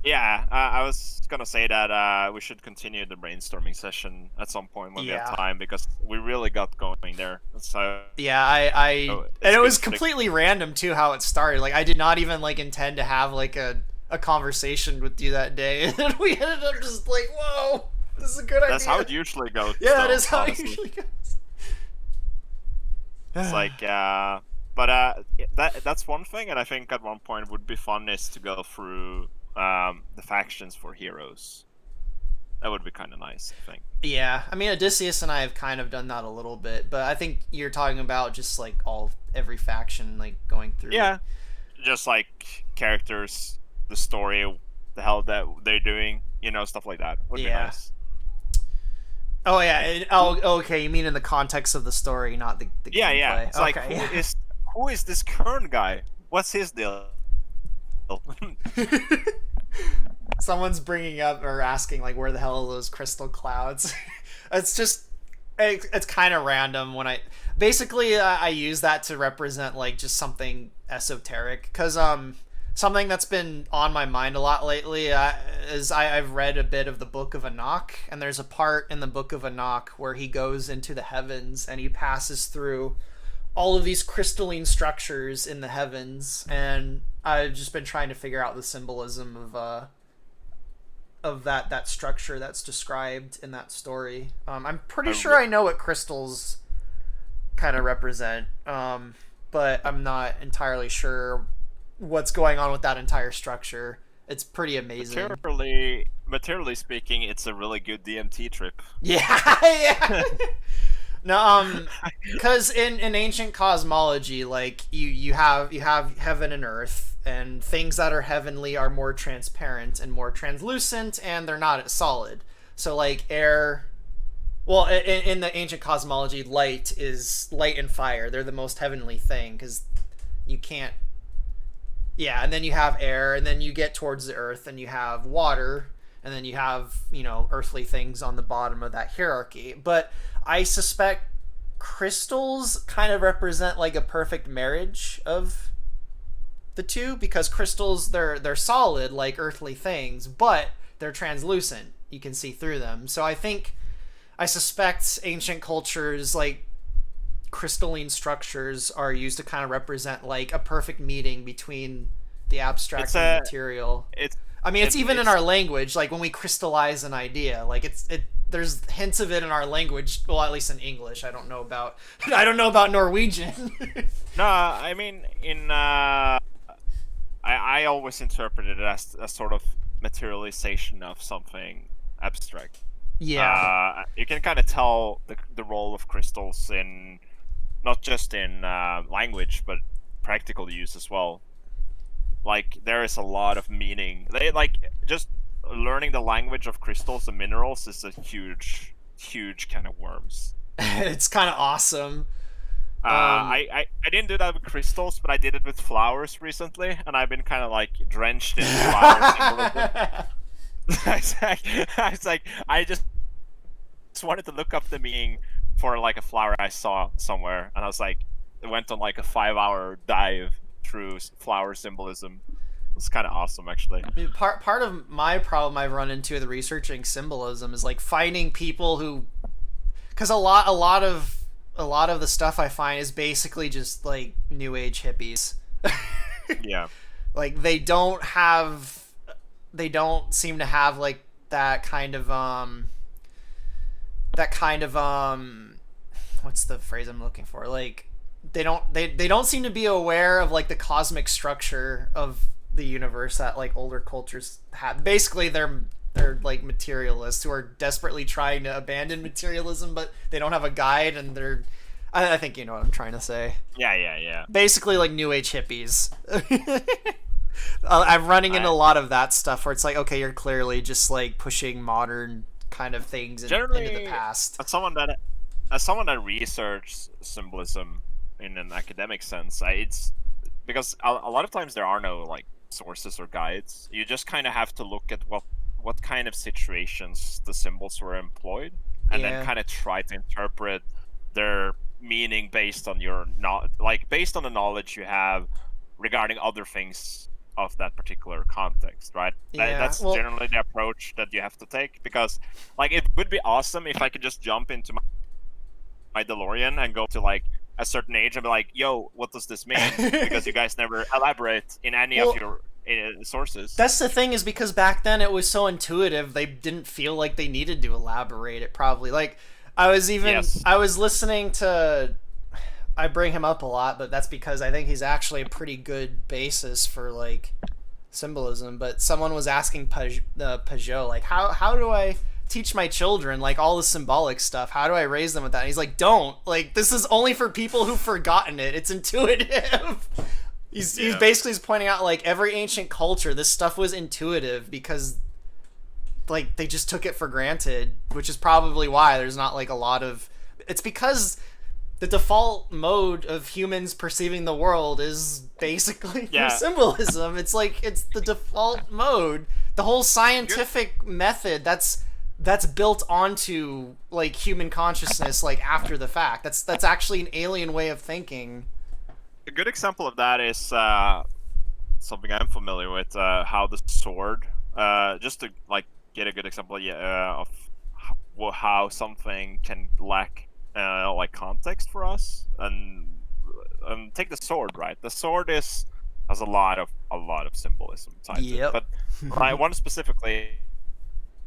Yeah, I was gonna say that we should continue the brainstorming session at some point when we have time, because we really got going there. So yeah, and it was completely random too how it started. Like I did not even like intend to have like a conversation with you that day, and we ended up just like, whoa, this is a good idea. That's how it usually goes. Yeah, it is how it usually goes. It's like but that's one thing, and I think at one point would be fun is to go through the factions for heroes. That would be kind of nice, I think. Yeah, I mean, Odysseus and I have kind of done that a little bit, but I think you're talking about just like every faction, like going through. Yeah, just like characters, the story, the hell that they're doing, stuff like that would be nice. Oh yeah. Okay. You mean in the context of the story, not the gameplay. Yeah. It's like who is this current guy? What's his deal? Someone's bringing up or asking like, where the hell are those crystal clouds? It's kind of random when I use that to represent like just something esoteric, because something that's been on my mind a lot lately is I've read a bit of the Book of Enoch, and there's a part in the Book of Enoch where he goes into the heavens and he passes through all of these crystalline structures in the heavens, and I've just been trying to figure out the symbolism of that structure that's described in that story. I'm pretty sure I know what crystals kind of represent, but I'm not entirely sure what's going on with that entire structure. It's pretty amazing. Materially speaking, it's a really good DMT trip. Yeah. No, because in ancient cosmology, like you have heaven and earth, and things that are heavenly are more transparent and more translucent, and they're not as solid. So like air, well, in the ancient cosmology, light and fire. They're the most heavenly thing, because you can't Yeah, and then you have air, and then you get towards the earth, and you have water, and then you have, earthly things on the bottom of that hierarchy. But I suspect crystals kind of represent like a perfect marriage of the two, because crystals, they're solid like earthly things, but they're translucent. You can see through them. So I suspect ancient cultures, like, crystalline structures are used to kind of represent like a perfect meeting between the abstract and the material. It's even in our language, like when we crystallize an idea, like there's hints of it in our language, well, at least in English. I don't know about Norwegian. No, I mean, I always interpret it as a sort of materialization of something abstract. Yeah. You can kind of tell the role of crystals in not just in language, but practical use as well. Like, there is a lot of meaning. Just learning the language of crystals and minerals is a huge can of worms. It's kind of awesome. I didn't do that with crystals, but I did it with flowers recently, and I've been kind of like drenched in flower symbolism. I just wanted to look up the meaning for like a flower I saw somewhere, and I was like, it went on like a 5-hour dive through flower symbolism. It's kind of awesome, actually. Part of my problem I've run into with researching symbolism is like finding people who, because a lot of the stuff I find is basically just like new age hippies. Yeah. Like they don't seem to have like that kind of what's the phrase I'm looking for? Like they don't seem to be aware of like the cosmic structure of the universe that like older cultures have. Basically they're like materialists who are desperately trying to abandon materialism, but they don't have a guide, and I think you know what I'm trying to say. Yeah. Basically like new age hippies. I'm running into a lot of that stuff where it's like, okay, you're clearly just like pushing modern kind of things into the past. As someone that researches symbolism in an academic sense, it's because a lot of times there are no like sources or guides. You just kind of have to look at what kind of situations the symbols were employed, and then kind of try to interpret their meaning based on based on the knowledge you have regarding other things of that particular context, right? That's generally the approach that you have to take, because like it would be awesome if I could just jump into my DeLorean and go to like a certain age and be like, yo, what does this mean? Because you guys never elaborate in any of your sources. That's the thing, is because back then it was so intuitive, they didn't feel like they needed to elaborate it. Probably like I was listening to, I bring him up a lot, but that's because I think he's actually a pretty good basis for like symbolism. But someone was asking Peugeot, like, how do I teach my children like all the symbolic stuff? How do I raise them with that? And he's like, don't, like, this is only for people who've forgotten it. It's intuitive. He's basically pointing out like every ancient culture, this stuff was intuitive because like they just took it for granted, which is probably why there's not like a lot of. It's because the default mode of humans perceiving the world is basically through symbolism. It's like it's the default mode. The whole scientific method that's built onto like human consciousness, like after the fact. That's actually an alien way of thinking. A good example of that is something I'm familiar with. How the sword, just to like get a good example, of how something can lack like context for us, and take the sword, right? The sword has a lot of symbolism tied to it. But one specifically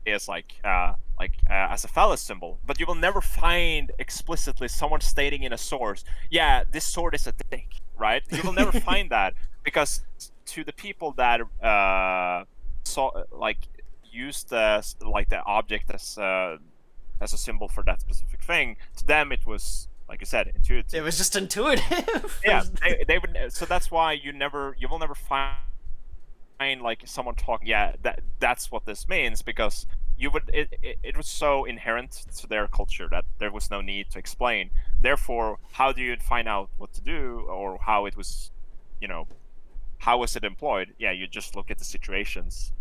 is like as a phallus symbol, but you will never find explicitly someone stating in a source, yeah, this sword is a dick, right? You will never find that, because to the people that used the object as a symbol for that specific thing, to them it was, like you said, intuitive. It was just intuitive. Yeah, they would. So that's why you will never find like someone talking, yeah, that's what this means, because it was so inherent to their culture that there was no need to explain. Therefore, how do you find out what to do, or how it was, how was it employed? Yeah, you just look at the situations.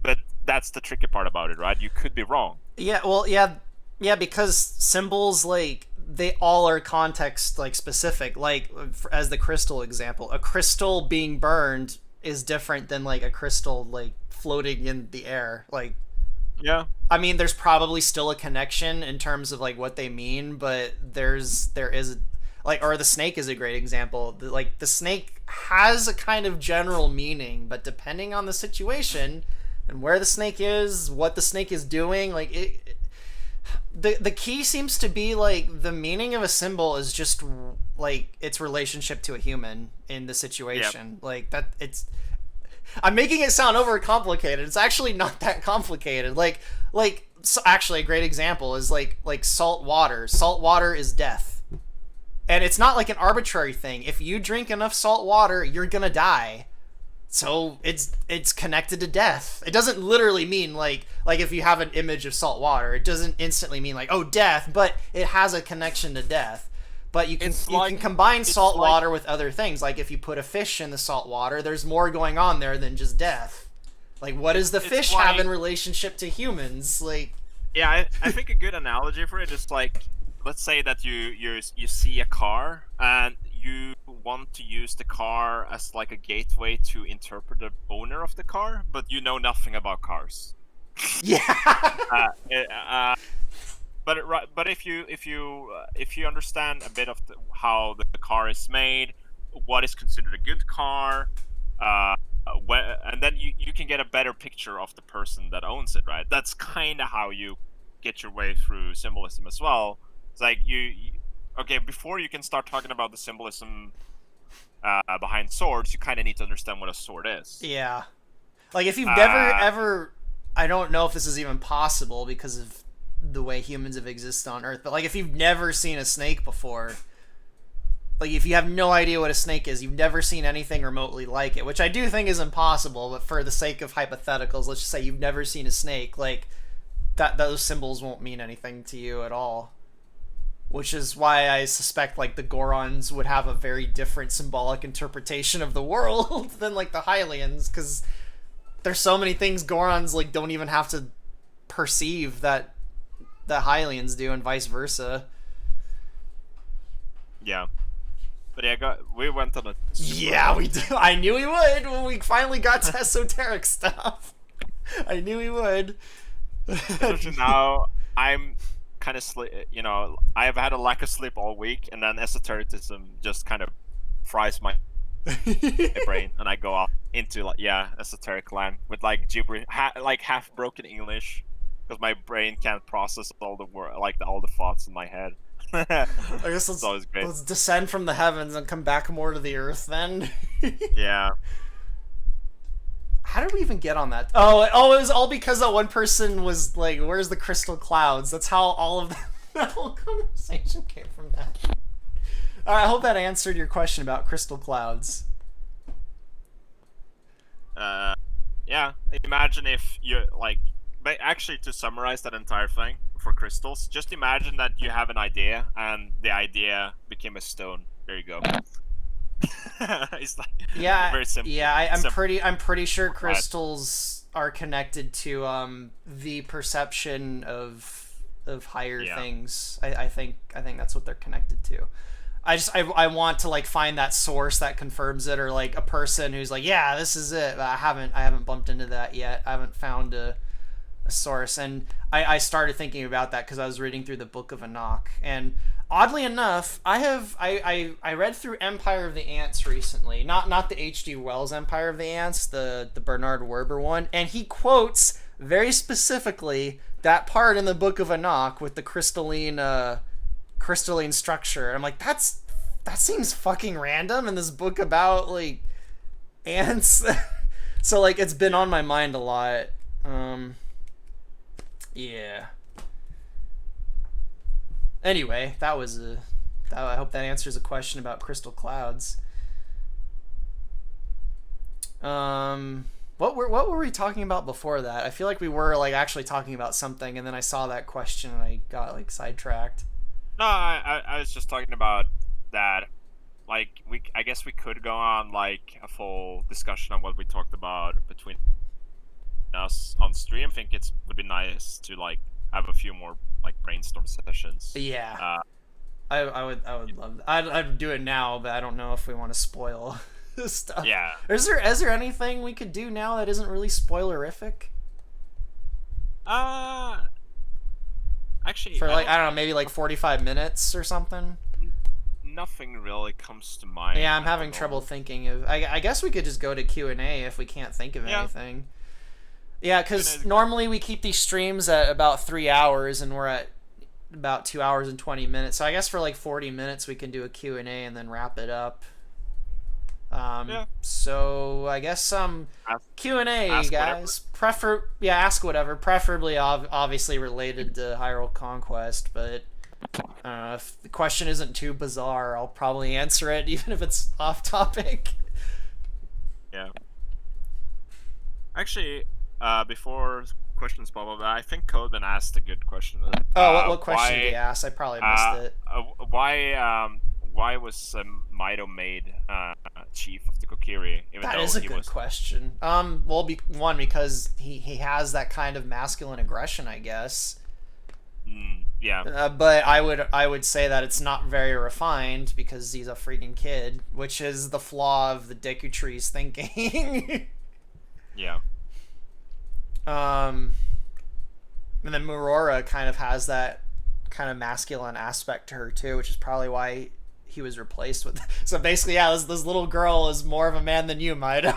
But that's the tricky part about it, right? You could be wrong. Yeah, well, yeah, because symbols, like, they all are context, like, specific. Like, as the crystal example, a crystal being burned is different than, like, a crystal, like, floating in the air. Like, Yeah. I mean, there's probably still a connection in terms of, like, what they mean, but there is, like, or the snake is a great example. Like, the snake has a kind of general meaning, but depending on the situation and where the snake is, what the snake is doing, like, the key seems to be, like, the meaning of a symbol is just, like, its relationship to a human in the situation. Yep. Like, that, I'm making it sound overcomplicated. It's actually not that complicated. Like, so actually, a great example is like salt water. Salt water is death, and it's not like an arbitrary thing. If you drink enough salt water, you're gonna die. So it's connected to death. It doesn't literally mean like if you have an image of salt water, it doesn't instantly mean like, oh, death, but it has a connection to death. But you can combine salt water with other things. Like if you put a fish in the salt water, there's more going on there than just death. Like, what does the fish have in relationship to humans? Like, yeah, I think a good analogy for it is like, let's say that you see a car and you want to use the car as like a gateway to interpret the owner of the car, but you know nothing about cars. Yeah. But if you understand a bit of how the car is made, what is considered a good car, and then you can get a better picture of the person that owns it, right? That's kind of how you get your way through symbolism as well. It's like okay, before you can start talking about the symbolism behind swords, you kind of need to understand what a sword is. Yeah. Like, if you've never ever, I don't know if this is even possible because of the way humans have existed on Earth, but like if you've never seen a snake before, like if you have no idea what a snake is, you've never seen anything remotely like it, which I do think is impossible, but for the sake of hypotheticals, let's just say you've never seen a snake, like that those symbols won't mean anything to you at all. Which is why I suspect like the Gorons would have a very different symbolic interpretation of the world than like the Hylians, because there's so many things Gorons like don't even have to perceive that the Hylians do, and vice versa. Yeah. But yeah, we went on a... Yeah, we do. I knew we would when we finally got to esoteric stuff. I knew we would. Especially now, I'm kind of I have had a lack of sleep all week, and then esotericism just kind of fries my brain, and I go off into esoteric land with like gibberish, like half broken English, because my brain can't process all the all the thoughts in my head. I guess let's descend from the heavens and come back more to the earth then. Yeah. How did we even get on that? Oh, it was all because that one person was like, where's the crystal clouds? That's how all of that whole conversation came from that. Alright, I hope that answered your question about crystal clouds. Yeah. Imagine if you're like... But actually, to summarize that entire thing for crystals, just imagine that you have an idea, and the idea became a stone. There you go. It's like very simple. Yeah, I'm pretty sure crystals are connected to the perception of higher things. I think that's what they're connected to. I want to like find that source that confirms it, or like a person who's like, yeah, this is it. But I haven't bumped into that yet. I haven't found a source, and I started thinking about that because I was reading through the Book of Enoch, and oddly enough, I read through Empire of the Ants recently, not the H.G. Wells Empire of the Ants, the Bernard Werber one, and he quotes very specifically that part in the Book of Enoch with the crystalline structure. And I'm like, that seems fucking random in this book about like ants. So like it's been on my mind a lot. Yeah. Anyway, I hope that answers a question about crystal clouds. What were we talking about before that? I feel like we were like actually talking about something, and then I saw that question and I got like sidetracked. No, I was just talking about that. like I guess we could go on like a full discussion on what we talked about between us on stream. I think it would be nice to like have a few more like brainstorm sessions. Yeah. I would love that. I'd do it now, but I don't know if we want to spoil this stuff. Yeah. Is there anything we could do now that isn't really spoilerific? Actually, For like I don't know, maybe like 45 minutes or something. Nothing really comes to mind. Yeah, I'm having trouble thinking of. I guess we could just go to Q&A if we can't think of anything. Yeah, because normally we keep these streams at about 3 hours, and we're at about 2 hours and 20 minutes. So I guess for like 40 minutes we can do a Q&A and then wrap it up. So I guess Q&A, guys. Ask whatever. Preferably, obviously related to Hyrule Conquest, but if the question isn't too bizarre, I'll probably answer it, even if it's off topic. Yeah. Actually, before questions pop up, I think Codeman asked a good question. What question did he ask? I probably missed it. Why was Mido made chief of the Kokiri? That is a good question. Well, because he has that kind of masculine aggression, I guess. Yeah. But I would say that it's not very refined because he's a freaking kid, which is the flaw of the Deku Tree's thinking. Yeah. And then Murora kind of has that kind of masculine aspect to her too, which is probably why he was replaced with. So basically, yeah, this little girl is more of a man than you, Mido.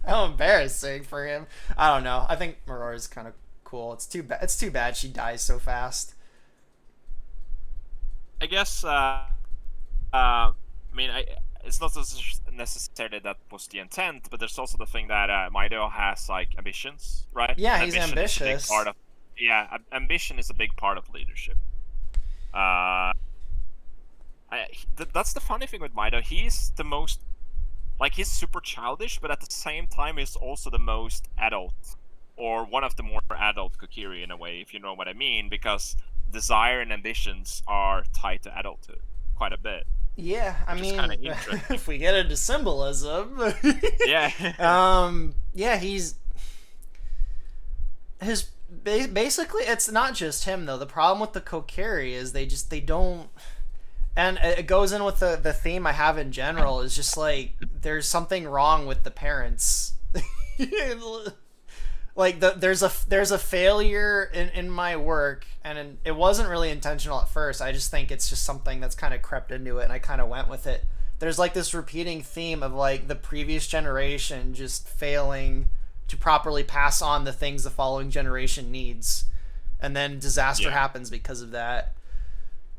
How embarrassing for him. I don't know. I think Murora's kind of cool. It's too bad she dies so fast. I guess. It's not necessarily that was the intent, but there's also the thing that Mido has like ambitions, right? Yeah, he's ambitious. Ambition is a big part of leadership. That's the funny thing with Mido. He's the most, like, he's super childish, but at the same time, he's also the most adult, or one of the more adult Kokiri in a way, if you know what I mean, because desire and ambitions are tied to adulthood quite a bit. Yeah, I mean, if we get into symbolism, yeah, basically it's not just him though. The problem with the Kokiri is they don't, and it goes in with the theme I have in general is just like there's something wrong with the parents. Like there's a failure in my work, and it wasn't really intentional at first. I just think it's just something that's kind of crept into it, and I kind of went with it. There's like this repeating theme of like the previous generation just failing to properly pass on the things the following generation needs, and then disaster happens because of that.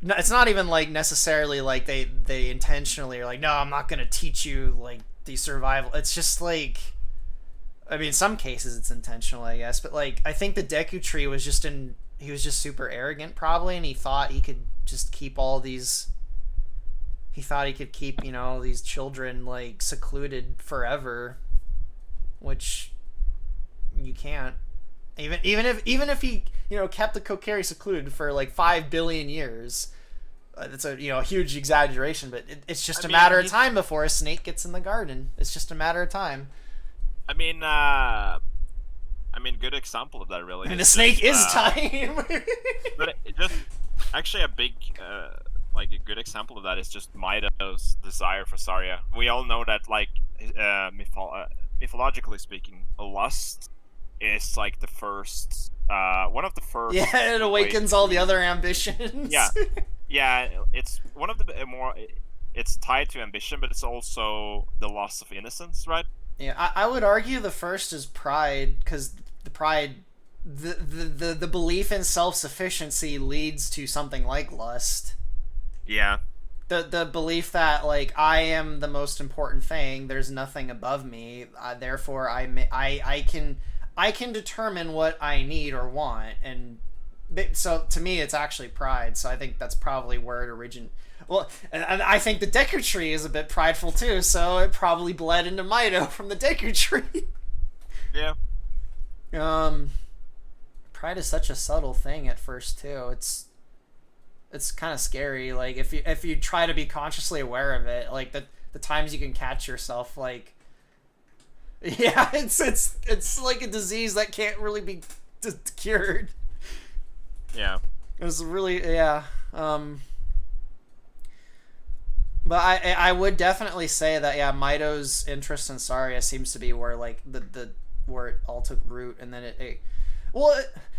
No, it's not even like necessarily like they intentionally are like, no, I'm not gonna teach you like the survival. It's just like, I mean, in some cases it's intentional, I guess, but like I think the Deku Tree was just he was just super arrogant probably, and he thought he could just keep these children like secluded forever, which you can't. Even if he kept the Kokiri secluded for like 5 billion years, it's a huge exaggeration, but it's just a matter of time before a snake gets in the garden. It's just a matter of time. I mean, good example of that, really. And the snake is time. But it just actually a big, like a good example of that is just Mido's desire for Saria. We all know that, like, mythologically speaking, lust is like the first, one of the first. Yeah, it awakens all the other ambitions. Yeah, it's one of the more. It's tied to ambition, but it's also the loss of innocence, right? Yeah, I would argue the first is pride, because the pride, the belief in self-sufficiency leads to something like lust. Yeah. The belief that like I am the most important thing, there's nothing above me, therefore I can determine what I need or want, and so to me it's actually pride. So I think that's probably where it originated. Well, and I think the Deku Tree is a bit prideful too, so it probably bled into Mido from the Deku Tree. Yeah. Pride is such a subtle thing at first too. It's kind of scary. Like if you try to be consciously aware of it, like the times you can catch yourself, like yeah, it's like a disease that can't really be cured. Yeah. It was really yeah. But I would definitely say that yeah, Mito's interest in Saria seems to be where like the where it all took root, and then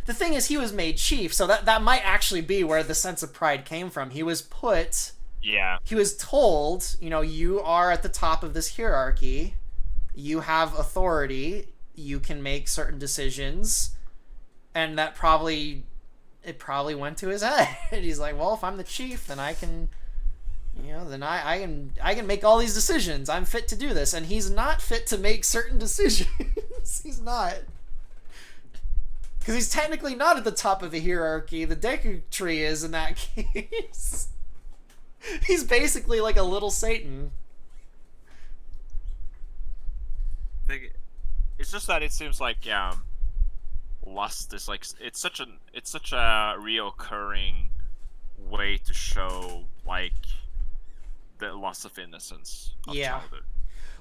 the thing is, he was made chief, so that might actually be where the sense of pride came from. He was put. Yeah. He was told, you know, you are at the top of this hierarchy. You have authority. You can make certain decisions, and it probably went to his head. And he's like, well, if I'm the chief, then I can. You know, then I can make all these decisions. I'm fit to do this, and he's not fit to make certain decisions. He's not, because he's technically not at the top of the hierarchy. The Deku Tree is in that case. He's basically like a little Satan. It's just that it seems like lust is like it's such a reoccurring way to show like the loss of innocence of childhood.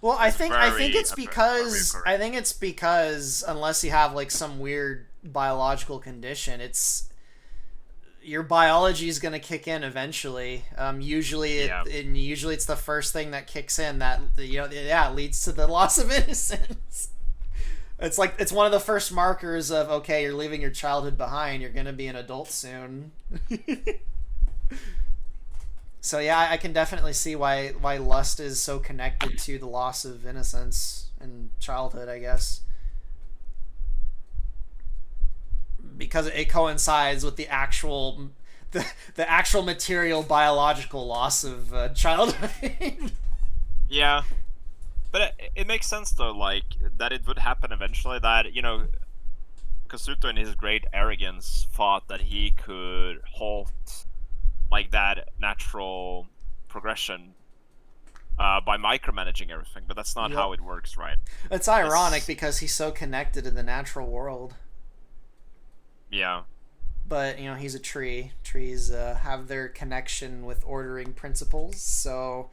Well, I think it's because reoccurring. Unless you have like some weird biological condition, your biology is going to kick in eventually. Usually it's the first thing that kicks in that leads to the loss of innocence. It's like it's one of the first markers of okay, you're leaving your childhood behind. You're going to be an adult soon. So yeah, I can definitely see why lust is so connected to the loss of innocence in childhood, I guess. Because it coincides with the actual material biological loss of childhood. Yeah. But it makes sense though, like that it would happen eventually, that, you know, Kazuto in his great arrogance thought that he could halt like that natural progression by micromanaging everything, but that's not how it works, right? It's ironic because he's so connected to the natural world. Yeah. But, you know, he's a tree. Trees have their connection with ordering principles, so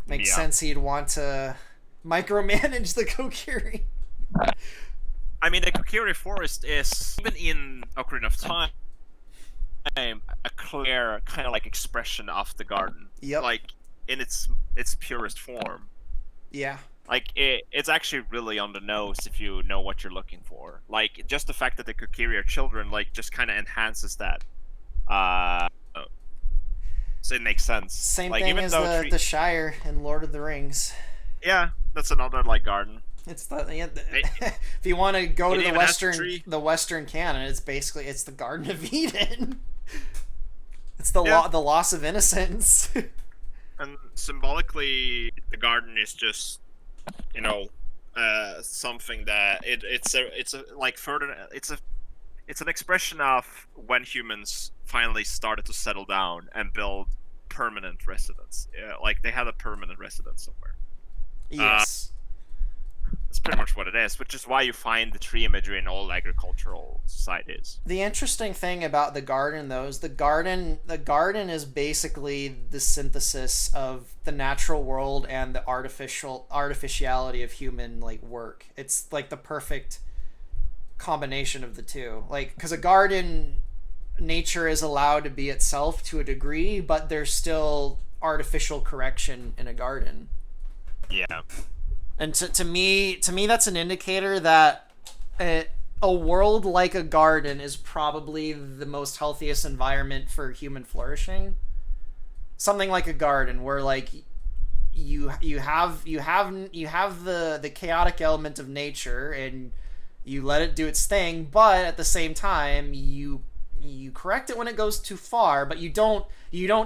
makes sense he'd want to micromanage the Kokiri. I mean, the Kokiri forest is, even in Ocarina of Time, a clear kind of like expression of the garden. Yep. Like in its purest form. Yeah. Like it's actually really on the nose if you know what you're looking for. Like just the fact that the Kokiri are children, like just kind of enhances that. So it makes sense. Same like, thing even as though the Shire in Lord of the Rings. Yeah, that's another like garden. It's if you want to go to the Western canon, it's the Garden of Eden. It's the loss of innocence. And symbolically, the garden is just, you know, something that it's an expression of when humans finally started to settle down and build permanent residence. Yeah, like they had a permanent residence somewhere. Yes. That's pretty much what it is, which is why you find the tree imagery in all agricultural societies. The interesting thing about the garden, though, is the garden is basically the synthesis of the natural world and the artificiality of human like work. It's like the perfect combination of the two. Like, because a garden, nature is allowed to be itself to a degree, but there's still artificial correction in a garden. Yeah. And to me, that's an indicator that a world like a garden is probably the most healthiest environment for human flourishing. Something like a garden where like you have the chaotic element of nature and you let it do its thing, but at the same time you correct it when it goes too far, but you don't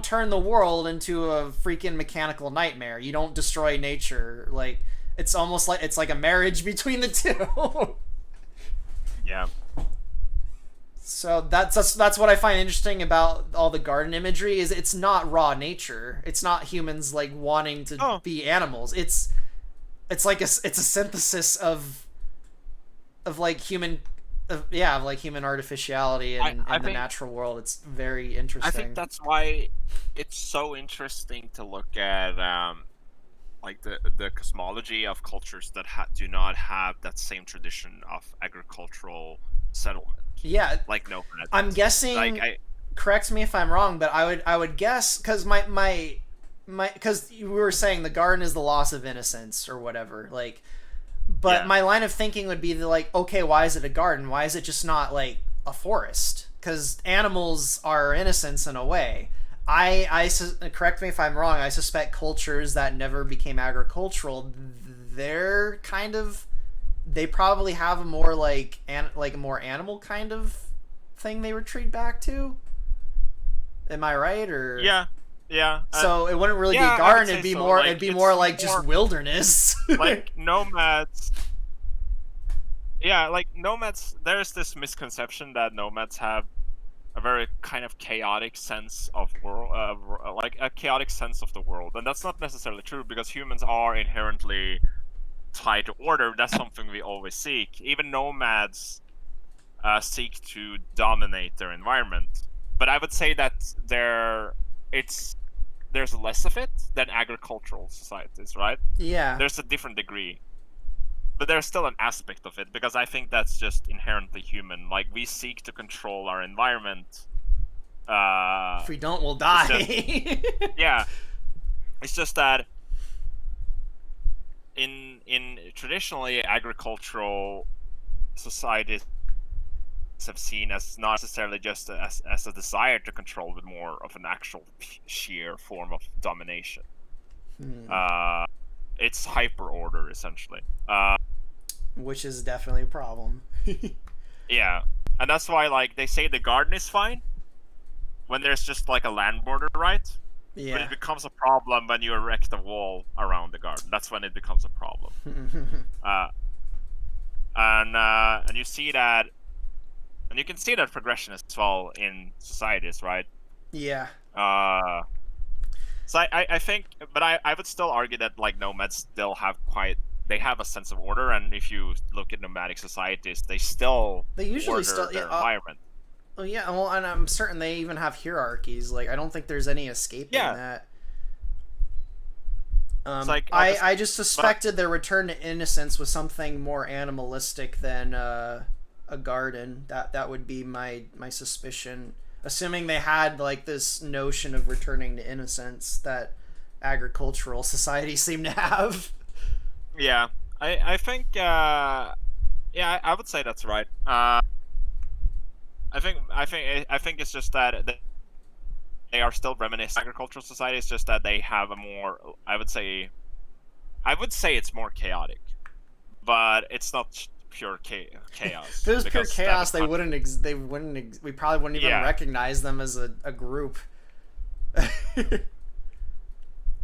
turn the world into a freaking mechanical nightmare. You don't destroy nature. Like, it's almost like it's like a marriage between the two. Yeah. So that's what I find interesting about all the garden imagery is it's not raw nature. It's not humans like wanting to be animals. It's like it's a synthesis of like human of like human artificiality and I the think natural world. It's very I interesting. think that's why it's so interesting to look at like the cosmology of cultures that do not have that same tradition of agricultural settlement, Yeah, like nomads. I'm guessing. Like Correct me if I'm wrong, but I would guess because my because you were saying the garden is the loss of innocence or whatever, like. But Yeah. my line of thinking would be like, okay, why is it a garden? Why is it just not like a forest? Because animals are innocents in a way. Correct me if I'm wrong. I suspect cultures that never became agricultural, they're kind of, they probably have a more like a more animal kind of thing they retreat back to. Am I right? Or yeah. So it wouldn't really yeah, be garden. I would It'd be say so. more. Like, It'd be it's more like just wilderness. like nomads. Yeah, like nomads. There's this misconception that nomads have a very kind of chaotic sense of world, like a chaotic sense of the world, and that's not necessarily true because humans are inherently tied to order. That's something we always seek. Even nomads seek to dominate their environment, but I would say that there's less of it than agricultural societies, right? Yeah. There's a different degree, but there's still an aspect of it because I think that's just inherently human. Like we seek to control our environment. If we don't, we'll die. Yeah, it's just that in traditionally agricultural societies have seen as not necessarily just as a desire to control, but more of an actual sheer form of domination. It's hyper order essentially. Which is definitely a problem. Yeah, and that's why like they say the garden is fine when there's just like a land border, right? Yeah. But it becomes a problem when you erect a wall around the garden. That's when it becomes a problem. And you see that, and you can see that progression as well in societies, right? Yeah. So I think, but I would still argue that like nomads still have they have a sense of order, and if you look at nomadic societies, they usually order their environment. Oh yeah, well, and I'm certain they even have hierarchies. Like I don't think there's any escaping that. Like, I just suspected their return to innocence was something more animalistic than a garden. That would be my suspicion. Assuming they had like this notion of returning to innocence that agricultural societies seem to have. Yeah, I think yeah, I would say that's right. I think it's just that they are still reminiscent of agricultural society. It's just that they have a more, I would say it's more chaotic, but it's not pure chaos. If it was pure chaos, we probably wouldn't even recognize them as a group.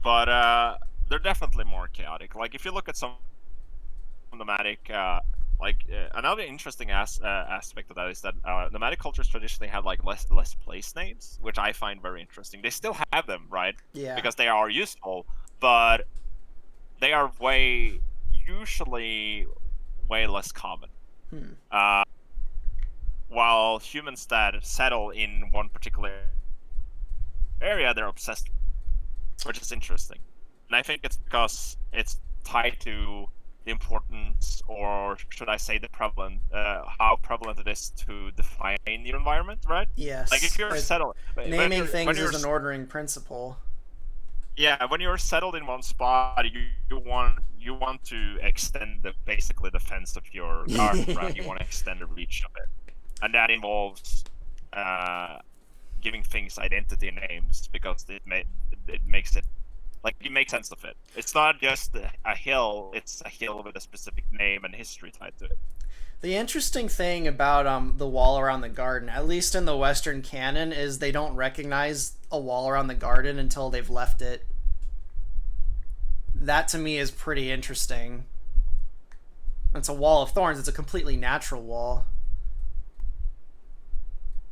But they're definitely more chaotic. Like if you look at some nomadic, another interesting aspect of that is that nomadic cultures traditionally have like less place names, which I find very interesting. They still have them, right? Yeah. Because they are useful, but they are usually way less common. While humans that settle in one particular area, they're obsessed, which is interesting. And I think it's because it's tied to the importance, or should I say the prevalent, how prevalent it is to define your environment, right? Yes. Like if you're settled, naming things is an ordering principle. Yeah, when you're settled in one spot, you want to extend basically the fence of your garden, right? You want to extend the reach of it, and that involves giving things identity and names because it makes it. Like, you make sense of it. It's not just a hill, it's a hill with a specific name and history tied to it. The interesting thing about the wall around the garden, at least in the Western canon, is they don't recognize a wall around the garden until they've left it. That, to me, is pretty interesting. It's a wall of thorns. It's a completely natural wall.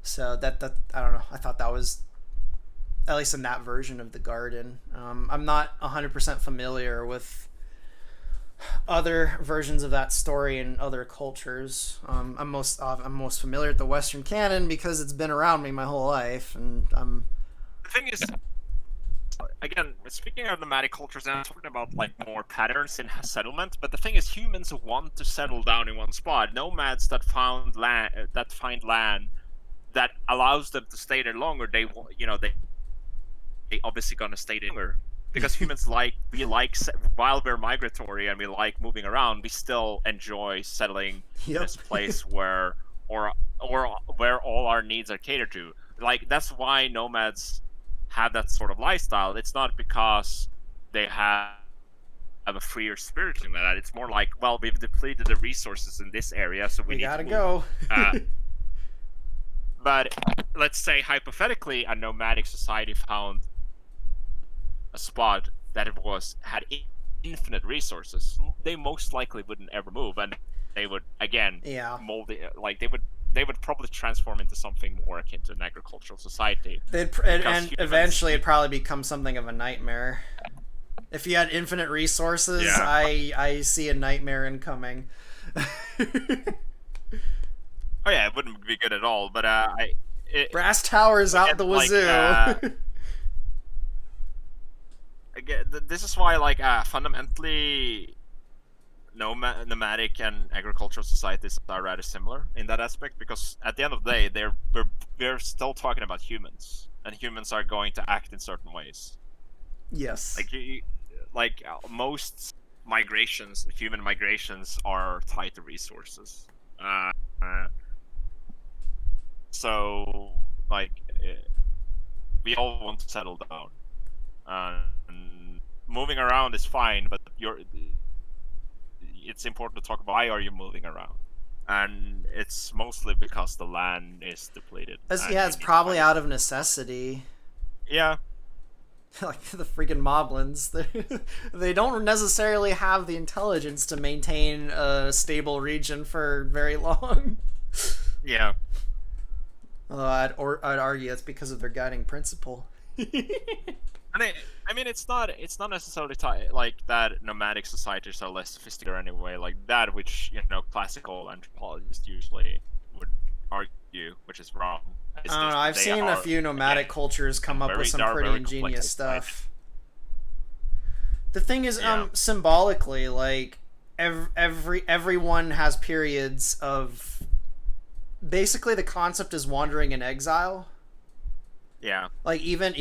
So, that I don't know. I thought that was... at least in that version of the garden. I'm not 100% familiar with other versions of that story in other cultures. I'm most familiar with the Western canon because it's been around me my whole life, and The thing is, again, speaking of nomadic cultures, I'm talking about like more patterns in settlement. But the thing is, humans want to settle down in one spot. Nomads that find land that allows them to stay there longer, they obviously gonna stay there longer. Because humans while we're migratory and we like moving around, we still enjoy settling in this place where where all our needs are catered to. Like, that's why nomads have that sort of lifestyle. It's not because they have a freer spirit like that. It's more like, well, we've depleted the resources in this area, so we need gotta to go. But let's say hypothetically, a nomadic society found a spot that had infinite resources. They most likely wouldn't ever move, and they would again mold it. Like they would probably transform into something more akin to an agricultural society. And eventually it'd probably become something of a nightmare. If you had infinite resources, I see a nightmare incoming. Oh yeah, it wouldn't be good at all. But brass towers out the wazoo. Again, this is why, like, fundamentally, nomadic and agricultural societies are rather similar in that aspect, because at the end of the day, we're still talking about humans, and humans are going to act in certain ways. Yes. Like most migrations, human migrations, are tied to resources. So, like, we all want to settle down. And moving around is fine, but it's important to talk about why are you moving around, and it's mostly because the land is depleted. It's probably out of necessity. Yeah. Like the freaking moblins, they don't necessarily have the intelligence to maintain a stable region for very long. Yeah. Although I'd argue that's because of their guiding principle. And I mean, it's not necessarily like that. Nomadic societies are less sophisticated anyway, like that, which classical anthropologists usually would argue, which is wrong. I don't know. I've seen a few nomadic cultures come up with some pretty ingenious stuff. The thing is, symbolically, like everyone has periods of. Basically, the concept is wandering in exile. Yeah. Like even